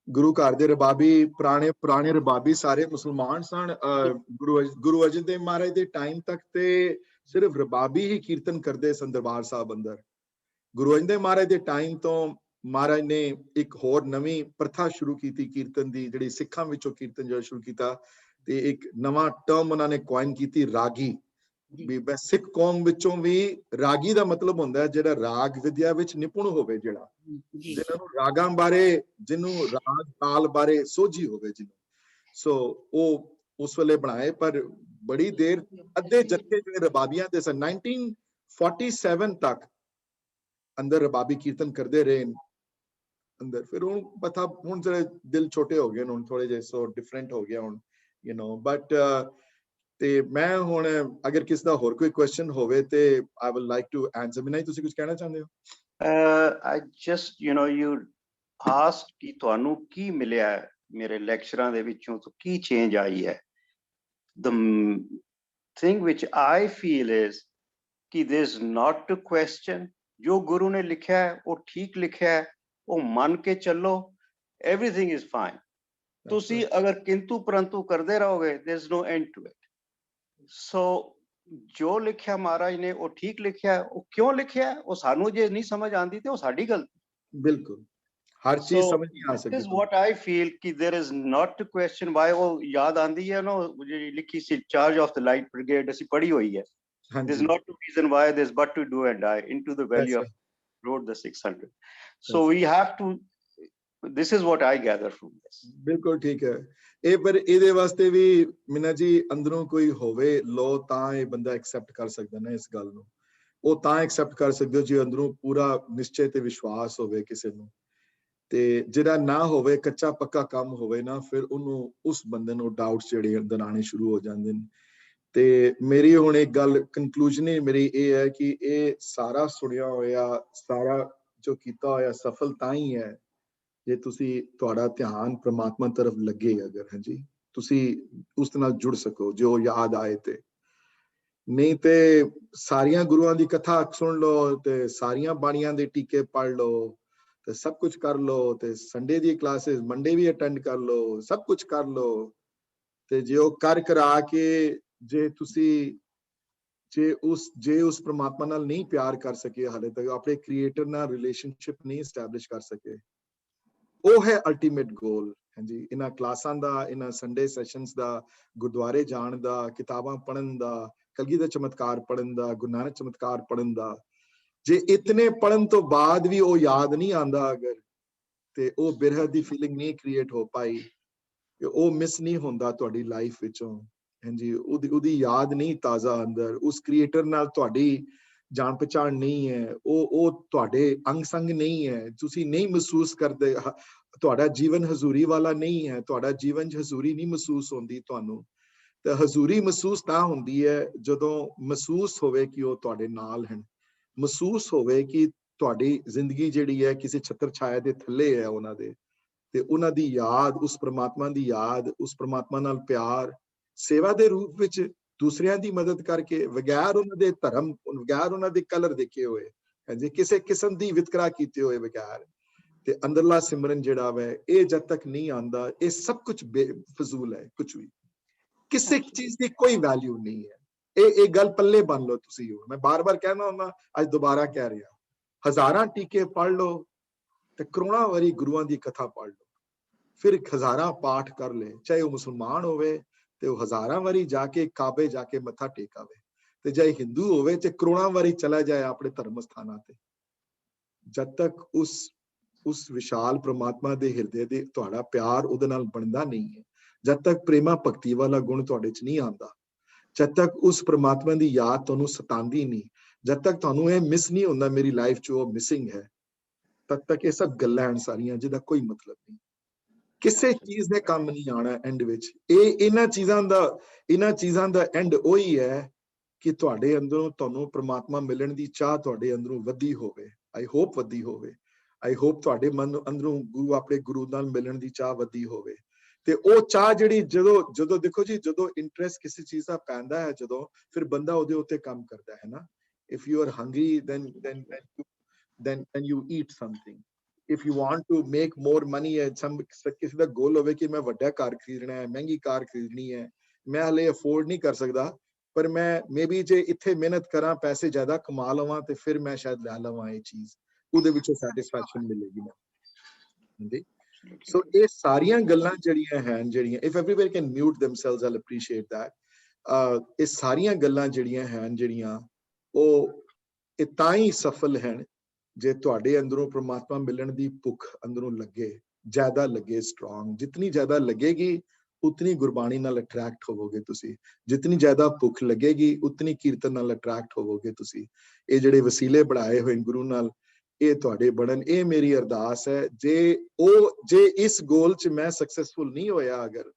[SPEAKER 1] ਗੁਰੂ ਘਰ ਦੇ ਰਬਾਬੀ ਪੁਰਾਣੇ ਰਬਾਬੀ ਸਾਰੇ ਮੁਸਲਮਾਨ ਸਨ। ਗੁਰੂ ਅਰਜਨ ਦੇਵ ਮਹਾਰਾਜ ਦੇ ਟਾਈਮ ਤੱਕ ਤੇ ਸਿਰਫ ਰਬਾਬੀ ਹੀ ਕੀਰਤਨ ਕਰਦੇ ਸਨ ਦਰਬਾਰ ਸਾਹਿਬ ਅੰਦਰ। ਗੁਰੂ ਅਰਜਨ ਦੇਵ ਮਹਾਰਾਜ ਦੇ ਟਾਈਮ ਤੋਂ ਮਹਾਰਾਜ ਨੇ ਇੱਕ ਹੋਰ ਨਵੀਂ ਪ੍ਰਥਾ ਸ਼ੁਰੂ ਕੀਤੀ ਕੀਰਤਨ ਦੀ, ਜਿਹੜੀ ਸਿੱਖਾਂ ਵਿੱਚੋਂ ਕੀਰਤਨ ਜਿਹੜਾ ਸ਼ੁਰੂ ਕੀਤਾ, ਤੇ ਇੱਕ ਨਵਾਂ ਟਰਮ ਉਹਨਾਂ ਨੇ ਕੁਆਇਨ ਕੀਤੀ, ਰਾਗੀ। ਵੀ ਸਿੱਖ ਕੌਮ ਵਿੱਚੋਂ ਵੀ ਰਾਗੀ ਦਾ ਮਤਲਬ ਹੁੰਦਾ ਹੈ ਜਿਹੜਾ ਰਾਗ ਵਿਦਿਆ ਵਿੱਚ ਨਿਪੁੰਨ ਹੋਵੇ, ਜਿਹੜਾ ਜਿਹਨਾਂ ਨੂੰ ਰਾਗਾਂ ਬਾਰੇ, ਜਿਹਨੂੰ ਰਾਗ ਤਾਲ ਬਾਰੇ ਸੋਝੀ ਹੋਵੇ ਜਿਹਨੂੰ। ਸੋ ਉਹ ਉਸ ਵੇਲੇ ਬਣਾਏ, ਪਰ ਬੜੀ ਦੇਰ ਅੱਧੇ ਜੱਥੇ ਜਿਹੜੇ ਰਬਾਬੀਆਂ ਦੇ ਸਨ 1947 ਤੱਕ ਅੰਦਰ ਰਬਾਬੀ ਕੀਰਤਨ ਕਰਦੇ ਰਹੇ ਅੰਦਰ। ਫਿਰ ਹੁਣ ਪਤਾ, ਹੁਣ ਜਿਹੜੇ ਦਿਲ ਛੋਟੇ ਹੋ ਗਏ ਹੁਣ ਥੋੜੇ ਜਿਹੇ, ਸੋ ਡਿਫਰੈਂਟ ਹੋ ਗਿਆ ਹੁਣ, ਯੂ ਨੋ। ਬਟ ਤੇ ਮੈਂ ਹੁਣ ਅਗਰ ਕਿਸ ਦਾ ਹੋਰ ਕੋਈ ਕੁਐਸਚਨ ਹੋਵੇ ਤੇ I will like to answer. ਬਿਨਾਂ ਤੁਸੀਂ ਕੁਝ ਕਹਿਣਾ ਚਾਹੁੰਦੇ ਹੋ?
[SPEAKER 13] I just, you asked ਕਿ ਤੁਹਾਨੂੰ ਕੀ ਮਿਲਿਆ ਮੇਰੇ ਲੈਕਚਰਾਂ ਦੇ ਵਿੱਚੋਂ, ਤੋਂ ਕੀ ਚੇਂਜ ਆਈ ਹੈ। The thing which I feel is ਕਿ there is not to question, ਜੋ ਗੁਰੂ ਨੇ ਲਿਖਿਆ ਹੈ ਉਹ ਠੀਕ ਲਿਖਿਆ ਹੈ, ਉਹ ਮੰਨ ਕੇ ਚੱਲੋ, everything is fine। ਤੁਸੀਂ ਅਗਰ ਕਿੰਤੂ ਪਰੰਤੂ ਕਰਦੇ ਰਹੋਗੇ, there is no end to it। ਸੋ ਜੋ ਲਿਖਿਆ ਮਹਾਰਾਜ ਨੇ ਉਹ ਠੀਕ ਲਿਖਿਆ, ਉਹ ਕਿਉਂ ਲਿਖਿਆ ਉਹ ਸਾਨੂੰ ਜੇ ਨਹੀਂ ਸਮਝ ਆਉਂਦੀ ਤੇ ਉਹ ਸਾਡੀ ਗਲਤੀ।
[SPEAKER 1] ਬਿਲਕੁਲ, ਹਰ ਚੀਜ਼ ਸਮਝ ਨਹੀਂ ਆ ਸਕਦੀ।
[SPEAKER 13] This is what I feel ਕਿ there is not to question why। ਉਹ ਯਾਦ ਆਂਦੀ ਹੈ ਨਾ ਜਿਹੜੀ ਲਿਖੀ ਸੀ Charge of the Light Brigade, ਅਸੀਂ ਪੜ੍ਹੀ ਹੋਈ ਹੈ। There is not to reason why, there is but to do and die, into the valley of road the 600। So we have to, this is what I gather from this।
[SPEAKER 1] ਬਿਲਕੁਲ ਠੀਕ ਹੈ ਇਹ, ਪਰ ਇਹਦੇ ਵਾਸਤੇ ਵੀ ਮੀਨਾ ਜੀ ਅੰਦਰੋਂ ਕੋਈ ਹੋਵੇ ਲੋ ਤਾਂ ਇਹ ਬੰਦਾ ਐਕਸੈਪਟ ਕਰ ਸਕਦਾ ਨਾ ਇਸ ਗੱਲ ਨੂੰ। ਉਹ ਤਾਂ ਐਕਸੈਪਟ ਕਰ ਸਕਦੇ ਹੋ ਜੇ ਅੰਦਰੋਂ ਪੂਰਾ ਨਿਸ਼ਚੈ ਤੇ ਵਿਸ਼ਵਾਸ ਹੋਵੇ ਕਿਸੇ ਨੂੰ, ਤੇ ਜਿਹੜਾ ਨਾ ਹੋਵੇ, ਕੱਚਾ ਪੱਕਾ ਕੰਮ ਹੋਵੇ ਨਾ, ਫਿਰ ਉਹਨੂੰ ਉਸ ਬੰਦੇ ਨੂੰ ਡਾਊਟਸ ਜਿਹੜੇ ਅੰਦਰ ਆਉਣੇ ਸ਼ੁਰੂ ਹੋ ਜਾਂਦੇ ਨੇ। ਤੇ ਮੇਰੀ ਹੁਣ ਇੱਕ ਗੱਲ ਕਨਕਲੂਜਨ ਹੀ ਮੇਰੀ ਇਹ ਹੈ ਕਿ ਇਹ ਸਾਰਾ ਸੁਣਿਆ ਹੋਇਆ, ਸਾਰਾ ਜੋ ਕੀਤਾ ਹੋਇਆ ਸਫਲ ਤਾਂ ਹੀ ਹੈ ਜੇ ਤੁਸੀਂ, ਤੁਹਾਡਾ ਧਿਆਨ ਪ੍ਰਮਾਤਮਾ ਤਰਫ ਲੱਗੇ, ਅਗਰ ਹਾਂਜੀ ਤੁਸੀਂ ਉਸ ਨਾਲ ਜੁੜ ਸਕੋ, ਜੋ ਯਾਦ ਆਏ ਤੇ नहीं ते सारियां गुरुआं दी कथा सुन लो ते सारियां बाणियां दे टीके पढ़ लो ते सब कुछ कर लो ते संडे दी क्लासेस मंडे भी अटेंड कर लो, सब कुछ कर लो ते जे ओ कर करा के जे तुसी जे उस परमात्मा नाल नहीं प्यार कर सके, हाले तक अपने क्रिएटर नाल रिलेशनशिप नहीं एस्टैब्लिश कर सके, ਉਹ ਹੈ ਅਲਟੀਮੇਟ ਗੋਲ। ਹਾਂਜੀ, ਇਹਨਾਂ ਕਲਾਸਾਂ ਦਾ, ਇਹਨਾਂ ਸੰਡੇ ਸੈਸ਼ਨਸ ਦਾ, ਗੁਰਦੁਆਰੇ ਜਾਣ ਦਾ, ਕਿਤਾਬਾਂ ਪੜ੍ਹਨ ਦਾ, ਕਲਗੀ ਦਾ ਚਮਤਕਾਰ ਪੜ੍ਹਨ ਦਾ, ਗੁਰੂ ਨਾਨਕ ਚਮਤਕਾਰ ਪੜ੍ਹਨ ਦਾ, ਜੇ ਇਤਨੇ ਪੜ੍ਹਨ ਤੋਂ ਬਾਅਦ ਵੀ ਉਹ ਯਾਦ ਨਹੀਂ ਆਂਦਾ ਅਗਰ, ਤੇ ਉਹ ਬਿਰਹਤ ਦੀ ਫੀਲਿੰਗ ਨਹੀਂ ਕ੍ਰੀਏਟ ਹੋ ਪਾਈ, ਉਹ ਮਿਸ ਨਹੀਂ ਹੁੰਦਾ ਤੁਹਾਡੀ ਲਾਈਫ ਵਿੱਚੋਂ। ਹਾਂਜੀ, ਉਹਦੀ ਯਾਦ ਨਹੀਂ ਤਾਜ਼ਾ ਅੰਦਰ, ਉਸ ਕ੍ਰੀਏਟਰ ਨਾਲ ਤੁਹਾਡੀ ਜਾਣ ਪਛਾਣ ਨਹੀਂ ਹੈ, ਉਹ ਤੁਹਾਡੇ ਅੰਗ ਸੰਗ ਨਹੀਂ ਹੈ, ਤੁਸੀਂ ਨਹੀਂ ਮਹਿਸੂਸ ਕਰਦੇ, ਤੁਹਾਡਾ ਜੀਵਨ ਹਜ਼ੂਰੀ ਵਾਲਾ ਨਹੀਂ ਹੈ, ਤੁਹਾਡਾ ਜੀਵਨ 'ਚ ਹਜ਼ੂਰੀ ਨਹੀਂ ਮਹਿਸੂਸ ਹੁੰਦੀ ਤੁਹਾਨੂੰ। ਤੇ ਹਜ਼ੂਰੀ ਮਹਿਸੂਸ ਤਾਂ ਹੁੰਦੀ ਹੈ ਜਦੋਂ ਮਹਿਸੂਸ ਹੋਵੇ ਕਿ ਉਹ ਤੁਹਾਡੇ ਨਾਲ ਹਨ, ਮਹਿਸੂਸ ਹੋਵੇ ਕਿ ਤੁਹਾਡੀ ਜ਼ਿੰਦਗੀ ਜਿਹੜੀ ਹੈ ਕਿਸੇ ਛਤਰ ਛਾਇਆ ਦੇ ਥੱਲੇ ਹੈ ਉਹਨਾਂ ਦੇ, ਤੇ ਉਹਨਾਂ ਦੀ ਯਾਦ, ਉਸ ਪ੍ਰਮਾਤਮਾ ਦੀ ਯਾਦ, ਉਸ ਪ੍ਰਮਾਤਮਾ ਨਾਲ ਪਿਆਰ, ਸੇਵਾ ਦੇ ਰੂਪ ਵਿੱਚ ਦੂਸਰਿਆਂ ਦੀ ਮਦਦ ਕਰਕੇ, ਬਗੈਰ ਉਹਨਾਂ ਦੇ ਧਰਮ, ਬਗੈਰ ਉਹਨਾਂ ਦੇ ਕਲਰ ਦੇਖੇ ਹੋਏ, ਹਾਂਜੀ, ਕਿਸੇ ਕਿਸਮ ਦੀ ਵਿਤਕਰਾ ਕੀਤੇ ਹੋਏ ਬਗੈਰ, ਤੇ ਅੰਦਰਲਾ ਸਿਮਰਨ ਜਿਹੜਾ ਵਾ ਇਹ ਜਦ ਤੱਕ ਨਹੀਂ ਆਂਦਾ, ਇਹ ਸਭ ਕੁਝ ਬੇਫਜ਼ੂਲ ਹੈ, ਕੁਝ ਵੀ ਕਿਸੇ ਚੀਜ਼ ਦੀ ਕੋਈ ਵੈਲਿਊ ਨਹੀਂ ਹੈ। ਇਹ ਗੱਲ ਪੱਲੇ ਬੰਨ ਲਓ ਤੁਸੀਂ। ਮੈਂ ਬਾਰ-ਬਾਰ ਕਹਿਣਾ ਹੁੰਦਾ, ਅੱਜ ਦੁਬਾਰਾ ਕਹਿ ਰਿਹਾ, ਹਜ਼ਾਰਾਂ ਟੀਕੇ ਪੜ੍ਹ ਲਓ ਤੇ ਕਰੋੜਾਂ ਵਾਰੀ ਗੁਰੂਆਂ ਦੀ ਕਥਾ ਪੜ੍ਹ ਲਓ, ਫਿਰ ਹਜ਼ਾਰਾਂ ਪਾਠ ਕਰ ਲੈ, ਚਾਹੇ ਉਹ ਮੁਸਲਮਾਨ ਹੋਵੇ ਤੇ ਉਹ ਹਜ਼ਾਰਾਂ ਵਾਰੀ ਜਾ ਕੇ ਕਾਬੇ ਜਾ ਕੇ ਮੱਥਾ ਟੇਕਾਵੇ, ਤੇ ਜੇ ਹਿੰਦੂ ਹੋਵੇ ਤੇ ਕਰੋੜਾਂ ਵਾਰੀ ਚਲਾ ਜਾਏ ਆਪਣੇ ਧਰਮ ਸਥਾਨਾਂ ਤੇ, ਜਦ ਤੱਕ ਉਸ ਵਿਸ਼ਾਲ ਪ੍ਰਮਾਤਮਾ ਦੇ ਹਿਰਦੇ ਦੇ ਤੁਹਾਡਾ ਪਿਆਰ ਉਹਦੇ ਨਾਲ ਬਣਦਾ ਨਹੀਂ ਹੈ, ਜਦ ਤੱਕ ਪ੍ਰੇਮਾ ਭਗਤੀ ਵਾਲਾ ਗੁਣ ਤੁਹਾਡੇ 'ਚ ਨਹੀਂ ਆਉਂਦਾ, ਜਦ ਤੱਕ ਉਸ ਪ੍ਰਮਾਤਮਾ ਦੀ ਯਾਦ ਤੁਹਾਨੂੰ ਸਤਾਉਂਦੀ ਨਹੀਂ, ਜਦ ਤੱਕ ਤੁਹਾਨੂੰ ਇਹ ਮਿਸ ਨਹੀਂ ਹੁੰਦਾ ਮੇਰੀ ਲਾਈਫ 'ਚ ਉਹ ਮਿਸਿੰਗ ਹੈ, ਤਦ ਤੱਕ ਇਹ ਸਭ ਗੱਲਾਂ ਹਨ ਸਾਰੀਆਂ ਜਿਹਦਾ ਕੋਈ ਮਤਲਬ ਨਹੀਂ, ਕਿਸੇ ਚੀਜ਼ ਦੇ ਕੰਮ ਨਹੀਂ ਆਉਣਾ ਐਂਡ ਵਿੱਚ। ਇਹਨਾਂ ਚੀਜ਼ਾਂ ਦਾ ਐਂਡ ਉਹੀ ਹੈ ਕਿ ਤੁਹਾਡੇ ਅੰਦਰੋਂ ਤੁਹਾਨੂੰ ਪ੍ਰਮਾਤਮਾ ਮਿਲਣ ਦੀ ਚਾਹ ਤੁਹਾਡੇ ਅੰਦਰੋਂ ਵਧੀ ਹੋਵੇ। ਆਈ ਹੋਪ ਵਧੀ ਹੋਵੇ, ਆਈ ਹੋਪ ਤੁਹਾਡੇ ਮਨ ਅੰਦਰੋਂ ਆਪਣੇ ਗੁਰੂ ਨਾਲ ਮਿਲਣ ਦੀ ਚਾਹ ਵਧੀ ਹੋਵੇ, ਤੇ ਉਹ ਚਾਹ ਜਿਹੜੀ ਜਦੋਂ ਦੇਖੋ ਜੀ, ਜਦੋਂ ਇੰਟਰਸਟ ਕਿਸੇ ਚੀਜ਼ ਦਾ ਪੈਂਦਾ ਹੈ, ਜਦੋਂ ਫਿਰ ਬੰਦਾ ਉਹਦੇ ਉੱਤੇ ਕੰਮ ਕਰਦਾ ਹੈ ਨਾ। If you are hungry then you eat something. If you want to make more money, ਕਿਸੇ ਦਾ ਗੋਲ ਹੋਵੇ ਕਿ ਮੈਂ ਵੱਡਾ ਕਾਰ ਖਰੀਦਣਾ ਹੈ, ਮਹਿੰਗੀ ਕਾਰ ਖਰੀਦਣੀ ਹੈ, ਮੈਂ ਹਲੇ ਅਫੋਰਡ ਨਹੀਂ ਕਰ ਸਕਦਾ, ਪਰ ਮੈਂ ਮੇਬੀ ਜੇ ਇੱਥੇ ਮਿਹਨਤ ਕਰਾਂ, ਪੈਸੇ ਜ਼ਿਆਦਾ ਕਮਾ ਲਵਾਂ, ਤੇ ਫਿਰ ਮੈਂ ਸ਼ਾਇਦ ਲੈ ਲਵਾਂ ਇਹ ਚੀਜ਼, ਉਹਦੇ ਵਿੱਚੋਂ ਸੈਟਿਸਫੈਕਸ਼ਨ ਮਿਲੇਗੀ ਮੈਨੂੰ। ਸੋ ਇਹ ਸਾਰੀਆਂ ਗੱਲਾਂ ਜਿਹੜੀਆਂ ਹਨ, ਜਿਹੜੀਆਂ if everybody can mute themselves, I'll appreciate that। ਇਹ ਸਾਰੀਆਂ ਗੱਲਾਂ ਜਿਹੜੀਆਂ ਹਨ, ਜਿਹੜੀਆਂ ਉਹ ਇਹ ਤਾਂ ਹੀ ਸਫਲ ਹਨ ਜੇ ਤੁਹਾਡੇ ਅੰਦਰੋਂ ਪ੍ਰਮਾਤਮਾ ਮਿਲਣ ਦੀ ਭੁੱਖ ਅੰਦਰੋਂ ਲੱਗੇ, ਜ਼ਿਆਦਾ ਲੱਗੇ, ਸਟਰੋਂਗ। ਜਿਤਨੀ ਜ਼ਿਆਦਾ ਲੱਗੇਗੀ ਉਤਨੀ ਗੁਰਬਾਣੀ ਨਾਲ ਅਟਰੈਕਟ ਹੋਵੋਗੇ ਤੁਸੀਂ, ਜਿਤਨੀ ਜ਼ਿਆਦਾ ਭੁੱਖ ਲੱਗੇਗੀ ਉਤਨੀ ਕੀਰਤਨ ਨਾਲ ਅਟਰੈਕਟ ਹੋਵੋਗੇ ਤੁਸੀਂ। ਇਹ ਜਿਹੜੇ ਵਸੀਲੇ ਬਣਾਏ ਹੋਏ ਗੁਰੂ ਨਾਲ, ਇਹ ਤੁਹਾਡੇ ਬਣਨ, ਇਹ ਮੇਰੀ ਅਰਦਾਸ ਹੈ। ਜੇ ਇਸ ਗੋਲ 'ਚ ਮੈਂ ਸਕਸੈਸਫੁਲ ਨਹੀਂ ਹੋਇਆ ਅਗਰ,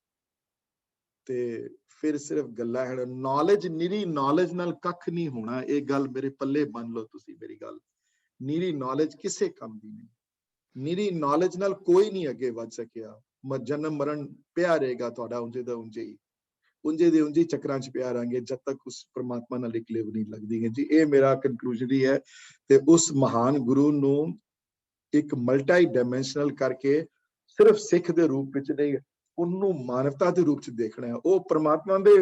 [SPEAKER 1] ਤੇ ਫਿਰ ਸਿਰਫ ਗੱਲਾਂ ਹਨ। ਨੌਲੇਜ, ਨਿਰੀ ਨੌਲੇਜ ਨਾਲ ਕੱਖ ਨਹੀਂ ਹੋਣਾ, ਇਹ ਗੱਲ ਮੇਰੇ ਪੱਲੇ ਬੰਨ ਲਓ ਤੁਸੀਂ ਮੇਰੀ ਗੱਲ। ਨਿਰੀ ਨੌਲੇਜ ਕਿਸੇ ਕੰਮ ਦੀ ਨਹੀਂ, ਨਿਰੀ ਨੌਲੇਜ ਨਾਲ ਕੋਈ ਨਹੀਂ ਅੱਗੇ ਵੱਧ ਸਕਿਆ। ਜਨਮ ਮਰਨ ਪਿਆ ਰਹੇਗਾ ਤੁਹਾਡਾ ਉਂਝੇ ਦਾ ਉਂਝੇ ਹੀ, ਉਂਝੇ ਦੇ ਉਂਝੇ ਚੱਕਰਾਂ 'ਚ ਪਿਆ ਰਹਾਂਗੇ ਜਦ ਤੱਕ ਉਸ ਪ੍ਰਮਾਤਮਾ ਨਾਲ ਇੱਕ ਲਿਵ ਨਹੀਂ ਲੱਗਦੀ ਹੈ ਜੀ। ਇਹ ਮੇਰਾ ਕਨਕਲੂਜਨ ਹੀ ਹੈ। ਤੇ ਉਸ ਮਹਾਨ ਗੁਰੂ ਨੂੰ ਇੱਕ ਮਲਟੀ ਡਾਇਮੈਂਸ਼ਨਲ ਕਰਕੇ ਸਿਰਫ ਸਿੱਖ ਦੇ ਰੂਪ ਵਿੱਚ ਨਹੀਂ, ਉਹਨੂੰ ਮਾਨਵਤਾ ਦੇ ਰੂਪ 'ਚ ਦੇਖਣਾ ਹੈ। ਉਹ ਪ੍ਰਮਾਤਮਾ ਦੇ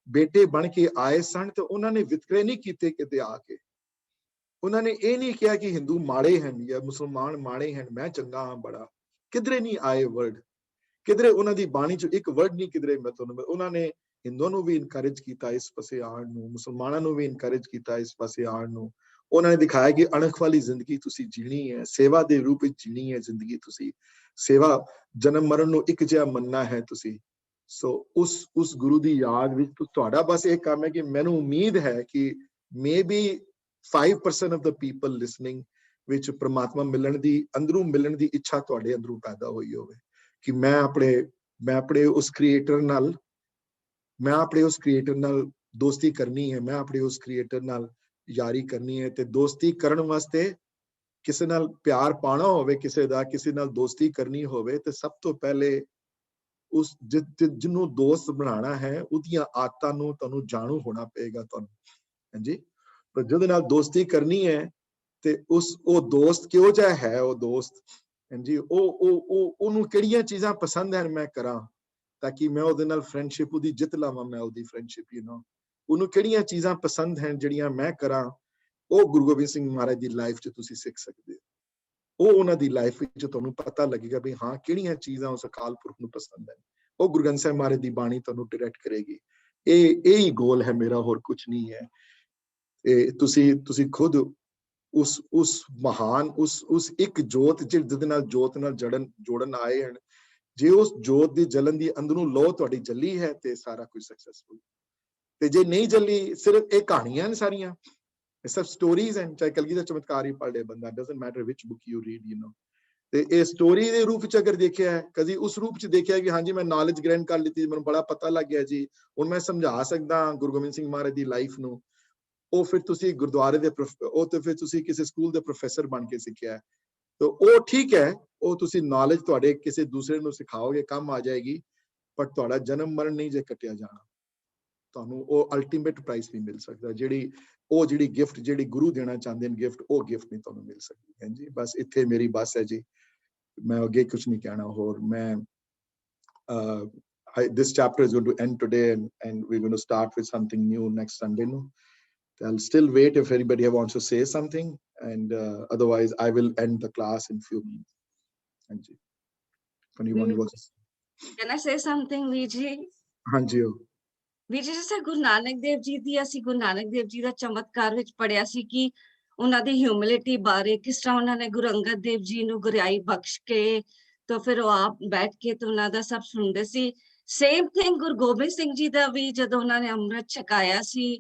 [SPEAKER 1] ਬੇਟੇ ਬਣ ਕੇ ਆਏ ਸਨ ਤੇ ਉਹਨਾਂ ਨੇ ਵਿਤਕਰੇ ਨਹੀਂ ਕੀਤੇ ਕਿਤੇ ਆ ਕੇ। ਉਹਨਾਂ ਨੇ ਇਹ ਨਹੀਂ ਕਿਹਾ ਕਿ ਹਿੰਦੂ ਮਾੜੇ ਹਨ ਜਾਂ ਮੁਸਲਮਾਨ ਮਾੜੇ ਹਨ, ਮੈਂ ਚੰਗਾ ਹਾਂ ਬੜਾ, ਕਿਧਰੇ ਨਹੀਂ ਆਏ ਵਰਡ, ਕਿਧਰੇ ਉਹਨਾਂ ਦੀ ਬਾਣੀ 'ਚ ਇੱਕ ਵਰਡ ਨਹੀਂ ਕਿਧਰੇ ਮੈਂ ਤੁਹਾਨੂੰ। ਉਹਨਾਂ ਨੇ ਹਿੰਦੂਆਂ ਨੂੰ ਵੀ ਇਨਕਰੇਜ ਕੀਤਾ ਇਸ ਪਾਸੇ ਆਉਣ ਨੂੰ, ਮੁਸਲਮਾਨਾਂ ਨੂੰ ਵੀ ਇਨਕਰੇਜ ਕੀਤਾ ਇਸ ਪਾਸੇ ਆਉਣ ਨੂੰ। ਉਹਨਾਂ ਨੇ ਦਿਖਾਇਆ ਕਿ ਅਣਖ ਵਾਲੀ ਜ਼ਿੰਦਗੀ ਤੁਸੀਂ ਜੀਣੀ ਹੈ, ਸੇਵਾ ਦੇ ਰੂਪ ਵਿੱਚ ਜੀਣੀ ਹੈ ਜ਼ਿੰਦਗੀ ਤੁਸੀਂ, ਸੇਵਾ ਜਨਮ ਮਰਨ ਨੂੰ ਇੱਕ ਜਿਹਾ ਮੰਨਣਾ ਹੈ ਤੁਸੀਂ। ਸੋ ਉਸ ਗੁਰੂ ਦੀ ਯਾਦ ਵਿੱਚ ਤੁਹਾਡਾ ਬਸ ਇਹ ਕੰਮ ਹੈ ਕਿ ਮੈਨੂੰ ਉਮੀਦ ਹੈ ਕਿ maybe 5% of the people listening ਵਿੱਚ ਪ੍ਰਮਾਤਮਾ ਮਿਲਣ ਦੀ, ਅੰਦਰੋਂ ਮਿਲਣ ਦੀ ਇੱਛਾ ਤੁਹਾਡੇ ਅੰਦਰੋਂ ਪੈਦਾ ਹੋਈ ਹੋਵੇ ਕਿ ਮੈਂ ਆਪਣੇ ਉਸ ਕ੍ਰੀਏਟਰ ਨਾਲ ਦੋਸਤੀ ਕਰਨੀ ਹੈ, ਮੈਂ ਆਪਣੇ ਉਸ ਕ੍ਰੀਏਟਰ ਨਾਲ ਯਾਰੀ ਕਰਨੀ ਹੈ। ਤੇ ਦੋਸਤੀ ਕਰਨ ਵਾਸਤੇ ਕਿਸੇ ਨਾਲ ਪਿਆਰ ਪਾਣਾ ਹੋਵੇ, ਕਿਸੇ ਨਾਲ ਦੋਸਤੀ ਕਰਨੀ ਹੋਵੇ, ਤੇ ਸਭ ਤੋਂ ਪਹਿਲੇ ਉਸ ਜਿਹਨੂੰ ਦੋਸਤ ਬਣਾਉਣਾ ਹੈ ਉਹਦੀਆਂ ਆਦਤਾਂ ਨੂੰ ਤੁਹਾਨੂੰ ਜਾਣੂ ਹੋਣਾ ਪਏਗਾ। ਤੁਹਾਨੂੰ ਹਾਂਜੀ ਪਰ ਜਿਹਦੇ ਨਾਲ ਦੋਸਤੀ ਕਰਨੀ ਹੈ ਤੇ ਉਹ ਦੋਸਤ ਕਿਹੋ ਜਿਹਾ ਹੈ ਉਹ ਦੋਸਤ ਹਾਂਜੀ ਉਹਨੂੰ ਕਿਹੜੀਆਂ ਚੀਜ਼ਾਂ ਪਸੰਦ ਹਨ ਮੈਂ ਕਰਾਂ ਤਾਂ ਕਿ ਮੈਂ ਉਹਦੇ ਨਾਲ ਫਰੈਂਡਸ਼ਿਪ ਉਹਦੀ ਜਿੱਤ ਲਾਵਾਂ ਮੈਂ ਉਹਦੀ ਫਰੈਂਡਸ਼ਿਪ ਉਹਨੂੰ ਕਿਹੜੀਆਂ ਚੀਜ਼ਾਂ ਪਸੰਦ ਹਨ ਜਿਹੜੀਆਂ ਮੈਂ ਕਰਾਂ ਉਹ ਗੁਰੂ ਗੋਬਿੰਦ ਸਿੰਘ ਮਹਾਰਾਜ ਦੀ ਲਾਈਫ 'ਚ ਤੁਸੀਂ ਸਿੱਖ ਸਕਦੇ ਹੋ ਉਹ ਉਹਨਾਂ ਦੀ ਲਾਈਫ ਵਿੱਚ ਤੁਹਾਨੂੰ ਪਤਾ ਲੱਗੇਗਾ ਵੀ ਹਾਂ ਕਿਹੜੀਆਂ ਚੀਜ਼ਾਂ ਉਸ ਅਕਾਲ ਪੁਰਖ ਨੂੰ ਪਸੰਦ ਹਨ ਉਹ ਗੁਰੂ ਗ੍ਰੰਥ ਸਾਹਿਬ ਮਹਾਰਾਜ ਦੀ ਬਾਣੀ ਤੁਹਾਨੂੰ ਡਾਇਰੈਕਟ ਕਰੇਗੀ ਇਹ ਹੀ ਗੋਲ ਹੈ ਮੇਰਾ ਹੋਰ ਕੁਝ ਨਹੀਂ ਹੈ ਇਹ ਤੁਸੀਂ ਖੁਦ ਉਸ ਮਹਾਨ ਉਸ ਇੱਕ ਜੋਤ ਜਿਹਦੇ ਨਾਲ ਜੋਤ ਨਾਲ ਜੋੜਨ ਆਏ ਹਨ ਜੇ ਉਸ ਜੋਤ ਦੀ ਜਲਨ ਦੀ ਅੰਦਰੋਂ ਲੋ ਤੁਹਾਡੀ ਜੱਲੀ ਹੈ ਤੇ ਸਾਰਾ ਕੁਝ ਸਕਸੈਸਫੁਲ ਤੇ ਜੇ ਨਹੀਂ ਜੱਲੀ ਸਿਰਫ ਇਹ ਕਹਾਣੀਆਂ ਨੇ ਸਾਰੀਆਂ ਇਹ ਸਭ ਸਟੋਰੀਜ਼ ਹਨ ਚਾਹੇ ਕਲਗੀ ਦਾ ਚਮਤਕਾਰ ਹੀ ਪੜ੍ਹ ਲੇ ਬੰਦਾ doesn't matter which book you read ਤੇ ਇਹ ਸਟੋਰੀ ਦੇ ਰੂਪ ਚ ਅਗਰ ਦੇਖਿਆ ਹੈ ਕਦੀ ਉਸ ਰੂਪ ਚ ਦੇਖਿਆ ਕਿ ਹਾਂਜੀ ਮੈਂ ਨੌਲੇਜ ਗ੍ਰੈਂਡ ਕਰ ਲਿੱਤੀ ਮੈਨੂੰ ਬੜਾ ਪਤਾ ਲੱਗ ਗਿਆ ਜੀ ਹੁਣ ਮੈਂ ਸਮਝਾ ਸਕਦਾ ਗੁਰੂ ਗੋਬਿੰਦ ਸਿੰਘ ਮਹਾਰਾਜ ਦੀ ਲਾਈਫ ਨੂੰ ਉਹ ਫਿਰ ਤੁਸੀਂ ਗੁਰਦੁਆਰੇ ਦੇ ਉਹ ਤੇ ਫਿਰ ਤੁਸੀਂ ਕਿਸੇ ਸਕੂਲ ਦੇ ਪ੍ਰੋਫੈਸਰ ਬਣ ਕੇ ਸਿੱਖਿਆ ਤਾਂ ਉਹ ਠੀਕ ਹੈ ਉਹ ਤੁਸੀਂ ਨੌਲੇਜ ਤੁਹਾਡੇ ਕਿਸੇ ਦੂਸਰੇ ਨੂੰ ਸਿਖਾਓਗੇ ਕੰਮ ਆ ਜਾਏਗੀ ਪਰ ਤੁਹਾਡਾ ਜਨਮ ਮਰਨ ਨਹੀਂ ਜੇ ਕੱਟਿਆ ਜਾਣਾ ਤੁਹਾਨੂੰ ਉਹ ਅਲਟੀਮੇਟ ਪ੍ਰਾਈਸ ਨਹੀਂ ਮਿਲ ਸਕਦਾ ਜਿਹੜੀ ਗਿਫਟ ਜਿਹੜੀ ਗੁਰੂ ਦੇਣਾ ਚਾਹੁੰਦੇ ਨੇ ਗਿਫਟ ਉਹ ਗਿਫਟ ਨਹੀਂ ਤੁਹਾਨੂੰ ਮਿਲ ਸਕਦੀ ਹਾਂਜੀ ਬਸ ਇੱਥੇ ਮੇਰੀ ਬਸ ਹੈ ਜੀ ਮੈਂ ਅੱਗੇ ਕੁਝ ਨਹੀਂ ਕਹਿਣਾ ਹੋਰ ਮੈਂ this chapter is going to end today and we're going to start with something new next Sunday no I'll still wait if anybody wants to say something and otherwise I will end the class in few minutes ਹਾਂਜੀ anyone wants
[SPEAKER 14] can I say something Viji
[SPEAKER 1] ਹਾਂਜੀ
[SPEAKER 14] Viji ਜਿਸ ਗੁਰੂ ਨਾਨਕ ਦੇਵ ਜੀ ਦੀ ਅਸੀਂ ਗੁਰੂ ਨਾਨਕ ਦੇਵ ਜੀ ਦਾ ਚਮਤਕਾਰ ਵਿੱਚ ਪੜਿਆ ਸੀ ਕਿ ਉਹਨਾਂ ਦੀ humility ਬਾਰੇ ਕਿਸ ਤਰ੍ਹਾਂ ਉਹਨਾਂ ਨੇ ਗੁਰੂ ਅੰਗਦ ਦੇਵ ਜੀ ਨੂੰ ਗੁਰਿਆਈ ਬਖਸ਼ ਕੇ ਤਾਂ ਫਿਰ ਉਹ ਆਪ ਬੈਠ ਕੇ ਤੇ ਉਹਨਾਂ ਦਾ ਸਭ ਸੁਣਦੇ ਸੀ ਸੇਮ ਥਿੰਗ ਗੁਰੂ ਗੋਬਿੰਦ ਸਿੰਘ ਜੀ ਦਾ ਵੀ ਜਦੋਂ ਉਹਨਾਂ ਨੇ ਅੰਮ੍ਰਿਤ ਛਕਾਇਆ ਸੀ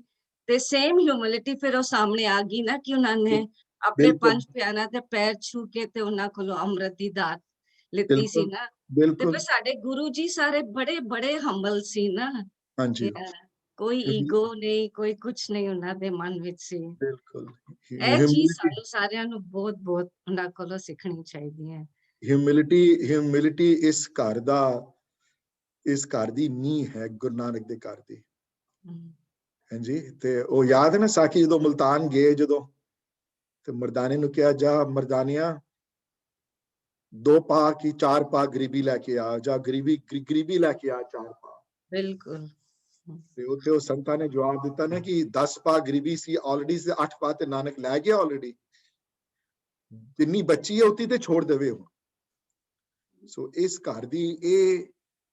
[SPEAKER 14] ਤੇ ਸੇਮ ਹਿਊਮਿਲਿਟੀ ਫਿਰ ਉਹ ਸਾਹਮਣੇ ਆ ਗਈ ਨਾ ਕਿ ਉਹਨਾਂ ਨੇ ਆਪਣੇ ਪੰਜ ਪਿਆਰਿਆਂ ਦੇ ਪੈਰ ਛੂ ਕੇ ਤੇ ਉਹਨਾਂ ਕੋਲੋਂ ਅੰਮ੍ਰਿਤ ਦੀ ਦਾਤ ਲਿੱਤੀ ਸੀ ਨਾ ਤੇ ਫਿਰ ਸਾਡੇ ਗੁਰੂ ਜੀ ਸਾਰੇ ਬੜੇ ਹੰਬਲ ਸੀ ਨਾ ਹਾਂਜੀ ਕੋਈ ਈਗੋ ਨਹੀਂ ਕੋਈ ਕੁਛ ਨਹੀਂ ਉਹਨਾਂ ਦੇ ਮਨ ਵਿੱਚ ਸੀ
[SPEAKER 1] ਬਿਲਕੁਲ
[SPEAKER 14] ਇਹ ਚੀਜ਼ ਸਾਨੂੰ ਸਾਰਿਆਂ ਨੂੰ ਬਹੁਤ ਉਹਨਾਂ ਕੋਲੋਂ ਸਿੱਖਣੀ ਚਾਹੀਦੀ ਹੈ
[SPEAKER 1] ਹਿਊਮਿਲਿਟੀ ਇਸ ਘਰ ਦੀ ਨੀਂਹ ਹੈ ਗੁਰੂ ਨਾਨਕ ਦੇ ਘਰ ਦੀ ਹਾਂਜੀ ਤੇ ਉਹ ਯਾਦ ਹੈ ਨਾ ਸਾਖੀ ਜਦੋਂ ਮੁਲਤਾਨ ਗਏ ਜਦੋਂ ਤੇ ਮਰਦਾਨੇ ਨੂੰ ਕਿਹਾ ਜਾ ਮਰਦਾਨਿਆ 2 ਪਾ ਕੀ 4 ਪਾ ਗਰੀਬੀ ਲੈ ਕੇ ਆ ਜਾਂ ਗਰੀਬੀ ਲੈ ਕੇ ਆ 4 ਪਾ
[SPEAKER 14] ਬਿਲਕੁਲ
[SPEAKER 1] ਤੇ ਉੱਥੇ ਉਹ ਸੰਤਾਂ ਨੇ ਜਵਾਬ ਦਿੱਤਾ ਨਾ ਕਿ 10 ਪਾ ਗਰੀਬੀ ਸੀ ਆਲਰੇਡੀ ਸੀ 8 ਪਾ ਤੇ ਨਾਨਕ ਲੈ ਗਿਆ ਆਲਰੇਡੀ ਜਿੰਨੀ ਬੱਚੀ ਹੈ ਉਤੀ ਤੇ ਛੋੜ ਦੇਵੇ ਉਹ ਸੋ ਇਸ ਘਰ ਦੀ ਇਹ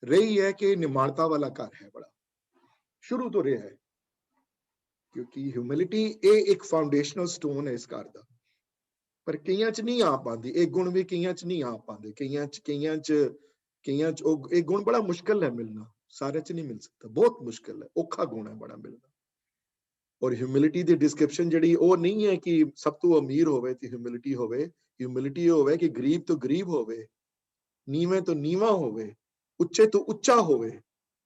[SPEAKER 1] ਰਹੀ ਹੈ ਕਿ ਨਿਮਾਣਤਾ ਵਾਲਾ ਘਰ ਹੈ ਬੜਾ ਸ਼ੁਰੂ ਤੋਂ ਰਿਹਾ ਹੈ ਕਿਉਂਕਿ ਹਿਊਮਿਲਿਟੀ ਇਹ ਇੱਕ ਫਾਊਂਡੇਸ਼ਨਲ ਸਟੋਨ ਹੈ ਇਸ ਘਰ ਦਾ ਪਰ ਕਈਆਂ ਚ ਨਹੀਂ ਆ ਪਾਉਂਦੀ ਇਹ ਗੁਣ ਵੀ ਕਈਆਂ ਚ ਨਹੀਂ ਆ ਪਾਉਂਦੇ ਕਈਆਂ ਚ ਉਹ ਇਹ ਗੁਣ ਬੜਾ ਮੁਸ਼ਕਿਲ ਹੈ ਮਿਲਣਾ ਸਾਰਿਆਂ ਚ ਨਹੀਂ ਮਿਲ ਸਕਦਾ ਬਹੁਤ ਮੁਸ਼ਕਿਲ ਹੈ ਔਖਾ ਗੁਣ ਹੈ ਬੜਾ ਮਿਲਣਾ ਔਰ ਹਿਊਮਿਲਿਟੀ ਦੀ ਡਿਸਕ੍ਰਿਪਸ਼ਨ ਜਿਹੜੀ ਉਹ ਨਹੀਂ ਹੈ ਕਿ ਸਭ ਤੋਂ ਅਮੀਰ ਹੋਵੇ ਤੇ ਹਿਊਮਿਲਿਟੀ ਹੋਵੇ ਕਿ ਗਰੀਬ ਤੋਂ ਗਰੀਬ ਹੋਵੇ ਨੀਵੇਂ ਤੋਂ ਨੀਵਾਂ ਹੋਵੇ ਉੱਚੇ ਤੋਂ ਉੱਚਾ ਹੋਵੇ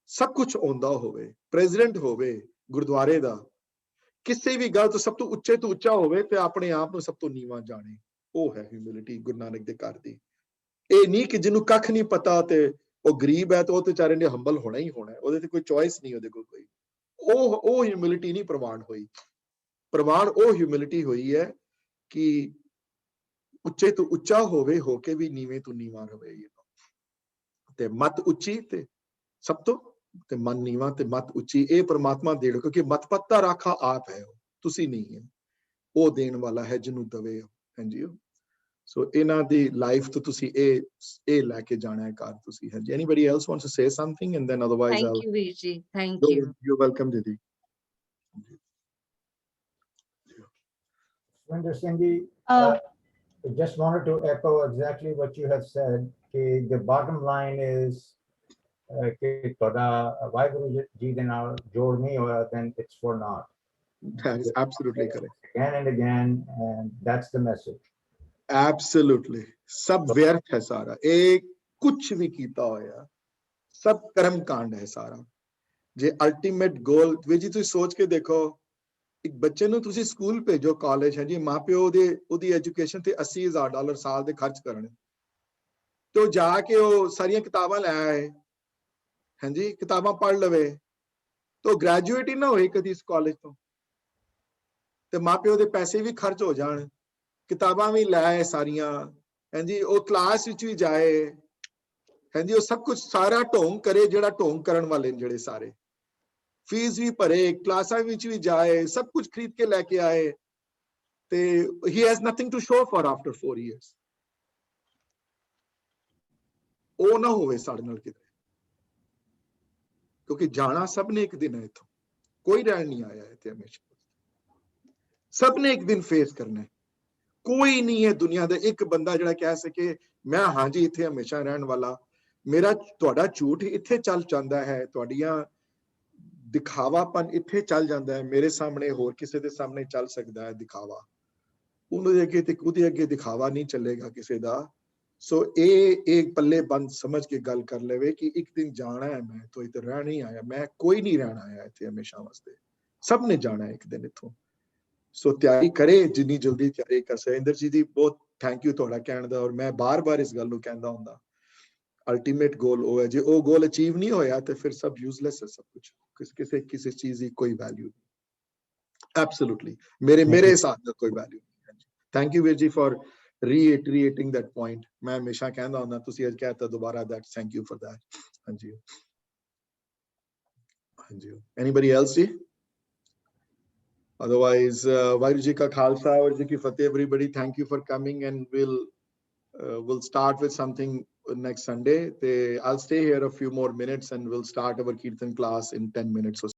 [SPEAKER 1] ਸਭ ਕੁਝ ਆਉਂਦਾ ਹੋਵੇ ਪ੍ਰੈਜ਼ੀਡੈਂਟ ਹੋਵੇ ਗੁਰਦੁਆਰੇ ਦਾ ਕਿਸੇ ਵੀ ਗੱਲ ਤੋਂ ਸਭ ਤੋਂ ਉੱਚਾ ਹੋਵੇ ਤੇ ਆਪਣੇ ਆਪ ਨੂੰ ਸਭ ਤੋਂ ਨੀਵਾਂ ਜਾਣੇ ਉਹ ਹੈ ਹਿਊਮਿਲਿਟੀ ਗੁਰੂ ਨਾਨਕ ਦੇ ਘਰ ਦੀ ਇਹ ਨਹੀਂ ਕਿ ਜਿਹਨੂੰ ਕੱਖ ਨਹੀਂ ਪਤਾ ਤੇ ਉਹ ਗਰੀਬ ਹੈ ਤੇ ਉਹ ਤੇ ਵਿਚਾਰੇ ਨੇ ਹੰਬਲ ਹੋਣਾ ਹੀ ਹੋਣਾ ਉਹਦੇ ਤੇ ਕੋਈ ਚੋਇਸ ਨਹੀਂ ਉਹਦੇ ਕੋਲ ਕੋਈ ਉਹ ਹਿਊਮਿਲਿਟੀ ਨਹੀਂ ਪ੍ਰਵਾਨ ਹੋਈ ਪ੍ਰਵਾਨ ਉਹ ਹਿਊਮਿਲਿਟੀ ਹੋਈ ਹੈ ਕਿ ਉੱਚੇ ਤੋਂ ਉੱਚਾ ਹੋਵੇ ਹੋ ਕੇ ਵੀ ਨੀਵੇਂ ਤੋਂ ਨੀਵਾਂ ਰਵੇ ਤੇ ਮਤ ਉੱਚੀ ਤੇ ਸਭ ਤੋਂ ਤੇ ਮਨ ਨੀਵਾਂ ਤੇ ਮਤ ਉੱਚੀ ਇਹ ਪ੍ਰਮਾਤਮਾ ਦੇਣ ਕਿਉਂਕਿ ਮਤਪਤ ਦਾ ਰਾਖਾ ਆਪ ਹੈ ਉਹ ਤੁਸੀਂ ਨਹੀਂ ਹੈ ਉਹ ਦੇਣ ਵਾਲਾ ਹੈ ਜਿਹਨੂੰ ਦਵੇ ਹਾਂਜੀ ਸੋ ਇਹਨਾਂ ਦੀ ਲਾਈਫ ਤੋਂ ਤੁਸੀਂ ਇਹ ਲੈ ਕੇ ਜਾਣਾ ਹੈ ਘਰ ਤੁਸੀਂ ਹਾਂਜੀ anybody else wants to say something and then otherwise
[SPEAKER 14] thank you Viji thank you
[SPEAKER 1] you're welcome Didi
[SPEAKER 15] Swinder Singh ji I just wanted to echo exactly what you have said the bottom line is ਕਿ ਤੁਹਾਡਾ ਵਾਹਿਗੁਰੂ ਜੀ ਦੇ ਨਾਲ ਜੋੜ ਨਹੀਂ ਹੋਇਆ then it's for naught.
[SPEAKER 1] That is absolutely correct.
[SPEAKER 15] Again and again and that's the message.
[SPEAKER 1] Absolutely. ਸਭ ਵਿਅਰਥ ਹੈ ਸਾਰਾ ਇਹ ਕੁਝ ਵੀ ਕੀਤਾ ਹੋਇਆ ਸਭ ਕਰਮ ਕਾਂਡ ਹੈ ਸਾਰਾ ਜੇ ਅਲਟੀਮੇਟ ਗੋਲ ਵੀ ਜੀ ਤੁਸੀਂ ਸੋਚ ਕੇ ਦੇਖੋ ਇੱਕ ਬੱਚੇ ਨੂੰ ਤੁਸੀਂ ਸਕੂਲ ਭੇਜੋ ਕਾਲਜ ਹੈ ਜੀ ਮਾਪਿਓ ਉਹਦੀ ਐਜੂਕੇਸ਼ਨ ਤੇ $80,000 ਸਾਲ ਦੇ ਖਰਚ ਕਰਨ ਤੇ ਜਾ ਕੇ ਉਹ ਸਾਰੀਆਂ ਕਿਤਾਬਾਂ ਲੈ ਆਏ ਹਾਂਜੀ ਕਿਤਾਬਾਂ ਪੜ੍ਹ ਲਵੇ ਤਾਂ ਗ੍ਰੈਜੂਏਟ ਹੀ ਨਾ ਹੋਏ ਕਦੀ ਇਸ ਕਾਲਜ ਤੋਂ ਤੇ ਮਾਪਿਓ ਦੇ ਪੈਸੇ ਵੀ ਖਰਚ ਹੋ ਜਾਣ, ਕਿਤਾਬਾਂ ਵੀ ਲੈ ਆਏ ਸਾਰੀਆਂ, ਹਾਂਜੀ, ਉਹ ਕਲਾਸ ਵਿੱਚ ਵੀ ਜਾਏ, ਹਾਂਜੀ, ਉਹ ਸਭ ਕੁਝ ਸਾਰਾ ਢੋਂਗ ਕਰੇ ਜਿਹੜਾ ਢੋਂਗ ਕਰਨ ਵਾਲੇ ਨੇ ਜਿਹੜੇ ਸਾਰੇ, ਫੀਸ ਵੀ ਭਰੇ, ਕਲਾਸਾਂ ਵਿੱਚ ਵੀ ਜਾਏ, ਸਭ ਕੁਝ ਖਰੀਦ ਕੇ ਲੈ ਕੇ ਆਏ, ਤੇ he has nothing to show for after 4 years. ਉਹ ਨਾ ਹੋਵੇ ਸਾਡੇ ਨਾਲ ਕਿਤੇ, ਕਿਉਂਕਿ ਜਾਣਾ ਸਭ ਨੇ ਇੱਕ ਦਿਨ ਹੈ ਇੱਥੋਂ, ਕੋਈ ਰਹਿਣ ਨਹੀਂ ਆਇਆ ਇੱਥੇ ਹਮੇਸ਼ਾ, ਸਭ ਨੇ ਇੱਕ ਦਿਨ ਫੇਸ ਕਰਨਾ ਹੈ। ਕੋਈ ਨਹੀਂ ਹੈ ਦੁਨੀਆ ਦਾ ਇੱਕ ਬੰਦਾ ਜਿਹੜਾ ਕਹਿ ਸਕੇ ਮੈਂ ਹਾਂਜੀ ਇੱਥੇ ਹਮੇਸ਼ਾ ਰਹਿਣ ਵਾਲਾ। ਮੇਰਾ ਤੁਹਾਡਾ ਝੂਠ ਇੱਥੇ ਚੱਲ ਜਾਂਦਾ ਹੈ, ਤੁਹਾਡੀਆਂ ਦਿਖਾਵਾਪਨ ਇੱਥੇ ਚੱਲ ਜਾਂਦਾ ਹੈ, ਮੇਰੇ ਸਾਹਮਣੇ ਹੋਰ ਕਿਸੇ ਦੇ ਸਾਹਮਣੇ ਚੱਲ ਸਕਦਾ ਹੈ ਦਿਖਾਵਾ, ਉਹਦੇ ਅੱਗੇ ਤੇ ਉਹਦੇ ਅੱਗੇ ਦਿਖਾਵਾ ਨਹੀਂ ਚੱਲੇਗਾ ਕਿਸੇ ਦਾ। ਸੋ ਇਹ ਪੱਲੇ ਬੰਦ ਸਮਝ ਕੇ ਗੱਲ ਕਰ ਲਵੇ ਕਿ ਇੱਕ ਦਿਨ ਜਾਣਾ ਹੈ, ਮੈਂ ਤੋਂ ਇੱਥੇ ਰਹਿਣ ਨਹੀਂ ਆਇਆ, ਮੈਂ ਕੋਈ ਨਹੀਂ ਰਹਿਣਾ ਆਇਆ ਇੱਥੇ ਹਮੇਸ਼ਾ ਵਾਸਤੇ, ਸਭ ਨੇ ਜਾਣਾ ਹੈ ਇੱਕ ਦਿਨ ਇੱਥੋਂ। ਸੋ ਤਿਆਰੀ ਕਰੇ ਜਿੰਨੀ ਜਲਦੀ ਤਿਆਰੀ ਕਰ ਸਕੇ। ਇੰਦਰ ਜੀ ਦੀ ਬਹੁਤ ਥੈਂਕ ਯੂ ਤੁਹਾਡਾ ਕਹਿਣ ਦਾ, ਔਰ ਮੈਂ ਬਾਰ-ਬਾਰ ਇਸ ਗੱਲ ਨੂੰ ਕਹਿੰਦਾ ਹੁੰਦਾ, ਅਲਟੀਮੇਟ ਗੋਲ ਉਹ ਹੈ, ਜੇ ਉਹ ਗੋਲ ਅਚੀਵ ਨਹੀਂ ਹੋਇਆ ਤੇ ਫਿਰ ਸਭ ਯੂਜ਼ਲੈਸ ਹੈ, ਸਭ ਕੁਝ, ਕਿਸੇ ਚੀਜ਼ ਦੀ ਕੋਈ ਵੈਲਿਊ ਨਹੀਂ, ਐਬਸੋਲੂਟਲੀ ਮੇਰੇ ਹਿਸਾਬ ਨਾਲ ਕੋਈ ਵੈਲਿਊ ਨਹੀਂ। ਥੈਂਕ ਯੂ ਵੀਰ ਜੀ ਫॉर reiterating that point. ਮੈਂ ਹਮੇਸ਼ਾ ਕਹਿੰਦਾ ਹੁੰਦਾ, ਤੁਸੀਂ ਅੱਜ ਕਹਿਤਾ ਦੁਬਾਰਾ, that thank you for that. ਹਾਂਜੀ ਹਾਂਜੀ, anybody else ਜੀ? Otherwise, ਵਾਹਿਗੁਰੂ ਜੀ ਕਾ ਖਾਲਸਾ, ਵਾਹਿਗੁਰੂ ਜੀ ਕੀ ਫਤਿਹ everybody. Thank you for coming, and we'll start with something next Sunday. I'll stay here a few more minutes and we'll start our Kirtan class in 10 minutes or so.